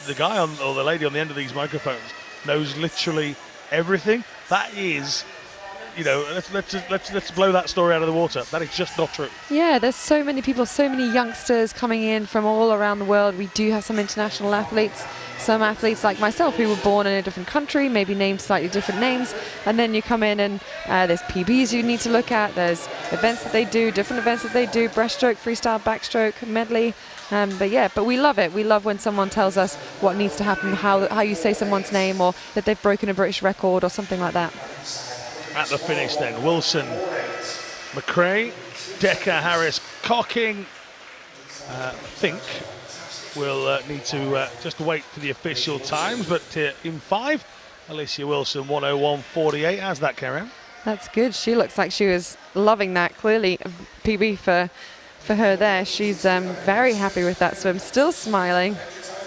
the guy on, or the lady on the end of these microphones knows literally everything. That is you know, let's blow that story out of the water. That is just not true. Yeah, there's so many people, so many youngsters coming in from all around the world. We do have some international athletes, some athletes like myself who were born in a different country, maybe named slightly different names, and then you come in and there's PBs you need to look at, there's events that they do, different events that they do, breaststroke, freestyle, backstroke, medley. But we love it. We love when someone tells us what needs to happen, how you say someone's name, or that they've broken a British record or something like that. At the finish then, Wilson, McRae, Decker, Harris, Cocking. I think we'll need to just wait for the official times, but in 5, Alicia Wilson, 1:01.48. How's that, Karen? That's good. She looks like she was loving that. Clearly, a PB for her there. She's very happy with that swim, still smiling.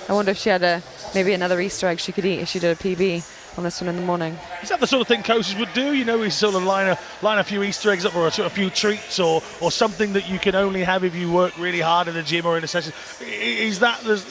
I wonder if she had maybe another Easter egg she could eat if she did a PB on this one in the morning. Is that the sort of thing coaches would do? You know, we sort of line a few Easter eggs up, or a few treats, or something that you can only have if you work really hard in the gym or in a session. Is that, I was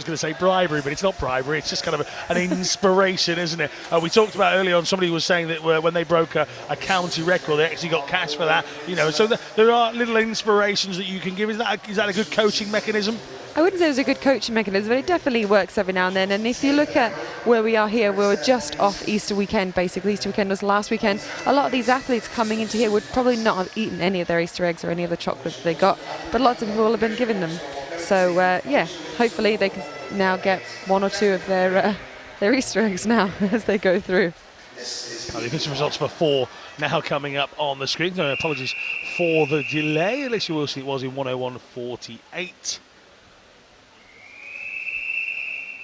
going to say bribery, but it's not bribery. It's just kind of an inspiration, isn't it? We talked about earlier on, somebody was saying that when they broke a county record, they actually got cash for that. You know, so there are little inspirations that you can give. Is that a good coaching mechanism? I wouldn't say it was a good coaching mechanism, but it definitely works every now and then. And if you look at where we are here, we were just off Easter weekend, basically. Easter weekend was last weekend. A lot of these athletes coming into here would probably not have eaten any of their Easter eggs or any of the chocolate that they got, but lots of people will have been given them. So, yeah, hopefully they can now get 1 or 2 of their Easter eggs now as they go through. The official results for 4 now coming up on the screen. No, apologies for the delay. Alicia Wilson, it was in 1:01.48.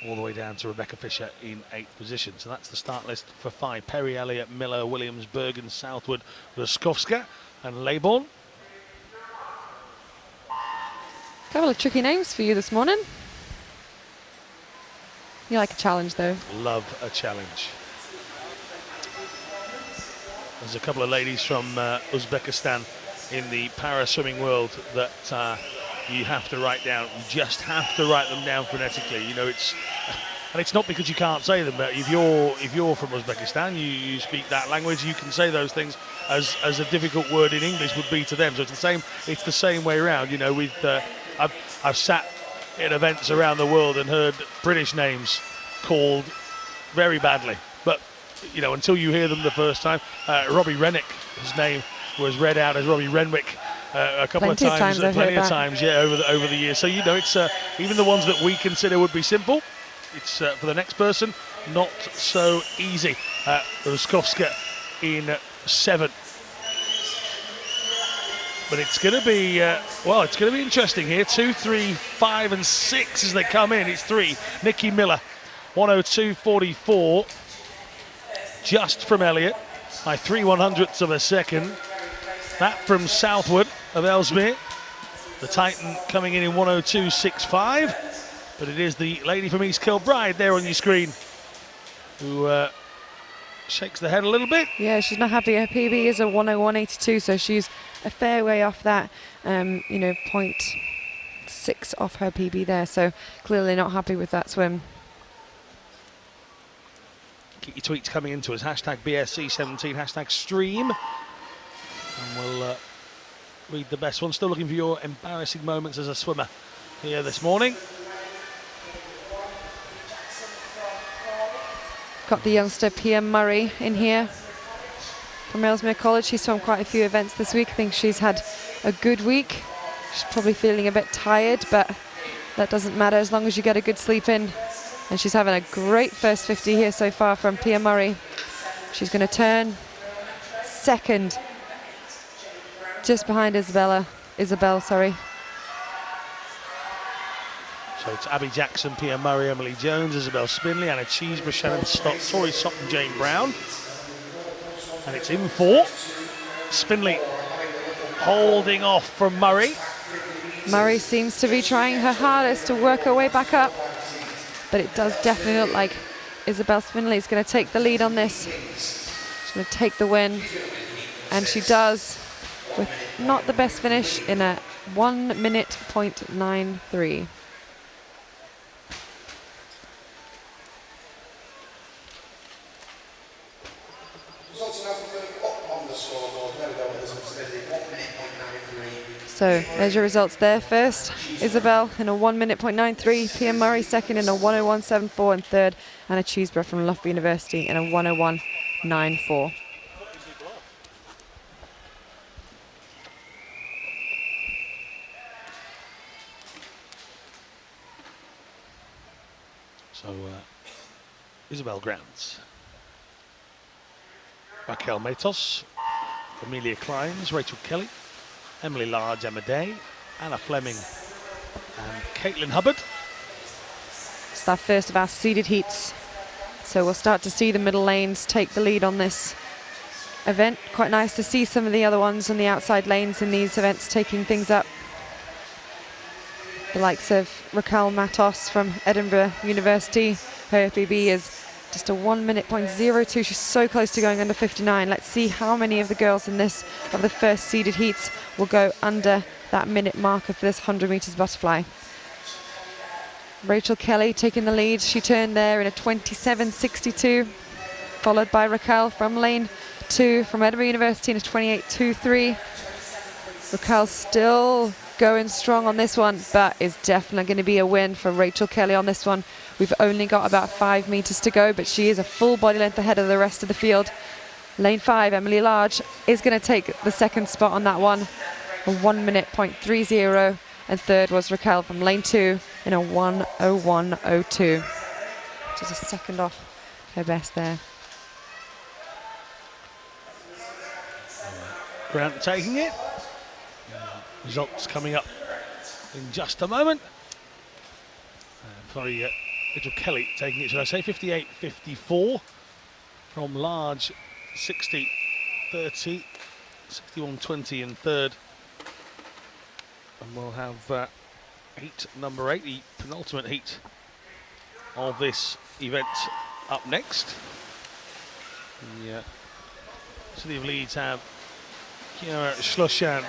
All the way down to Rebecca Fisher in 8th position. So that's the start list for 5. Perry, Elliott, Miller, Williams, Bergen, Southwood, Ruskowska and Leybourne. Couple of tricky names for you this morning. You like a challenge, though. Love a challenge. There's a couple of ladies from Uzbekistan in the para-swimming world that you have to write down. You just have to write them down phonetically. You know, it's not because you can't say them, but if you're from Uzbekistan, you speak that language, you can say those things as a difficult word in English would be to them. So it's the same way around. You know, I've sat in events around the world and heard British names called very badly, but you know, until you hear them the first time. Robbie Rennick, his name was read out as Robbie Renwick a couple plenty of times, plenty of that. times, yeah, over the years. So you know, it's even the ones that we consider would be simple, it's for the next person not so easy. Ruskowska in 7. But it's going to be it's going to be interesting here. 2, 3, 5, and 6 as they come in. It's 3. Nikki Miller, 1:02.44, just from Elliott by 3/100ths of a second. That from Southwood of Ellesmere, the Titan coming in 1:02.65. But it is the lady from East Kilbride there on your screen who shakes the head a little bit. Yeah, she's not happy. Her PB is a 1:01.82, so she's a fair way off that, 0.6 off her PB there. So clearly not happy with that swim. Keep your tweets coming into us. #BSC17, #stream. And we'll read the best one. Still looking for your embarrassing moments as a swimmer here this morning. Got the youngster Pia Murray in here from Ellesmere College. She's swum quite a few events this week. I think she's had a good week. She's probably feeling a bit tired, but that doesn't matter as long as you get a good sleep in. And she's having a great first 50 here so far from Pia Murray. She's going to turn second, just behind Isabel. So it's Abby Jackson, Pia Murray, Emily Jones, Isabel Spinley, Anna Cheeseborough, Shannon Stott, Tori Sutton, Jane Brown. And it's in 4. Spinley holding off from Murray. Murray seems to be trying her hardest to work her way back up, but it does definitely look like Isabel Spinley is going to take the lead on this. She's going to take the win, and she does, with not the best finish in a 1:93. So there's your results there. First, Isabel in a 1 minute .93, Pia Murray second in a 1:01.74, and third, Anna Cheeseborough from Loughborough University in a 1:01.94. So Isabel Grants, Raquel Matos, Amelia Kleins, Rachel Kelly, Emily Large, Emma Day, Anna Fleming and Caitlin Hubbard. It's our first of our seeded heats. So we'll start to see the middle lanes take the lead on this event. Quite nice to see some of the other ones on the outside lanes in these events taking things up. The likes of Raquel Matos from Edinburgh University. Her PB is just a 1 minute .02. She's so close to going under 59. Let's see how many of the girls in this, of the first seeded heats, will go under that minute marker for this 100 meters butterfly. Rachel Kelly taking the lead. She turned there in a 27.62, followed by Raquel from lane 2 from Edinburgh University in a 28.23. Raquel still going strong on this one, but is definitely going to be a win for Rachel Kelly on this one. We've only got about 5 meters to go, but she is a full body length ahead of the rest of the field. Lane 5, Emily Large, is going to take the second spot on that one, a 1 minute .30, and third was Raquel from lane 2 in a 1:01.02. Just a second off her best there. Grant taking it. Results coming up in just a moment. Sorry, Rachel Kelly taking it, should I say, 58.54 from Large, 60.30, 61.20 in third. And we'll have heat number 8, the penultimate heat of this event, up next. The City of Leeds have Kiara Schlushan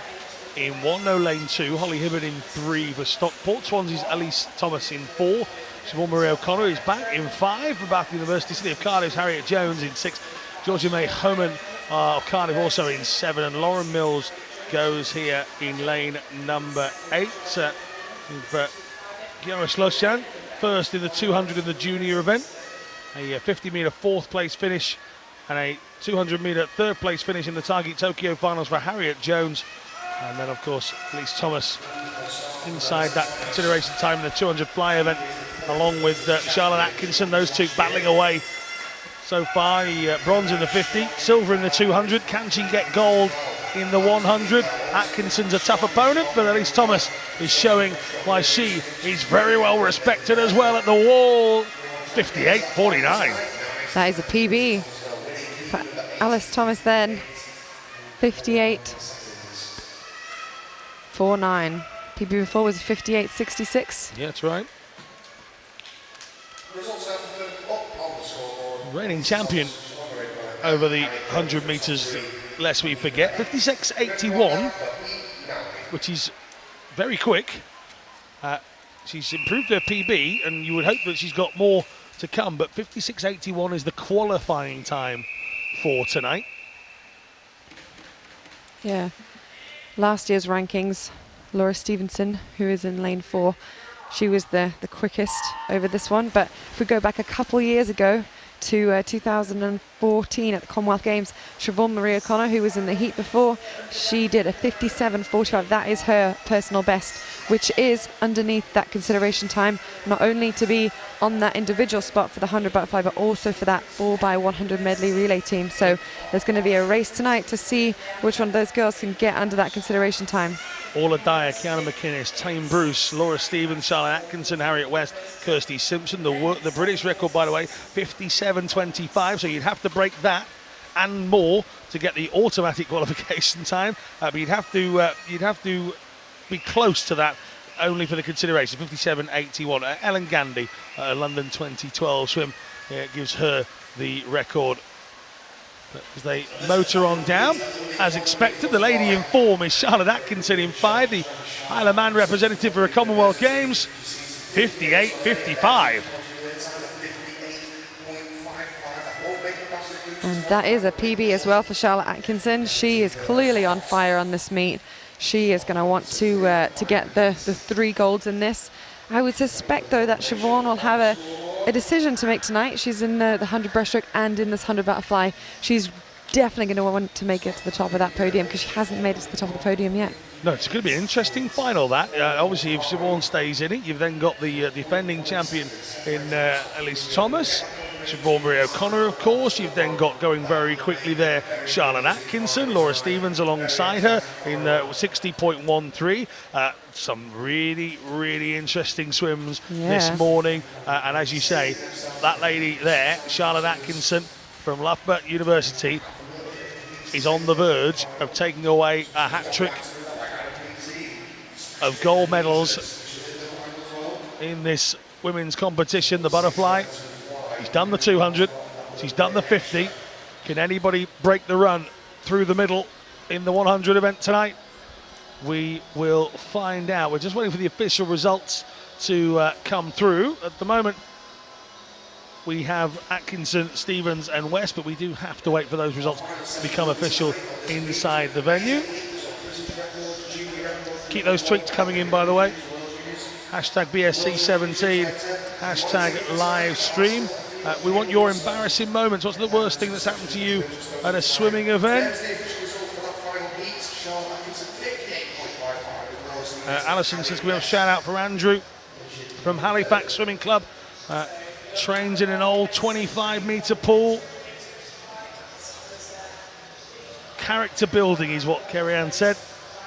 in 1, no lane 2, Holly Hibbert in 3 for Stockport, Swansea's Elise Thomas in 4, Siobhan Marie O'Connor is back in 5 for Bath University, City of Cardiff's Harriet Jones in 6, Georgia May Homan of Cardiff also in 7, and Lauren Mills goes here in lane number 8. Kiara Schlushan first in the 200 in the junior event, a 50-metre 4th place finish and a 200-metre 3rd place finish in the Target Tokyo finals for Harriet Jones. And then, of course, Elise Thomas inside that consideration time in the 200 fly event, along with Charlotte Atkinson, those two battling away so far. Bronze in the 50, silver in the 200. Can she get gold in the 100? Atkinson's a tough opponent, but Elise Thomas is showing why she is very well respected as well at the wall. 58.49. That is a PB for Alice Thomas then. 58.49. PB before was 58.66. Yeah, that's right. Reigning champion over the 100 metres, lest we forget. 56.81, which is very quick. She's improved her PB, and you would hope that she's got more to come, but 56.81 is the qualifying time for tonight. Yeah. Last year's rankings, Laura Stevenson, who is in lane 4, she was the quickest over this one. But if we go back a couple years ago to 2014 at the Commonwealth Games, Siobhan Marie O'Connor, who was in the heat before, she did a 57.45. That is her personal best, which is underneath that consideration time, not only to be on that individual spot for the 100 butterfly, but also for that 4x100 medley relay team. So there's going to be a race tonight to see which one of those girls can get under that consideration time. Orla Dyer, Kiana McInnes, Tame Bruce, Laura Stevens, Charlotte Atkinson, Harriet West, Kirsty Simpson. The British record, by the way, 57.25. So you'd have to break that and more to get the automatic qualification time. But you'd have to be close to that only for the consideration. 57.81. Ellen Gandy, London 2012 swim, gives her the record. But as they motor on down, as expected, the lady in form is Charlotte Atkinson in 5, the Isle of Man representative for the Commonwealth Games, 58.55. And that is a PB as well for Charlotte Atkinson. She is clearly on fire on this meet. she is going to want to get the 3 golds in this. I would suspect, though, that Siobhan will have a decision to make tonight. She's in the 100 breaststroke and in this 100 butterfly. She's definitely going to want to make it to the top of that podium because she hasn't made it to the top of the podium yet. No, it's going to be an interesting final, that. Obviously, if Siobhan stays in it, you've then got the defending champion in Elise Thomas. Siobhan Marie O'Connor, of course. You've then got, going very quickly there, Charlotte Atkinson, Laura Stevens alongside her in 60.13. Some really, really interesting swims this morning. And as you say, that lady there, Charlotte Atkinson from Loughborough University, is on the verge of taking away a hat-trick of gold medals in this women's competition, the butterfly. She's done the 200, she's done the 50. Can anybody break the run through the middle in the 100 event tonight? We will find out. We're just waiting for the official results to come through. At the moment, we have Atkinson, Stevens and West, but we do have to wait for those results to become official inside the venue. Keep those tweets coming in, by the way. Hashtag BSC17, hashtag live stream. We want your embarrassing moments. What's the worst thing that's happened to you at a swimming event? Alison says, can we have a shout out for Andrew from Halifax Swimming Club. Trains in an old 25-metre pool. Character building is what Kerry-Ann said.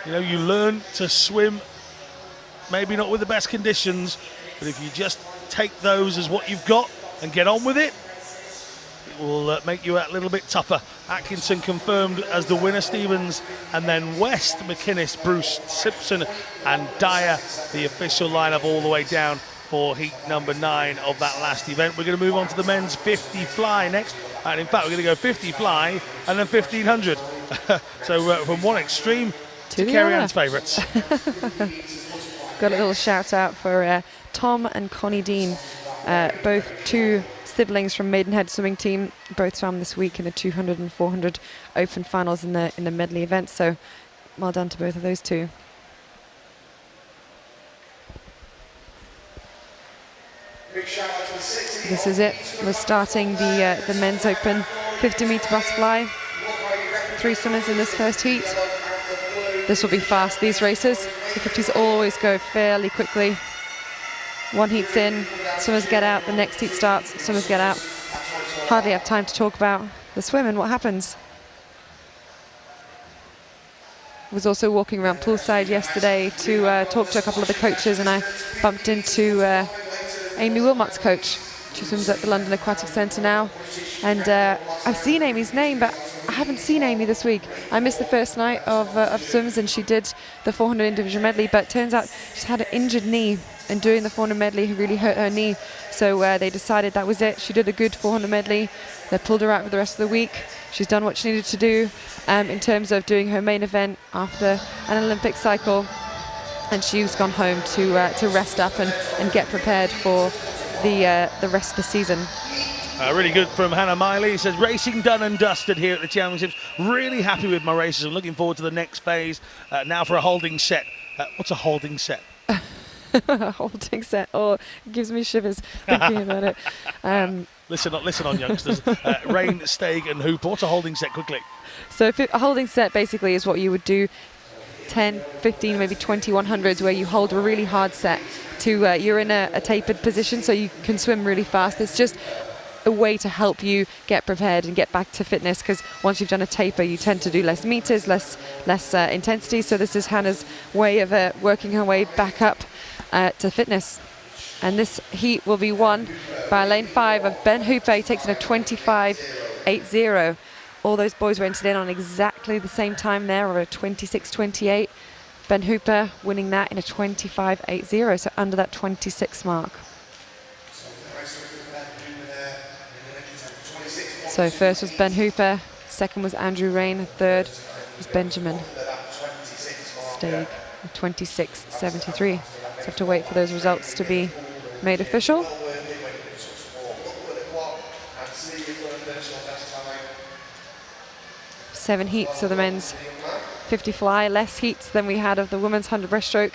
You know, you learn to swim, maybe not with the best conditions, but if you just take those as what you've got and get on with it, it will make you a little bit tougher. Atkinson confirmed as the winner, Stevens, and then West, McInnes, Bruce, Simpson and Dyer, the official lineup all the way down for heat number 9 of that last event. We're going to move on to the men's 50 fly next, and in fact we're going to go 50 fly and then 1500. So from one extreme to Kerry-Ann's favourites. Got a little shout out for Tom and Connie Dean, both 2 siblings from Maidenhead swimming team, both swam this week in the 200 and 400 open finals in the medley event. So well done to both of those 2. This is it. We're starting the men's open 50-metre butterfly. 3 swimmers in this first heat. This will be fast, these races. The 50s always go fairly quickly. 1 heat's in, swimmers get out, the next heat starts, swimmers get out. Hardly have time to talk about the swim and what happens. Was also walking around poolside yesterday to talk to a couple of the coaches, and I bumped into Amy Wilmot's coach. She swims at the London Aquatic Centre now, and I've seen Amy's name, but I haven't seen Amy this week. I missed the first night of swims, and she did the 400 individual medley, but it turns out she's had an injured knee, and doing the 400 medley really hurt her knee, so they decided that was it. She did a good 400 medley. They pulled her out for the rest of the week. She's done what she needed to do in terms of doing her main event after an Olympic cycle, and she's gone home to rest up and get prepared for the rest of the season. Really good from Hannah Miley. He says, racing done and dusted here at the Championships. Really happy with my races. I'm looking forward to the next phase. Now for a holding set. What's a holding set? A holding set. Oh, it gives me shivers thinking about it. Listen on, youngsters. Rain, Steig and Hooper. What's a holding set, quickly? So a holding set basically is what you would do 10, 15, maybe 20 100s, where you hold a really hard set to you're in a tapered position so you can swim really fast. It's just a way to help you get prepared and get back to fitness, because once you've done a taper you tend to do less meters, less intensity. So this is Hannah's way of working her way back up to fitness. And this heat will be won by lane 5 of Ben Hooper. He takes in a 25.80. All those boys were entered in on exactly the same time there, or a 26.28. Ben Hooper winning that in a 25.80, so under that 26 mark. So first was Ben Hooper, second was Andrew Rain, third was Benjamin Steig, 26.73. So have to wait for those results to be made official. Seven heats of the men's 50 fly, less heats than we had of the women's 100 breaststroke.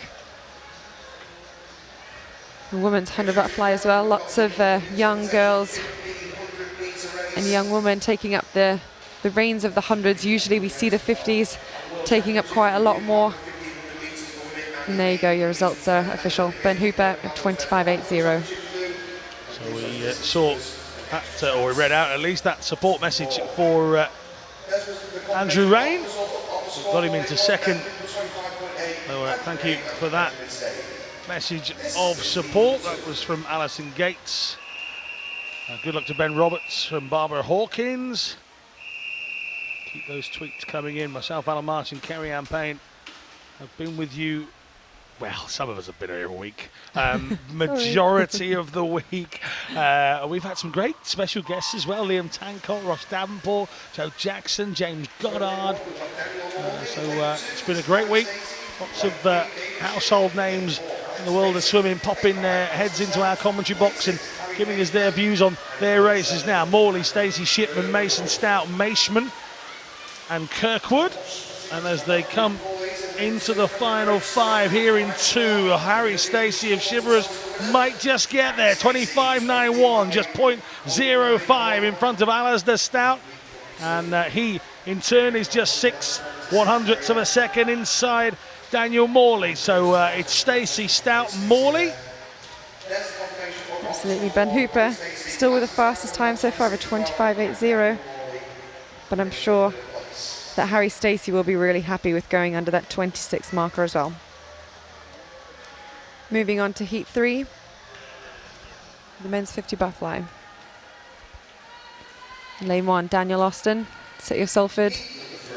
The women's 100 butterfly as well. Lots of young girls and young women taking up the reins of the hundreds. Usually we see the 50s taking up quite a lot more. And there you go, your results are official. Ben Hooper at 25.80. So we saw that, or we read out at least that support message for Andrew Rain. Got him into second. So thank you for that message of support. That was from Alison Gates. Good luck to Ben Roberts from Barbara Hawkins. Keep those tweets coming in. Myself, Alan Martin, Kerry Ann Payne have been with you. Well, some of us have been here a week. Majority of the week. We've had some great special guests as well. Liam Tancott, Ross Davenport, Joe Jackson, James Goddard. So it's been a great week. Lots of household names in the world of swimming popping their heads into our commentary box and giving us their views on their races now. Morley, Stacey Shipman, Mason Stout, Maishman and Kirkwood. And as they come into the final five here in two, Harry Stacey of Chivalrous might just get there. 25.91, just 0.05 in front of Alasdair Stout. And he, in turn, is just 6/100ths of a second inside Daniel Morley. So it's Stacey, Stout, Morley. Absolutely. Ben Hooper still with the fastest time so far of 25.80. But I'm sure that Harry Stacey will be really happy with going under that 26 marker as well. Moving on to Heat 3, the men's 50 butterfly. Lane 1, Daniel Austin, City of Salford.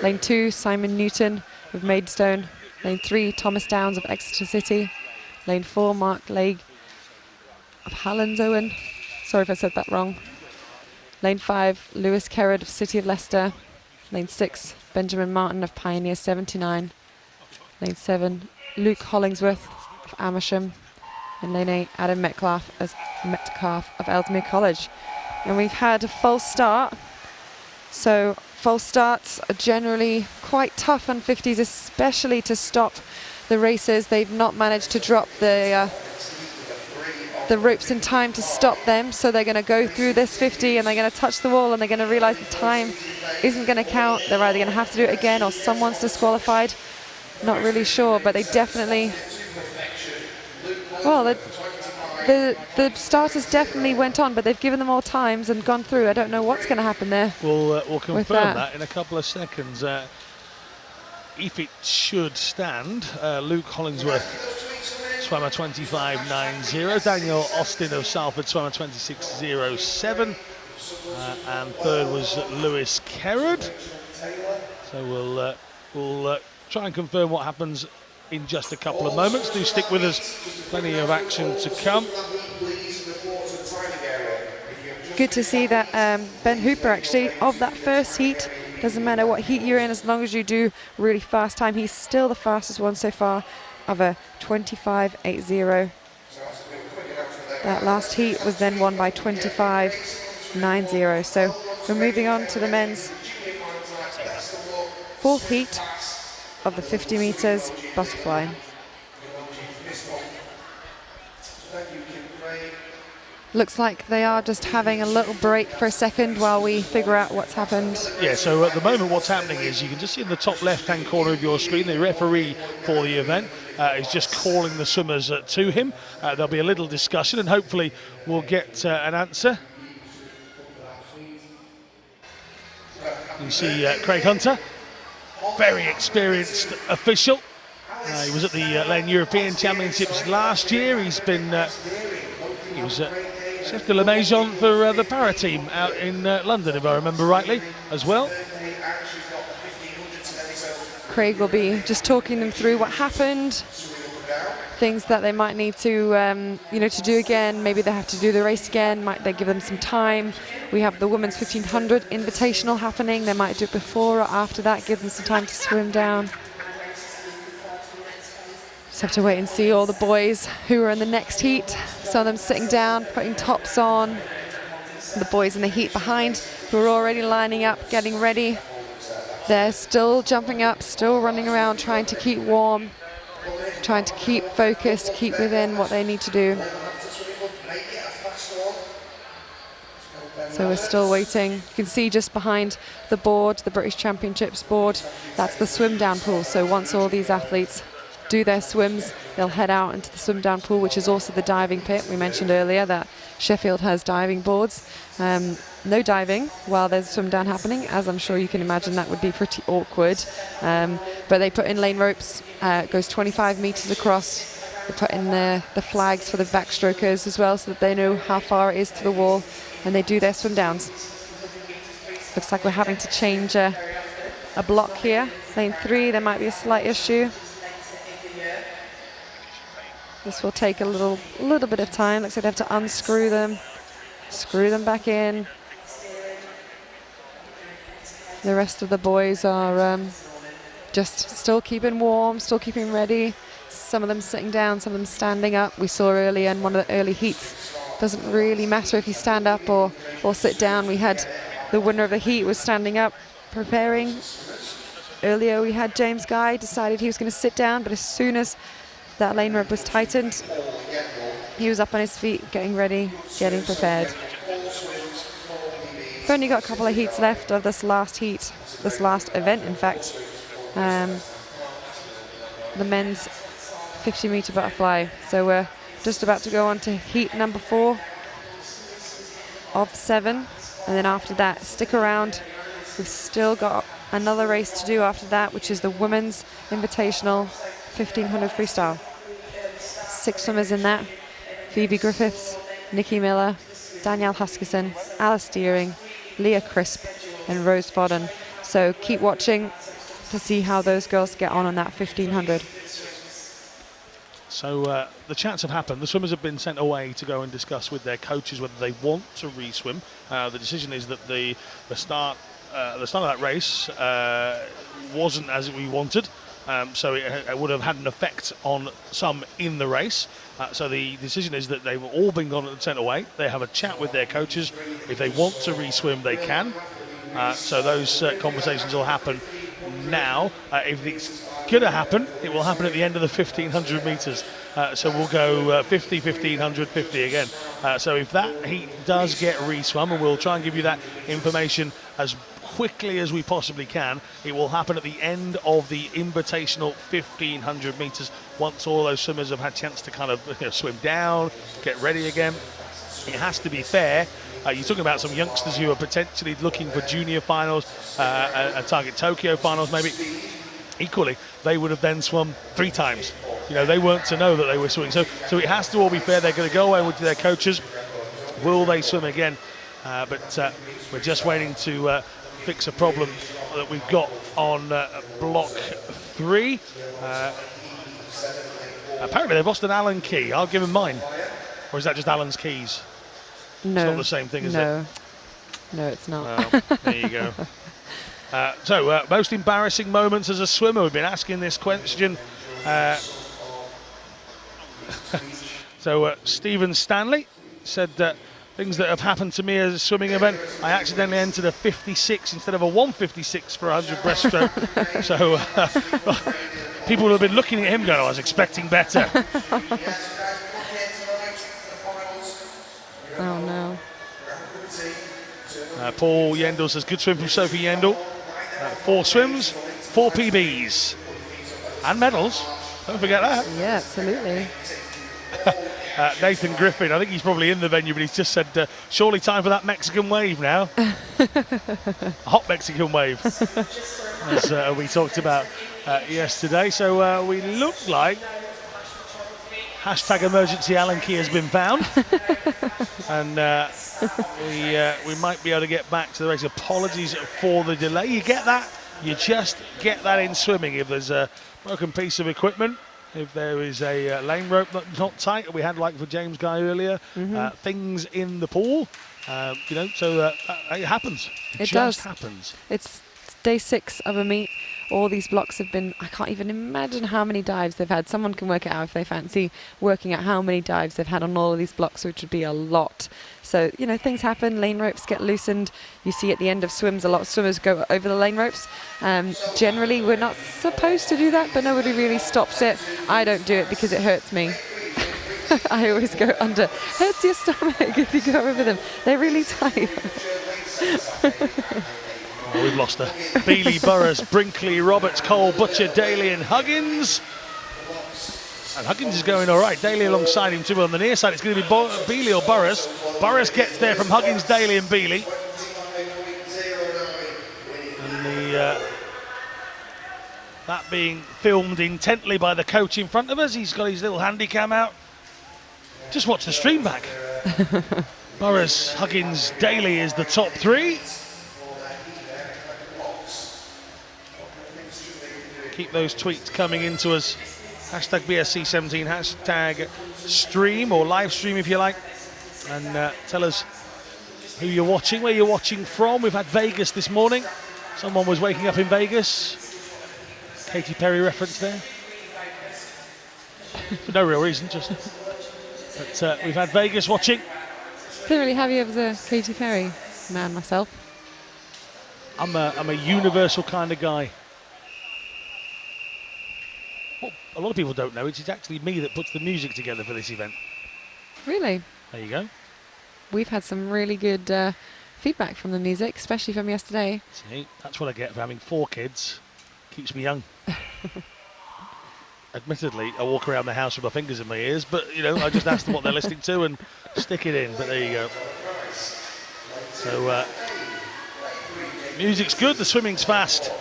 Lane 2, Simon Newton of Maidstone. Lane 3, Thomas Downs of Exeter City. Lane 4, Mark Legge of Hallandsowen. Sorry if I said that wrong. Lane 5, Lewis Kerrod of City of Leicester. Lane 6, Benjamin Martin of Pioneer 79. Lane 7, Luke Hollingsworth of Amersham. And lane 8, Adam Metcalf of Ellesmere College. And we've had a false start. So false starts are generally quite tough on 50s, especially to stop the racers. They've not managed to drop the ropes in time to stop them, so they're going to go through this 50 and they're going to touch the wall and they're going to realize the time isn't going to count. They're either going to have to do it again or someone's disqualified. Not really sure, but they definitely, well, the starters definitely went on, but they've given them all times and gone through. I don't know what's going to happen there. We'll confirm that in a couple of seconds. If it should stand, Luke Hollingsworth swam a 25.90. Daniel Austin of Salford swam a 26.07. And third was Lewis Kerrod. So we'll try and confirm what happens in just a couple of moments. Do stick with us, plenty of action to come. Good to see that Ben Hooper actually, of that first heat, doesn't matter what heat you're in, as long as you do really fast time, he's still the fastest one so far of a 25.80. That last heat was then won by 25.90. So we're moving on to the men's fourth heat of the 50 meters butterfly. Looks like they are just having a little break for a second while we figure out what's happened. Yeah, so at the moment what's happening is you can just see in the top left-hand corner of your screen, the referee for the event is just calling the swimmers to him. There'll be a little discussion and hopefully we'll get an answer. You see Craig Hunter, very experienced official. He was at the Lane European Championships last year. He's been, he was chef de la maison for the para team out in London, if I remember rightly, as well. Craig will be just talking them through what happened, things that they might need to, to do again. Maybe they have to do the race again. Might they give them some time? We have the women's 1500 invitational happening. They might do it before or after that, give them some time to swim down. Just have to wait and see all the boys who are in the next heat. Some of them sitting down, putting tops on. The boys in the heat behind who are already lining up, getting ready They're still jumping up, still running around, trying to keep warm, trying to keep focused, keep within what they need to do. So we're still waiting. You can see just behind the board, the British Championships board, that's the swim down pool. So once all these athletes do their swims, they'll head out into the swim down pool, which is also the diving pit. We mentioned earlier that Sheffield has diving boards. No diving while there's swim down happening, as I'm sure you can imagine that would be pretty awkward. But they put in lane ropes, it goes 25 meters across. They put in the flags for the backstrokers as well, so that they know how far it is to the wall, and they do their swim downs. Looks like we're having to change a block here. Lane 3, there might be a slight issue. This will take a little bit of time. Looks like they have to unscrew them, screw them back in. The rest of the boys are just still keeping warm, still keeping ready. Some of them sitting down, some of them standing up. We saw earlier in one of the early heats, doesn't really matter if you stand up or sit down. We had the winner of the heat was standing up, preparing. Earlier we had James Guy, decided he was going to sit down, but as soon as that lane rope was tightened, he was up on his feet, getting ready, getting prepared. We've only got a couple of heats left of this last heat, this last event, in fact. The men's 50-meter butterfly. So we're just about to go on to heat number 4 of 7. And then after that, stick around. We've still got another race to do after that, which is the Women's Invitational 1500 freestyle. 6 swimmers in that. Phoebe Griffiths, Nikki Miller, Danielle Huskisson, Alice Deering, Leah Crisp and Rose Fodden. So keep watching to see how those girls get on that 1500. So the chats have happened. The swimmers have been sent away to go and discuss with their coaches whether they want to re-swim. The decision is that the start of that race wasn't as we wanted. So it would have had an effect on some in the race. So the decision is that they've all been gone and sent away. They have a chat with their coaches. If they want to re-swim, they can. So those conversations will happen now. If it's going to happen, it will happen at the end of the 1500 meters. So we'll go 50, 1500, 50 again. So if that heat does get re-swum, and we'll try and give you that information as quickly as we possibly can, it will happen at the end of the invitational 1500 meters once all those swimmers have had a chance to kind of swim down, get ready again. It has to be fair. You're talking about some youngsters who are potentially looking for junior finals and target Tokyo finals maybe. Equally, they would have then swum 3 times. They weren't to know that they were swimming. So it has to all be fair. They're going to go away with their coaches. Will they swim again? But we're just waiting to fix a problem that we've got on block 3. Apparently they've lost an Allen key. I'll give him mine. Or is that just Allen's keys? No. It's not the same thing, is it? No, it's not. Well, there you go. So, most embarrassing moments as a swimmer. We've been asking this question. So, Stephen Stanley said that things that have happened to me as a swimming event. I accidentally entered a 56 instead of a 156 for 100 breaststroke. So, people will have been looking at him going, I was expecting better. Oh no. Paul Yendall says, good swim from Sophie Yendall. 4 swims, 4 PBs. And medals. Don't forget that. Yeah, absolutely. Nathan Griffin, I think he's probably in the venue, but he's just said, surely time for that Mexican wave now. A hot Mexican wave, as we talked about yesterday. So we look like hashtag emergency Allen key has been found. And we might be able to get back to the race. Apologies for the delay. You get that? You just get that in swimming. If there's a broken piece of equipment, if there is a lane rope that's not tight, we had like for James Guy earlier, things in the pool, so it happens. It just does. happens. It's day 6 of a meet. all these blocks have been, I can't even imagine how many dives they've had. Someone can work it out if they fancy working out how many dives they've had on all of these blocks, which would be a lot. So, you know, things happen, lane ropes get loosened. You see at the end of swims, a lot of swimmers go over the lane ropes. Generally, we're not supposed to do that, but nobody really stops it. I don't do it because it hurts me. I always go under. Hurts your stomach if you go over them. They're really tight. Oh, we've lost her. Bealey, Burrows, Brinkley, Roberts, Cole, Butcher, Daly and Huggins. And Huggins is going all right. Daly alongside him too on the near side. It's going to be Bealey or Burrows. Burrows gets there from Huggins, Daly and Bealey. And that being filmed intently by the coach in front of us. He's got his little handy cam out. Just watch the stream back. Burrows, Huggins, Daly is the top three. Keep those tweets coming into us. Hashtag BSC17, hashtag stream or live stream if you like. And tell us who you're watching, where you're watching from. We've had Vegas this morning. Someone was waking up in Vegas. Katy Perry reference there. For no real reason, just... But we've had Vegas watching. Don't really have you as a Katy Perry man myself. I'm a universal kind of guy. What a lot of people don't know, it's actually me that puts the music together for this event. Really? There you go. We've had some really good feedback from the music, especially from yesterday. See, that's what I get for having 4 kids. Keeps me young. Admittedly, I walk around the house with my fingers in my ears, but, you know, I just ask them what they're listening to and stick it in. But there you go. So, music's good, the swimming's fast.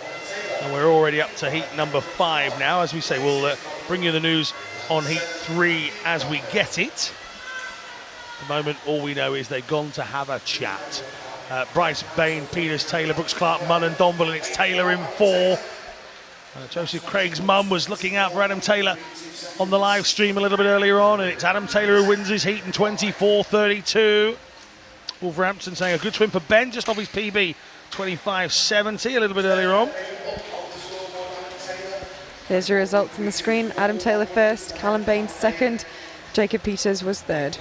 And we're already up to heat number 5 now. As we say, we'll bring you the news on heat 3 as we get it. At the moment, all we know is they've gone to have a chat. Bryce, Bain, Peters, Taylor, Brooks, Clark, Munn and Donville, and it's Taylor in 4. Joseph Craig's mum was looking out for Adam Taylor on the live stream a little bit earlier on, and it's Adam Taylor who wins his heat in 24.32. Wolverhampton saying a good swim for Ben, just off his PB, 25.70 a little bit earlier on. There's your results on the screen. Adam Taylor first, Callum Bain second, Jacob Peters was third.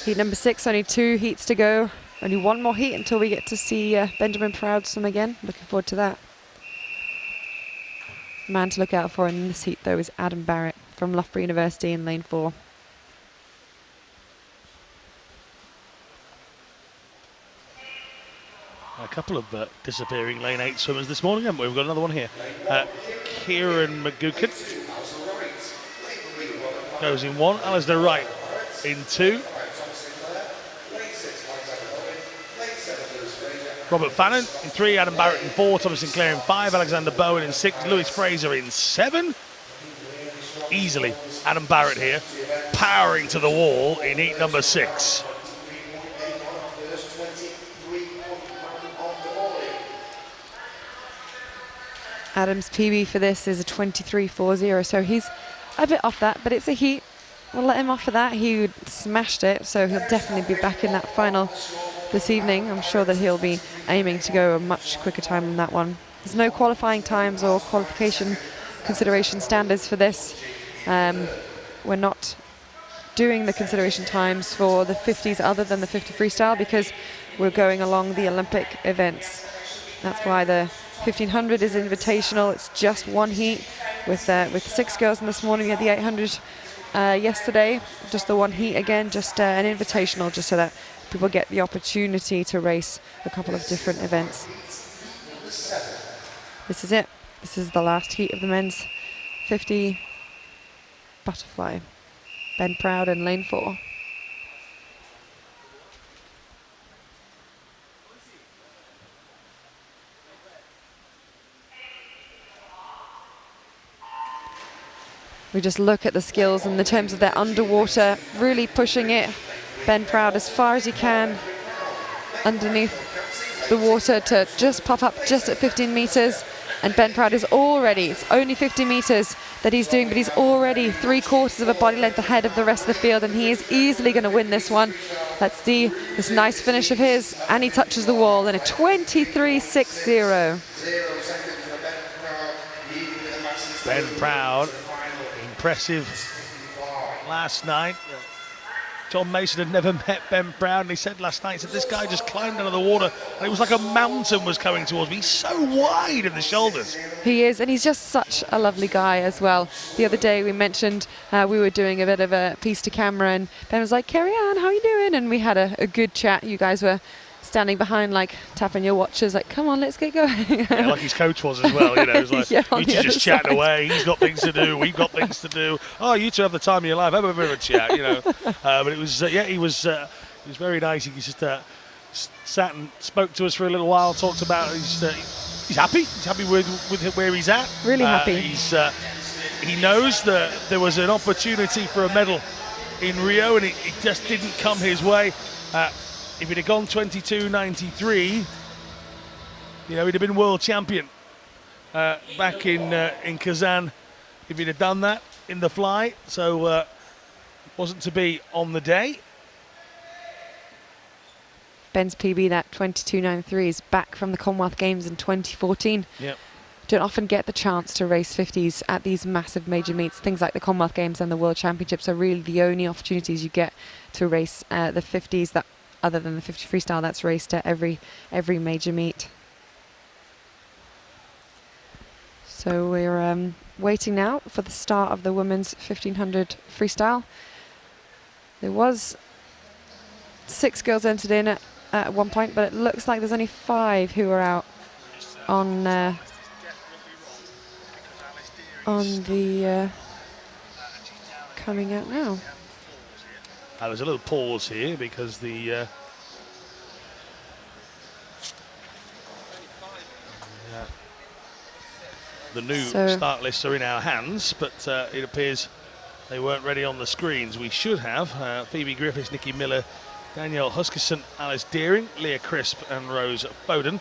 Heat number 6, only 2 heats to go. Only 1 more heat until we get to see Benjamin Proud swim again. Looking forward to that. The man to look out for in this heat, though, is Adam Barrett from Loughborough University in lane 4. A couple of disappearing lane 8 swimmers this morning, haven't we? We've got another one here. Kieran McGuckin goes in 1. Alistair Wright in 2. Robert Fannin in 3, Adam Barrett in 4, Thomas Sinclair in 5, Alexander Bowen in 6, Lewis Fraser in 7. Easily, Adam Barrett here, powering to the wall in heat number 6. Adam's PB for this is a 23.40, so he's a bit off that, but it's a heat. We'll let him off for that. He smashed it, so he'll definitely be back in that final this evening. I'm sure that he'll be aiming to go a much quicker time than that one. There's no qualifying times or qualification consideration standards for this. We're not doing the consideration times for the 50s other than the 50 freestyle because we're going along the Olympic events. That's why the 1500 is invitational. It's just 1 heat with 6 girls in this morning. We had the 800 yesterday, just the 1 heat again, just an invitational, just so that people get the opportunity to race a couple of different events. This is it. This is the last heat of the men's 50 butterfly. Ben Proud in lane 4. We just look at the skills in the terms of their underwater, really pushing it. Ben Proud as far as he can underneath the water to just pop up just at 15 meters. And Ben Proud is already, it's only 50 metres that he's doing, but he's already 3/4 of a body length ahead of the rest of the field, and he is easily going to win this one. Let's see this nice finish of his, and he touches the wall in a 23.60. Ben Proud, impressive last night. John Mason had never met Ben Proud, and he said last night, he said, this guy just climbed out of the water, and it was like a mountain was coming towards me. He's so wide in the shoulders. He is, and he's just such a lovely guy as well. The other day we mentioned we were doing a bit of a piece to camera, and Ben was like, Carrie Ann, how are you doing? And we had a good chat. You guys were standing behind, like, tapping your watches, like, come on, let's get going. Yeah, like his coach was as well, you know. It was like, Yeah, you two just chatting away. He's got things to do. We've got things to do. Oh, you two have the time of your life. Have a bit of a chat, you know. But it was, yeah, he was very nice. He just sat and spoke to us for a little while, talked about he's happy. He's happy with where he's at. Really happy. He knows that there was an opportunity for a medal in Rio, and it just didn't come his way. If he'd have gone 22.93, you know, he'd have been world champion back in Kazan. If he'd have done that in the fly, so wasn't to be on the day. Ben's PB, that 22.93, is back from the Commonwealth Games in 2014. Yep. Don't often get the chance to race 50s at these massive major meets. Things like the Commonwealth Games and the World Championships are really the only opportunities you get to race the 50s, that other than the 50 freestyle that's raced at every major meet. So we're waiting now for the start of the women's 1500 freestyle. There was 6 girls entered in at one point, but it looks like there's only 5 who are out on the coming out now. There's a little pause here because the new start lists are in our hands, but it appears they weren't ready on the screens. We should have Phoebe Griffiths, Nikki Miller, Danielle Huskisson, Alice Deering, Leah Crisp and Rose Foden.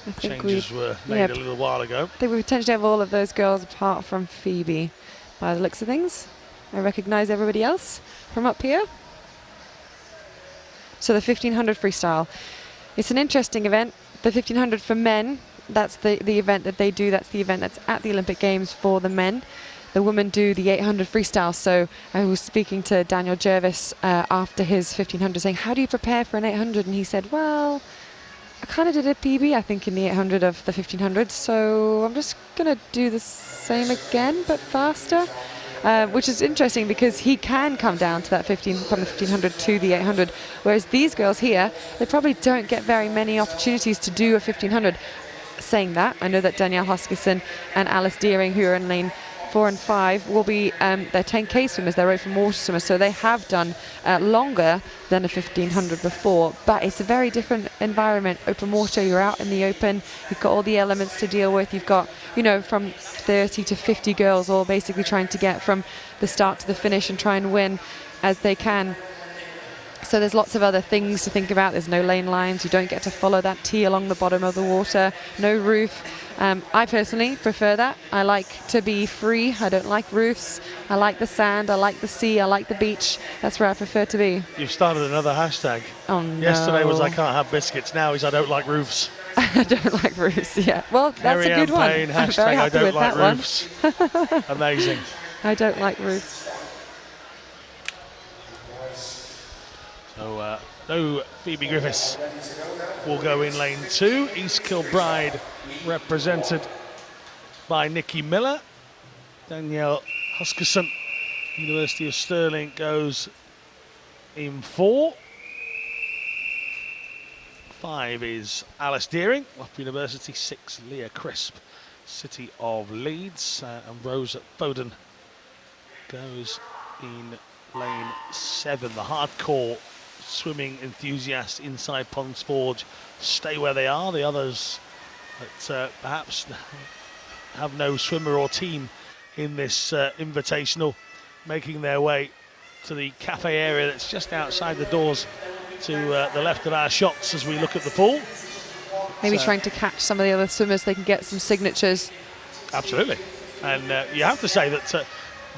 I think changes were made a little while ago. I think we potentially have all of those girls apart from Phoebe by the looks of things. I recognise everybody else from up here. So the 1500 freestyle. It's an interesting event. The 1500 for men, that's the event that they do. That's the event that's at the Olympic Games for the men. The women do the 800 freestyle. So I was speaking to Daniel Jervis after his 1500 saying, how do you prepare for an 800? And he said, well, I kind of did a PB, I think, in the 800 of the 1500. So I'm just going to do the same again, but faster. Which is interesting because he can come down to that 15 from the 1500 to the 800, whereas these girls here, they probably don't get very many opportunities to do a 1500. Saying that, I know that Danielle Huskisson and Alice Deering, who are in lane 4 and 5, will be they're 10K swimmers, they're open water swimmers, so they have done longer than a 1500 before, but it's a very different environment. Open water, you're out in the open, you've got all the elements to deal with, you've got, you know, from 30 to 50 girls all basically trying to get from the start to the finish and try and win as they can. So there's lots of other things to think about. There's no lane lines. You don't get to follow that T along the bottom of the water. No roof. I personally prefer that. I like to be free. I don't like roofs. I like the sand. I like the sea. I like the beach. That's where I prefer to be. You've started another hashtag. Oh, no. Yesterday was I can't have biscuits. Now is I don't like roofs. I don't like roofs, yeah. Well, that's a good one. I'm very happy with that one. Amazing. I don't like roofs. So no Phoebe Griffiths will go in lane 2. East Kilbride represented by Nikki Miller. Danielle Huskisson, University of Stirling, goes in 4. 5 is Alice Deering, Loughborough University. 6, Leah Crisp, City of Leeds. And Rose Foden goes in lane 7. The hardcore swimming enthusiasts inside Ponds Forge stay where they are. The others that perhaps have no swimmer or team in this invitational, making their way to the cafe area that's just outside the doors to the left of our shots as we look at the pool. maybe trying to catch some of the other swimmers. They can get some signatures. Absolutely. And you have to say that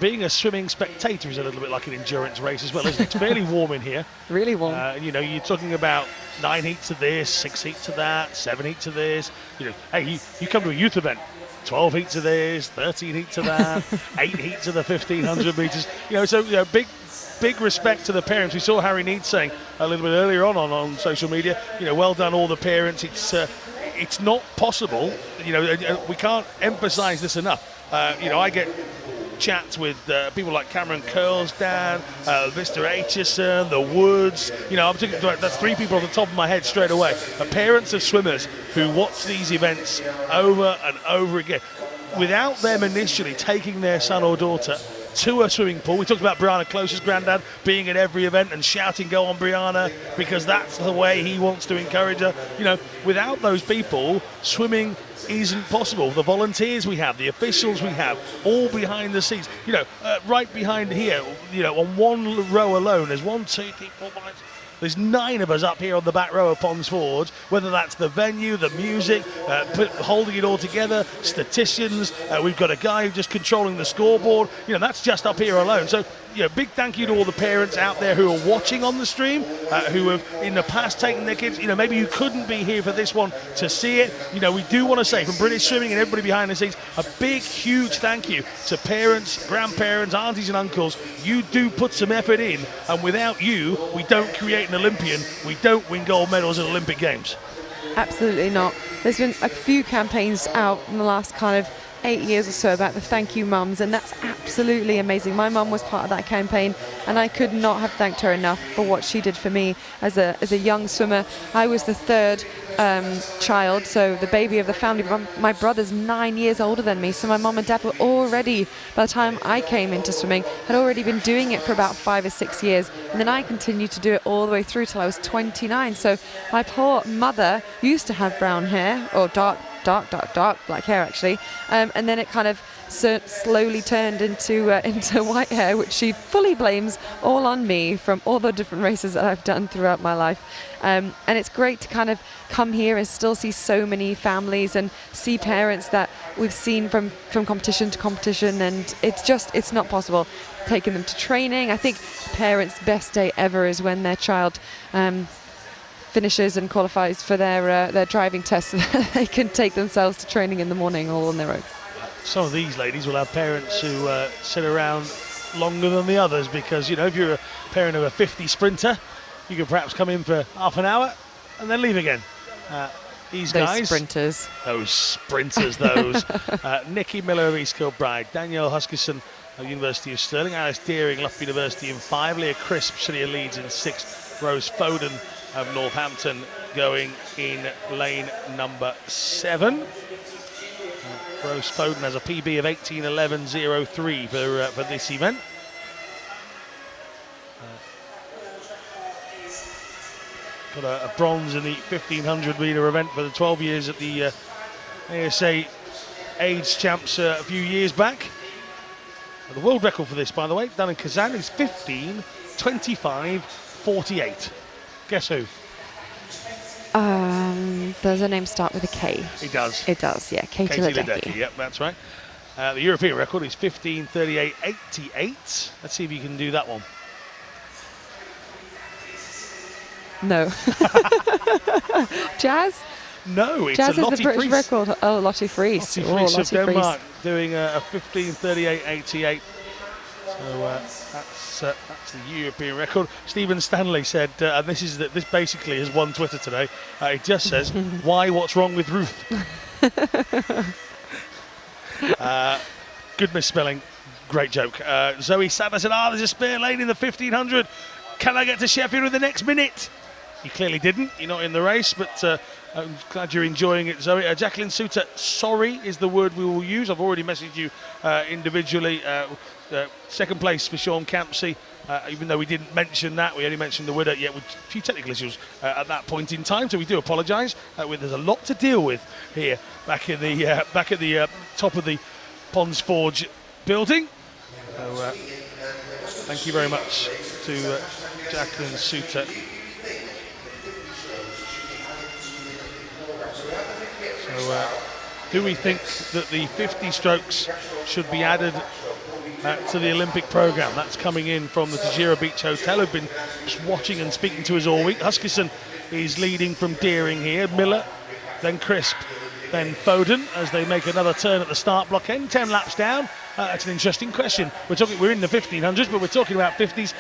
being a swimming spectator is a little bit like an endurance race as well, isn't it? It's fairly warm in here. Really warm. You know, you're talking about 9 heats of this, 6 heats of that, 7 heats of this. You know, hey, you come to a youth event, 12 heats of this, 13 heats of that, 8 heats of the 1500 meters. You know, so you know, big respect to the parents. We saw Harry Need saying a little bit earlier on social media, you know, well done all the parents. It's not possible, you know, we can't emphasize this enough. You know, I get chats with people like Cameron Curlsdan, Mr. Aitchison, the Woods. You know, I'm thinking that's 3 people off the top of my head straight away. Parents of swimmers who watch these events over and over again without them initially taking their son or daughter to a swimming pool. We talked about Brianna Close's granddad being at every event and shouting, "Go on, Brianna," because that's the way he wants to encourage her. You know, without those people, swimming isn't possible. The volunteers we have, the officials we have, all behind the scenes. You know, right behind here, you know, on one row alone, there's 1, 2, 3, 4, 5. There's 9 of us up here on the back row of Ponds Forge, whether that's the venue, the music, holding it all together, statisticians. We've got a guy just controlling the scoreboard. You know, that's just up here alone. So, you know, big thank you to all the parents out there who are watching on the stream, who have in the past taken their kids. You know, maybe you couldn't be here for this one to see it. You know, we do want to say from British Swimming and everybody behind the scenes, a big, huge thank you to parents, grandparents, aunties and uncles. You do put some effort in, and without you, we don't create an Olympian. We don't win gold medals at Olympic Games. Absolutely not. There's been a few campaigns out in the last kind of 8 years or so about the thank you mums, and that's absolutely amazing. My mum was part of that campaign, and I could not have thanked her enough for what she did for me as a young swimmer. I was the 3rd child, so the baby of the family. My brother's 9 years older than me, so my mum and dad were already, by the time I came into swimming, had already been doing it for about 5 or 6 years, and then I continued to do it all the way through till I was 29. So my poor mother used to have brown hair, or dark black hair actually, and then it kind of slowly turned into white hair, which she fully blames all on me from all the different races that I've done throughout my life. And it's great to kind of come here and still see so many families and see parents that we've seen from competition to competition, and it's not possible taking them to training. I think parents' best day ever is when their child finishes and qualifies for their driving test, so that they can take themselves to training in the morning all on their own. Some of these ladies will have parents who sit around longer than the others, because, you know, if you're a parent of a 50 sprinter, you could perhaps come in for half an hour and then leave again. Those sprinters, Nikki Miller of East Kilbride, Danielle Huskisson of University of Stirling, Alice Deering, Loughborough University in 5, Leah Crisp, City of Leeds in 6, Rose Foden of Northampton going in lane number 7. Rose Foden has a PB of 18:11.03 for this event. Got a bronze in the 1500 metre event for the 12 years at the ASA AIDS Champs a few years back. And the world record for this, by the way, done in Kazan, is 15:25.48. Guess who? Does her name start with a K? It does. It does, yeah. Katie Ledecky. Yep, that's right. The European record is 15:38.88. Let's see if you can do that one. No. Jazz? No, it's Jazz a is Lottie the British Friis. record. Oh, Lottie Friis. Lottie Friis of Denmark doing a 15:38.88. So that's the European record. Stephen Stanley said, and this basically has won Twitter today. It just says, "Why? What's wrong with Ruth?" Good misspelling, great joke. Zoe Sadler said, "There's a spare lane in the 1500. Can I get to Sheffield in the next minute?" You clearly didn't. You're not in the race, but I'm glad you're enjoying it, Zoe. Jacqueline Suter, sorry is the word we will use. I've already messaged you individually. Second place for Sean Campsey, even though we didn't mention that. We only mentioned the winner, yet with a few technical issues at that point in time, so we do apologise. There's a lot to deal with here back at the top of the Ponds Forge building. So, thank you very much to Jacqueline Suter. do we think that the 50 strokes should be added to the Olympic programme? That's coming in from the Tajira Beach Hotel, who've been just watching and speaking to us all week. Huskisson is leading from Deering here. Miller, then Crisp, then Foden as they make another turn at the start block end. 10 laps down. That's an interesting question. We're in the 1500s, but we're talking about 50s.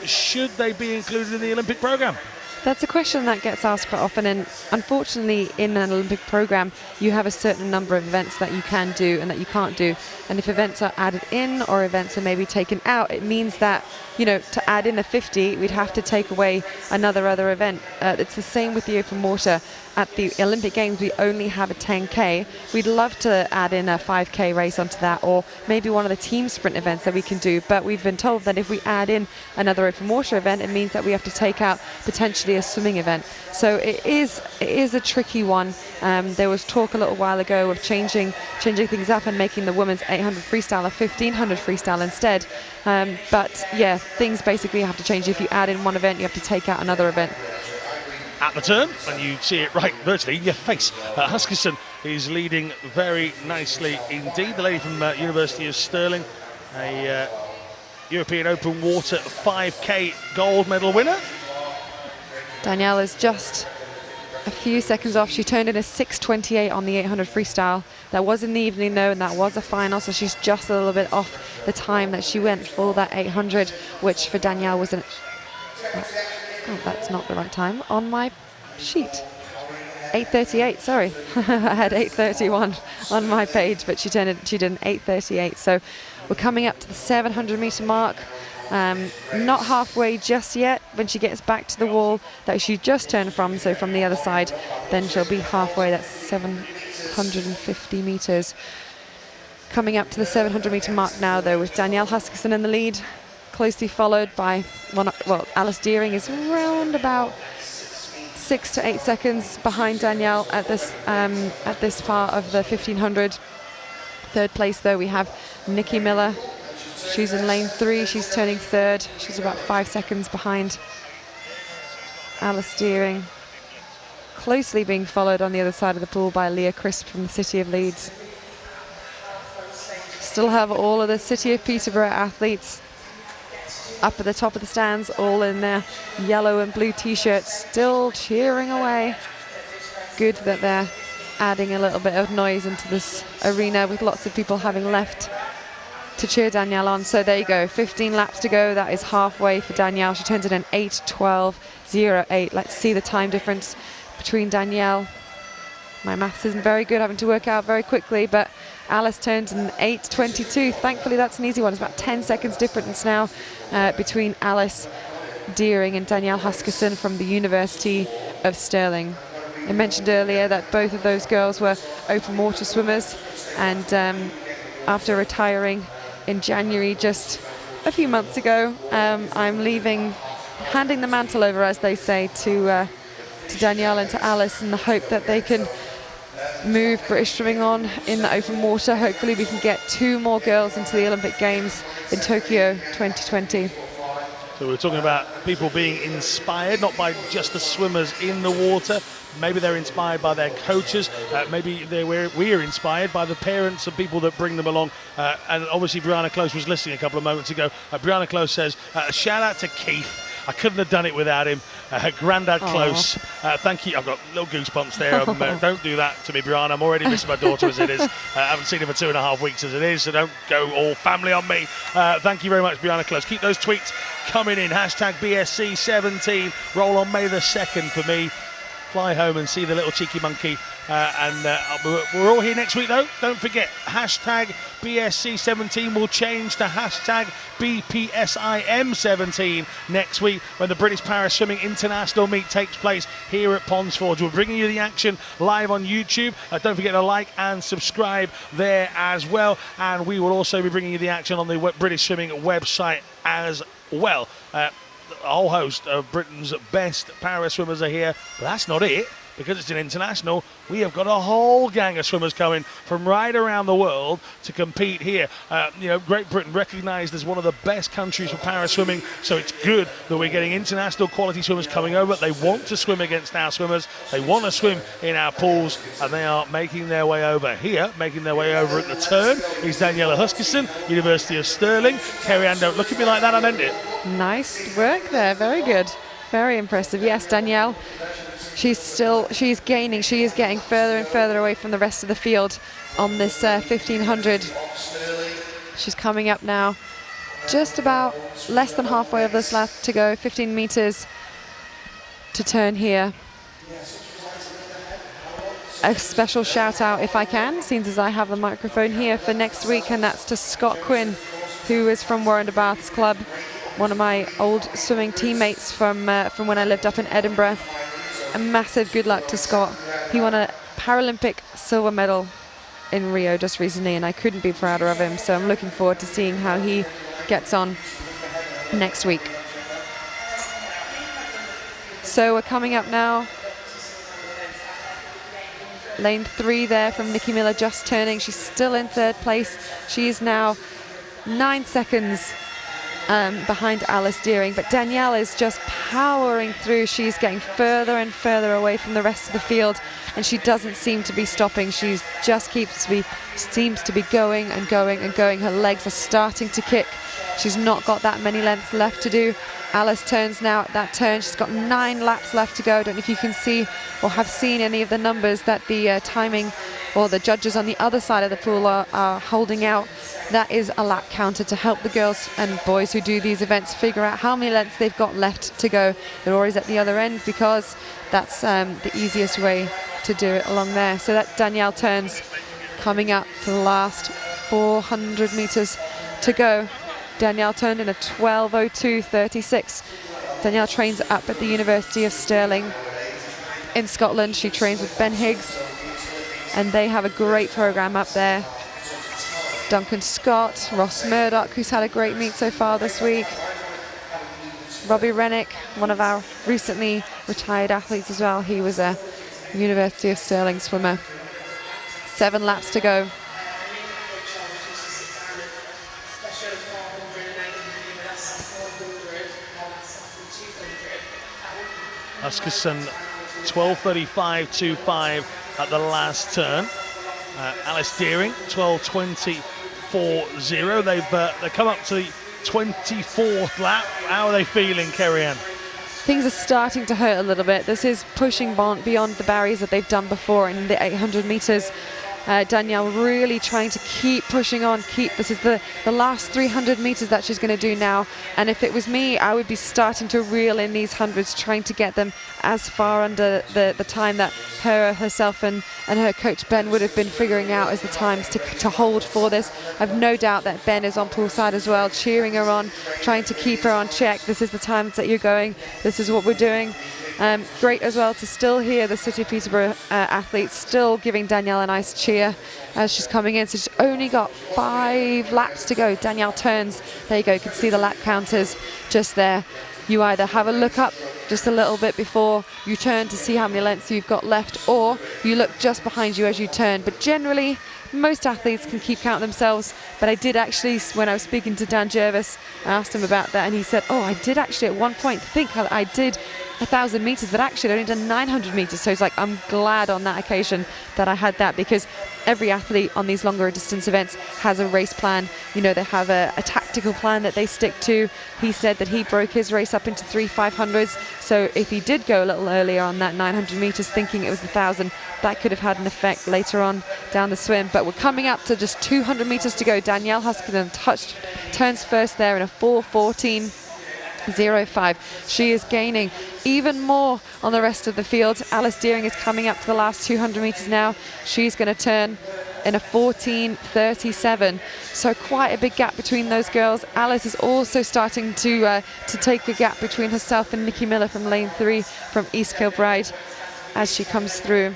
Should they be included in the Olympic programme? That's a question that gets asked quite often, and unfortunately in an Olympic program you have a certain number of events that you can do and that you can't do, and if events are added in or events are maybe taken out, it means that, you know, to add in a 50 we'd have to take away another event. It's the same with the open water. At the Olympic Games we only have a 10k. We'd love to add in a 5k race onto that, or maybe one of the team sprint events that we can do, but we've been told that if we add in another open water event it means that we have to take out potentially a swimming event. So it is a tricky one. There was talk a little while ago of changing things up and making the women's 800 freestyle a 1500 freestyle instead. But yeah, things basically have to change. If you add in one event, you have to take out another event. At the turn, and you see it right virtually in your face. Huskisson is leading very nicely indeed. The lady from University of Stirling, a European Open Water 5k gold medal winner. Danielle is just a few seconds off. She turned in a 6:28 on the 800 freestyle. That was in the evening though, and that was a final, so she's just a little bit off the time that she went for that 800, which for Danielle was an... Oh, that's not the right time on my sheet. 8:38, sorry. I had 8:31 on my page, but she did an 8:38. So we're coming up to the 700 meter mark. Not halfway just yet. When she gets back to the wall that she just turned from, so from the other side, then she'll be halfway. That's 750 meters. Coming up to the 700 meter mark now though, with Danielle Huskisson in the lead, closely followed by, well, Alice Deering is around about 6 to 8 seconds behind Danielle at this part of the 1500. Third place though we have Nikki Miller. She's in lane 3, she's turning third. She's about 5 seconds behind Alice Deering. Closely being followed on the other side of the pool by Leah Crisp from the City of Leeds. Still have all of the City of Peterborough athletes up at the top of the stands, all in their yellow and blue t-shirts, still cheering away. Good that they're adding a little bit of noise into this arena with lots of people having left to cheer Danielle on. So there you go, 15 laps to go. That is halfway for Danielle. She turns in an 8:12.08. Let's see the time difference between Danielle. My maths isn't very good, having to work out very quickly, but Alice turns in 8:22. Thankfully that's an easy one. It's about 10 seconds difference now between Alice Deering and Danielle Huskisson from the University of Stirling. I mentioned earlier that both of those girls were open water swimmers, and after retiring in January just a few months ago, I'm leaving, handing the mantle over, as they say, to Danielle and to Alice, in the hope that they can move British swimming on in the open water. Hopefully we can get 2 more girls into the Olympic Games in Tokyo 2020. So we're talking about people being inspired, not by just the swimmers in the water. Maybe they're inspired by their coaches. Maybe we're inspired by the parents and people that bring them along. And obviously Brianna Close was listening a couple of moments ago. Brianna Close says, shout out to Keith. I couldn't have done it without him. Grandad Close. Thank you. I've got little goosebumps there. Don't do that to me, Brianna. I'm already missing my daughter as it is. I haven't seen her for 2.5 weeks as it is, so don't go all family on me. Thank you very much, Brianna Close. Keep those tweets coming in. Hashtag BSC17. Roll on May the 2nd for me. Fly home and see the little cheeky monkey. We're all here next week though. Don't forget, hashtag BSC17 will change to hashtag BPSIM17 next week when the British Para Swimming International Meet takes place here at Ponds Forge. We're bringing you the action live on YouTube. Don't forget to like and subscribe there as well. And we will also be bringing you the action on the British Swimming website as well. A whole host of Britain's best para swimmers are here, but that's not it. because it's an international, we have got a whole gang of swimmers coming from right around the world to compete here. You know, Great Britain recognised as one of the best countries for para swimming, so it's good that we're getting international quality swimmers coming over. They want to swim against our swimmers, they want to swim in our pools, and they are making their way over here. Making their way over at the turn is Daniela Huskisson, University of Stirling. Kerry-Ann, don't look at me like that, I meant it. Nice work there, very good. Very impressive. Yes, Danielle, she's gaining. She is getting further and further away from the rest of the field on this 1500. She's coming up now, just about less than halfway of this left to go, 15 meters to turn here. A special shout out, if I can, seems as I have the microphone here, for next week, and that's to Scott Quinn, who is from Warren de Bath's club, one of my old swimming teammates from when I lived up in Edinburgh. A massive good luck to Scott. He won a Paralympic silver medal in Rio just recently, and I couldn't be prouder of him, so I'm looking forward to seeing how he gets on next week. So we're coming up now. Lane 3 there from Nikki Miller, just turning. She's still in third place. She is now 9 seconds behind Alice Deering, but Danielle is just powering through. She's getting further and further away from the rest of the field, and she doesn't seem to be stopping. She just seems to be going and going and going. Her legs are starting to kick. She's not got that many lengths left to do. Alice turns now at that turn. She's got 9 laps left to go. I don't know if you can see or have seen any of the numbers that the timing or the judges on the other side of the pool are holding out. That is a lap counter to help the girls and boys who do these events figure out how many lengths they've got left to go. They're always at the other end because that's the easiest way to do it along there. So that Danielle turns, coming up to the last 400 meters to go. Danielle turned in a 12:02:36. Danielle trains up at the University of Stirling in Scotland. She trains with Ben Higgs, and they have a great program up there. Duncan Scott, Ross Murdoch, who's had a great meet so far this week. Robbie Rennick, one of our recently retired athletes as well. He was a University of Stirling swimmer. 7 laps to go. Huskisson 12:35.25 at the last turn. Alice Deering 12:20.40. They've come up to the 24th lap. How are they feeling, Kerry-Ann? Things are starting to hurt a little bit. This is pushing beyond the barriers that they've done before in the 800 meters. Danielle really trying to keep pushing on, this is the last 300 meters that she's going to do now, and if it was me, I would be starting to reel in these hundreds, trying to get them as far under the time that herself and her coach Ben would have been figuring out as the times to hold for this. I've no doubt that Ben is on poolside as well, cheering her on, trying to keep her on check. This is the times that you're going, this is what we're doing. Great as well to still hear the City of Peterborough athletes still giving Danielle a nice cheer as she's coming in. So she's only got 5 laps to go. Danielle turns. There you go. You can see the lap counters just there. You either have a look up just a little bit before you turn to see how many lengths you've got left, or you look just behind you as you turn. But generally, most athletes can keep count themselves, but I did actually, when I was speaking to Dan Jervis, I asked him about that, and he said, oh, I did actually at one point think I did 1,000 meters, but actually I'd only done 900 meters. So he's like, I'm glad on that occasion that I had that, because every athlete on these longer distance events has a race plan. You know, they have a tactical plan that they stick to. He said that he broke his race up into 3 500s. So if he did go a little earlier on that 900 meters thinking it was 1,000, that could have had an effect later on down the swim. But we're coming up to just 200 meters to go. Danielle Huskisson turns first there in a 4:14.05. She is gaining even more on the rest of the field. Alice Deering is coming up to the last 200 meters now. She's going to turn in a 14:37. So quite a big gap between those girls. Alice is also starting to take a gap between herself and Nikki Miller from lane 3 from East Kilbride as she comes through.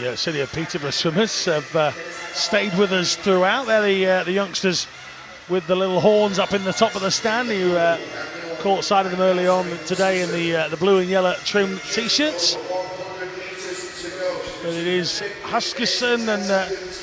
The City of Peterborough swimmers have stayed with us throughout. They're the youngsters with the little horns up in the top of the stand who caught sight of them early on today in the blue and yellow trim t-shirts. But it is Huskisson, and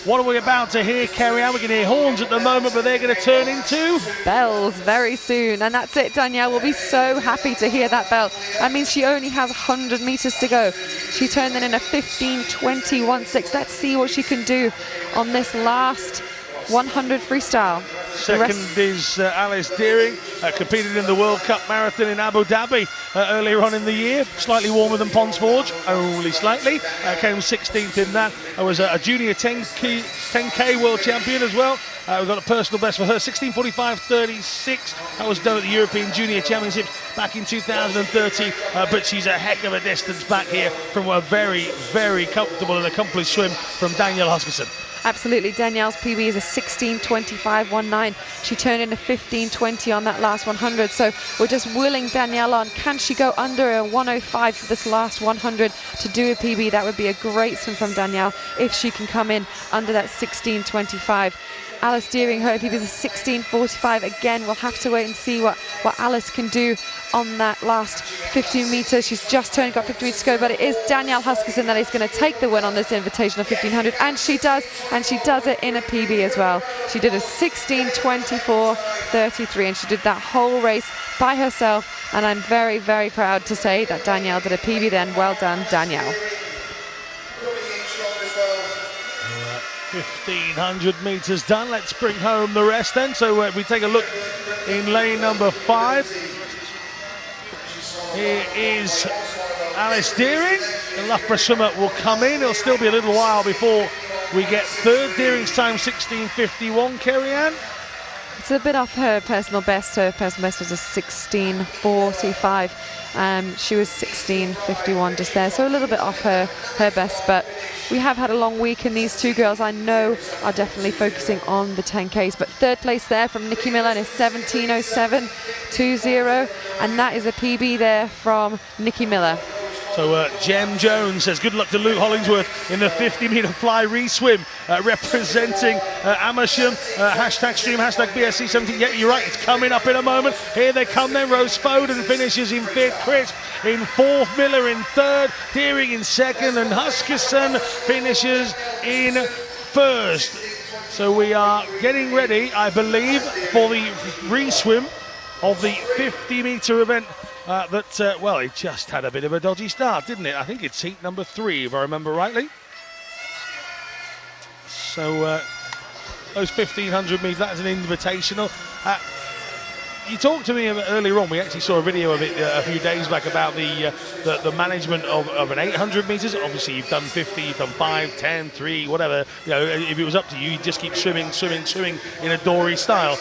what are we about to hear, Kerry-Ann? We can hear horns at the moment, but they're going to turn into bells very soon, and that's it. Danielle will be so happy to hear that bell. That means she only has 100 meters to go. She turned in a 15:20.16. Let's see what she can do on this last 100 freestyle. Second is Alice Deering, competed in the World Cup Marathon in Abu Dhabi earlier on in the year. Slightly warmer than Ponds Forge, only slightly. Came 16th in that. I was a junior 10K world champion as well. We've got a personal best for her, 16:45.36. That was done at the European Junior Championships back in 2013. But she's a heck of a distance back here from a very, very comfortable and accomplished swim from Danielle Huskisson. Absolutely. Danielle's PB is a 16:25.19. She turned in a 15:20 on that last 100. So we're just willing Danielle on. Can she go under a 105 for this last 100 to do a PB? That would be a great swim from Danielle if she can come in under that 16:25. Alice Deering, her PB is a 16:45. Again, we'll have to wait and see what Alice can do on that last 15 meters. She's just got 50 meters to go, but it is Danielle Huskisson that is going to take the win on this Invitational 1500, and she does it in a PB as well. She did a 16:24.33, and she did that whole race by herself, and I'm very, very proud to say that Danielle did a PB then. Well done, Danielle. 1,500 meters done. Let's bring home the rest then. So we take a look in lane number 5. Here is Alice Deering. The Loughborough swimmer will come in. It'll still be a little while before we get third. Deering's time 16:51. Kerry-Ann? It's a bit off her personal best. Her personal best was a 16:45. She was 16:51 just there, so a little bit off her best, but we have had a long week, and these two girls I know are definitely focusing on the 10Ks. But third place there from Nikki Miller is 17:07.20, and that is a PB there from Nikki Miller. So Jem Jones says good luck to Luke Hollingsworth in the 50-meter fly re-swim, representing Amersham. #stream, #BSC17. Yeah, you're right, it's coming up in a moment. Here they come then. Rose Foden finishes in 5th, Crisp in 4th, Miller in 3rd, Deering in 2nd, and Huskisson finishes in 1st. So we are getting ready, I believe, for the re-swim of the 50-meter event. Well, it just had a bit of a dodgy start, didn't it? I think it's heat number 3, if I remember rightly. So those 1,500 metres, that's an invitational. You talked to me earlier on. We actually saw a video of it a few days back about the management of an 800 metres. Obviously, you've done 50, you've done 5, 10, 3, whatever. You know, if it was up to you, you'd just keep swimming in a dory style.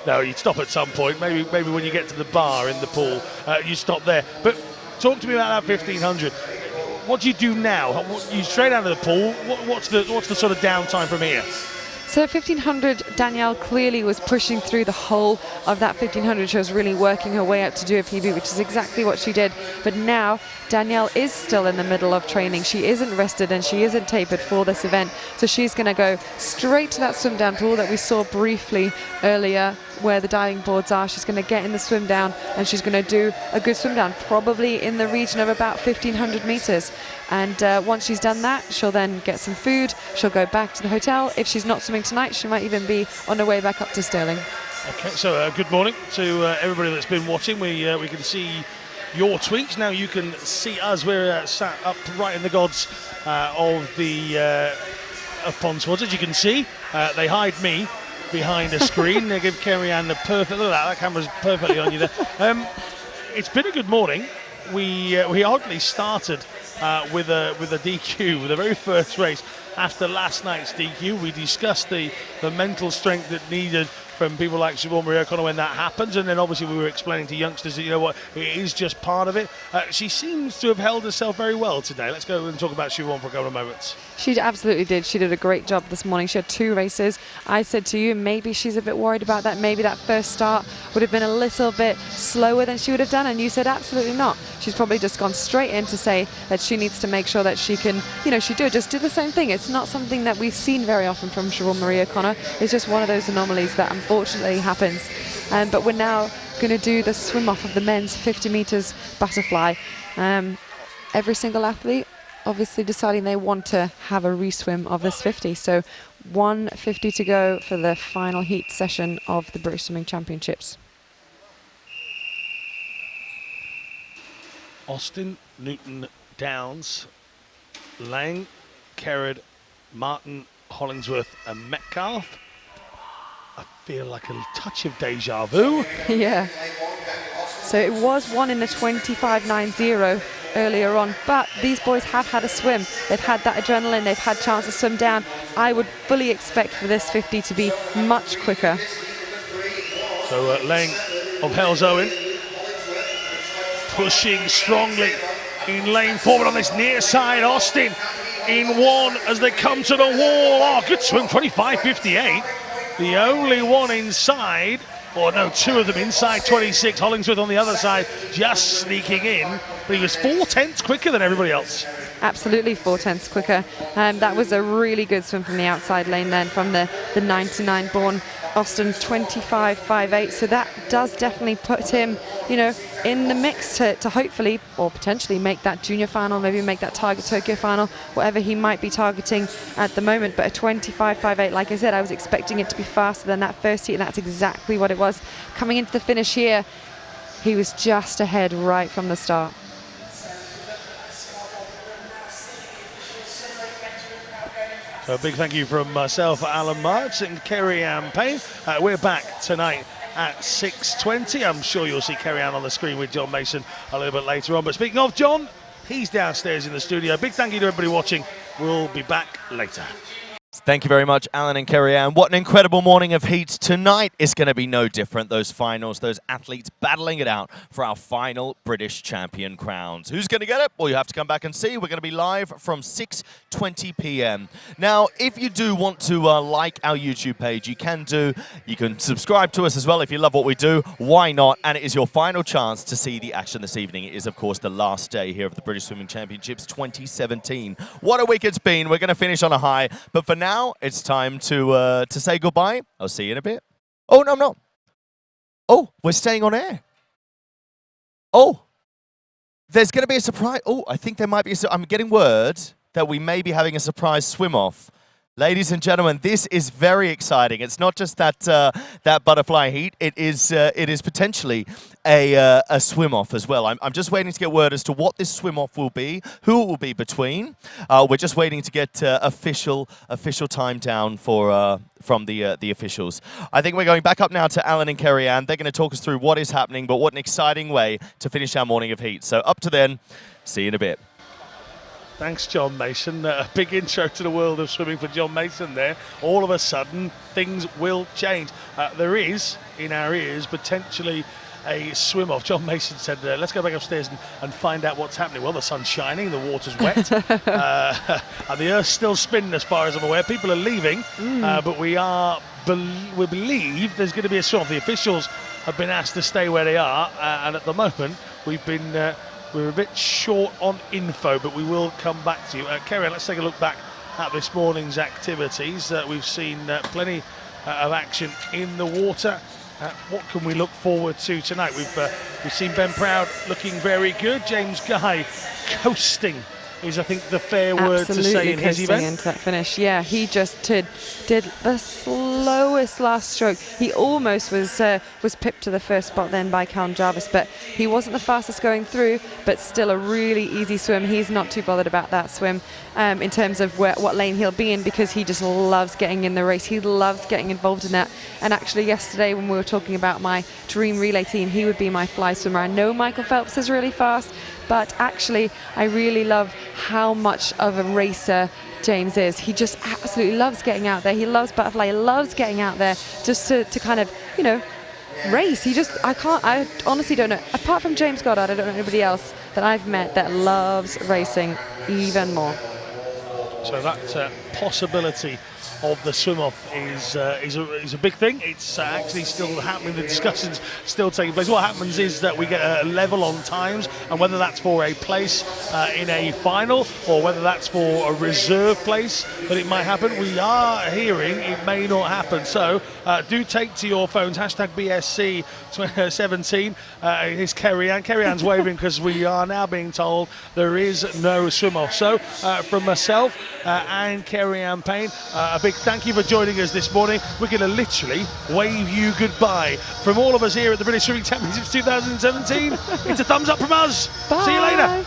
No, you'd stop at some point. Maybe when you get to the bar in the pool, you stop there. But talk to me about that 1,500. What do you do now? You straight out of the pool. What's the sort of downtime from here? So 1,500, Danielle clearly was pushing through the whole of that 1,500. She was really working her way up to do a PB, which is exactly what she did. But now Danielle is still in the middle of training. She isn't rested and she isn't tapered for this event. So she's going to go straight to that swim down pool that we saw briefly earlier where the diving boards are. She's going to get in the swim down and she's going to do a good swim down, probably in the region of about 1,500 meters. And once she's done that, she'll then get some food. She'll go back to the hotel. If she's not swimming tonight, she might even be on her way back up to Stirling. Okay, so good morning to everybody that's been watching. We can see your tweets. Now you can see us. We're sat up right in the gods of the Ponds Forge. As you can see, they hide me behind a screen. They give Kerry-Ann the perfect, look at that camera's perfectly on you there. It's been a good morning. We oddly started with a DQ, with the very first race after last night's DQ. We discussed the mental strength that needed from people like Siobhan Marie O'Connor when that happens, and then obviously we were explaining to youngsters that, you know what, it is just part of it. She seems to have held herself very well today. Let's go and talk about Siobhan for a couple of moments. She absolutely did. She did a great job this morning. She had 2 races. I said to you, maybe she's a bit worried about that. Maybe that first start would have been a little bit slower than she would have done, and you said absolutely not. She's probably just gone straight in to say that she needs to make sure that she can, you know, just do the same thing. It's not something that we've seen very often from Siobhan Marie O'Connor. It's just one of those anomalies that unfortunately happens. But we're now going to do the swim off of the men's 50 meters butterfly. Every single athlete obviously deciding they want to have a reswim of this 50. So 1:50 to go for the final heat session of the British Swimming Championships. Austin, Newton, Downs, Lang, Kerrod, Martin, Hollingsworth and Metcalf. I feel like a touch of deja vu. Yeah. So it was one in the 25.90 earlier on, but these boys have had a swim. They've had that adrenaline, they've had chance to swim down. I would fully expect for this 50 to be much quicker. So Lang of Halesowen pushing strongly in lane forward on this near side. Austin in one as they come to the wall. Oh, good swim, 25.58. The only one inside, or no, two of them inside 26. Hollingsworth on the other side, just sneaking in. But he was 4/10 quicker than everybody else. Absolutely 4/10 quicker. That was a really good swim from the outside lane then from the 99 born Austin, 25.58. So that does definitely put him, you know, in the mix to hopefully or potentially make that junior final, maybe make that target Tokyo final, whatever he might be targeting at the moment. But a 25.58, like I said, I was expecting it to be faster than that first heat, and that's exactly what it was. Coming into the finish here, he was just ahead right from the start. So a big thank you from myself, Alan March and Kerry-Ann Payne. We're back tonight at 6:20. I'm sure you'll see Kerry-Ann on the screen with John Mason a little bit later on. But speaking of John, he's downstairs in the studio. Big thank you to everybody watching. We'll be back later. Thank you very much, Alan and Kerry-Ann. What an incredible morning of heats. Tonight is going to be no different. Those finals, those athletes battling it out for our final British champion crowns. Who's going to get it? Well, you have to come back and see. We're going to be live from 6:20 p.m. Now, if you do want to like our YouTube page, you can do. You can subscribe to us as well if you love what we do. Why not? And it is your final chance to see the action this evening. It is, of course, the last day here of the British Swimming Championships 2017. What a week it's been. We're going to finish on a high. But for now, it's time to say goodbye. I'll see you in a bit. Oh, no, I'm not. Oh, we're staying on air. Oh, there's going to be a surprise. Oh, I think there might be I'm getting word that we may be having a surprise swim-off. Ladies and gentlemen, this is very exciting. It's not just that that butterfly heat. It is potentially a swim-off as well. I'm just waiting to get word as to what this swim-off will be, who it will be between. We're just waiting to get official time down from the officials. I think we're going back up now to Alan and Kerry-Ann. They're going to talk us through what is happening, but what an exciting way to finish our morning of heat. So up to then, see you in a bit. Thanks, John Mason. A big intro to the world of swimming for John Mason there. All of a sudden, things will change. There is, in our ears, potentially a swim-off. John Mason said, let's go back upstairs and find out what's happening. Well, the sun's shining, the water's wet, and the earth's still spinning as far as I'm aware. People are leaving, but we believe there's going to be a swim-off. The officials have been asked to stay where they are, and at the moment, we're a bit short on info, but we will come back to you. Kerry, let's take a look back at this morning's activities. We've seen plenty of action in the water. What can we look forward to tonight? We've seen Ben Proud looking very good. James Guy coasting is, I think, the fair word to say in his event. Into that finish. Yeah, he just did the slowest last stroke. He almost was pipped to the first spot then by Callum Jarvis, but he wasn't the fastest going through, but still a really easy swim. He's not too bothered about that swim in terms of what lane he'll be in, because he just loves getting in the race. He loves getting involved in that. And actually yesterday when we were talking about my dream relay team, he would be my fly swimmer. I know Michael Phelps is really fast, but actually I really love how much of a racer James is. He just absolutely loves getting out there. He loves butterfly. He loves getting out there just to kind of, you know, race. I honestly don't know. Apart from James Goddard, I don't know anybody else that I've met that loves racing even more. So that possibility of the swim-off is a big thing. It's actually still happening. The discussions still taking place. What happens is that we get a level on times, and whether that's for a place in a final or whether that's for a reserve place, that it might happen. We are hearing it may not happen. So do take to your phones, hashtag BSC17. Here's Kerry-Ann. Kerry-Ann's waving because we are now being told there is no swim-off. So from myself and Kerry-Ann Payne, a big thank you for joining us this morning. We're going to literally wave you goodbye. From all of us here at the British Swimming Championships 2017, it's a thumbs up from us. Bye. See you later.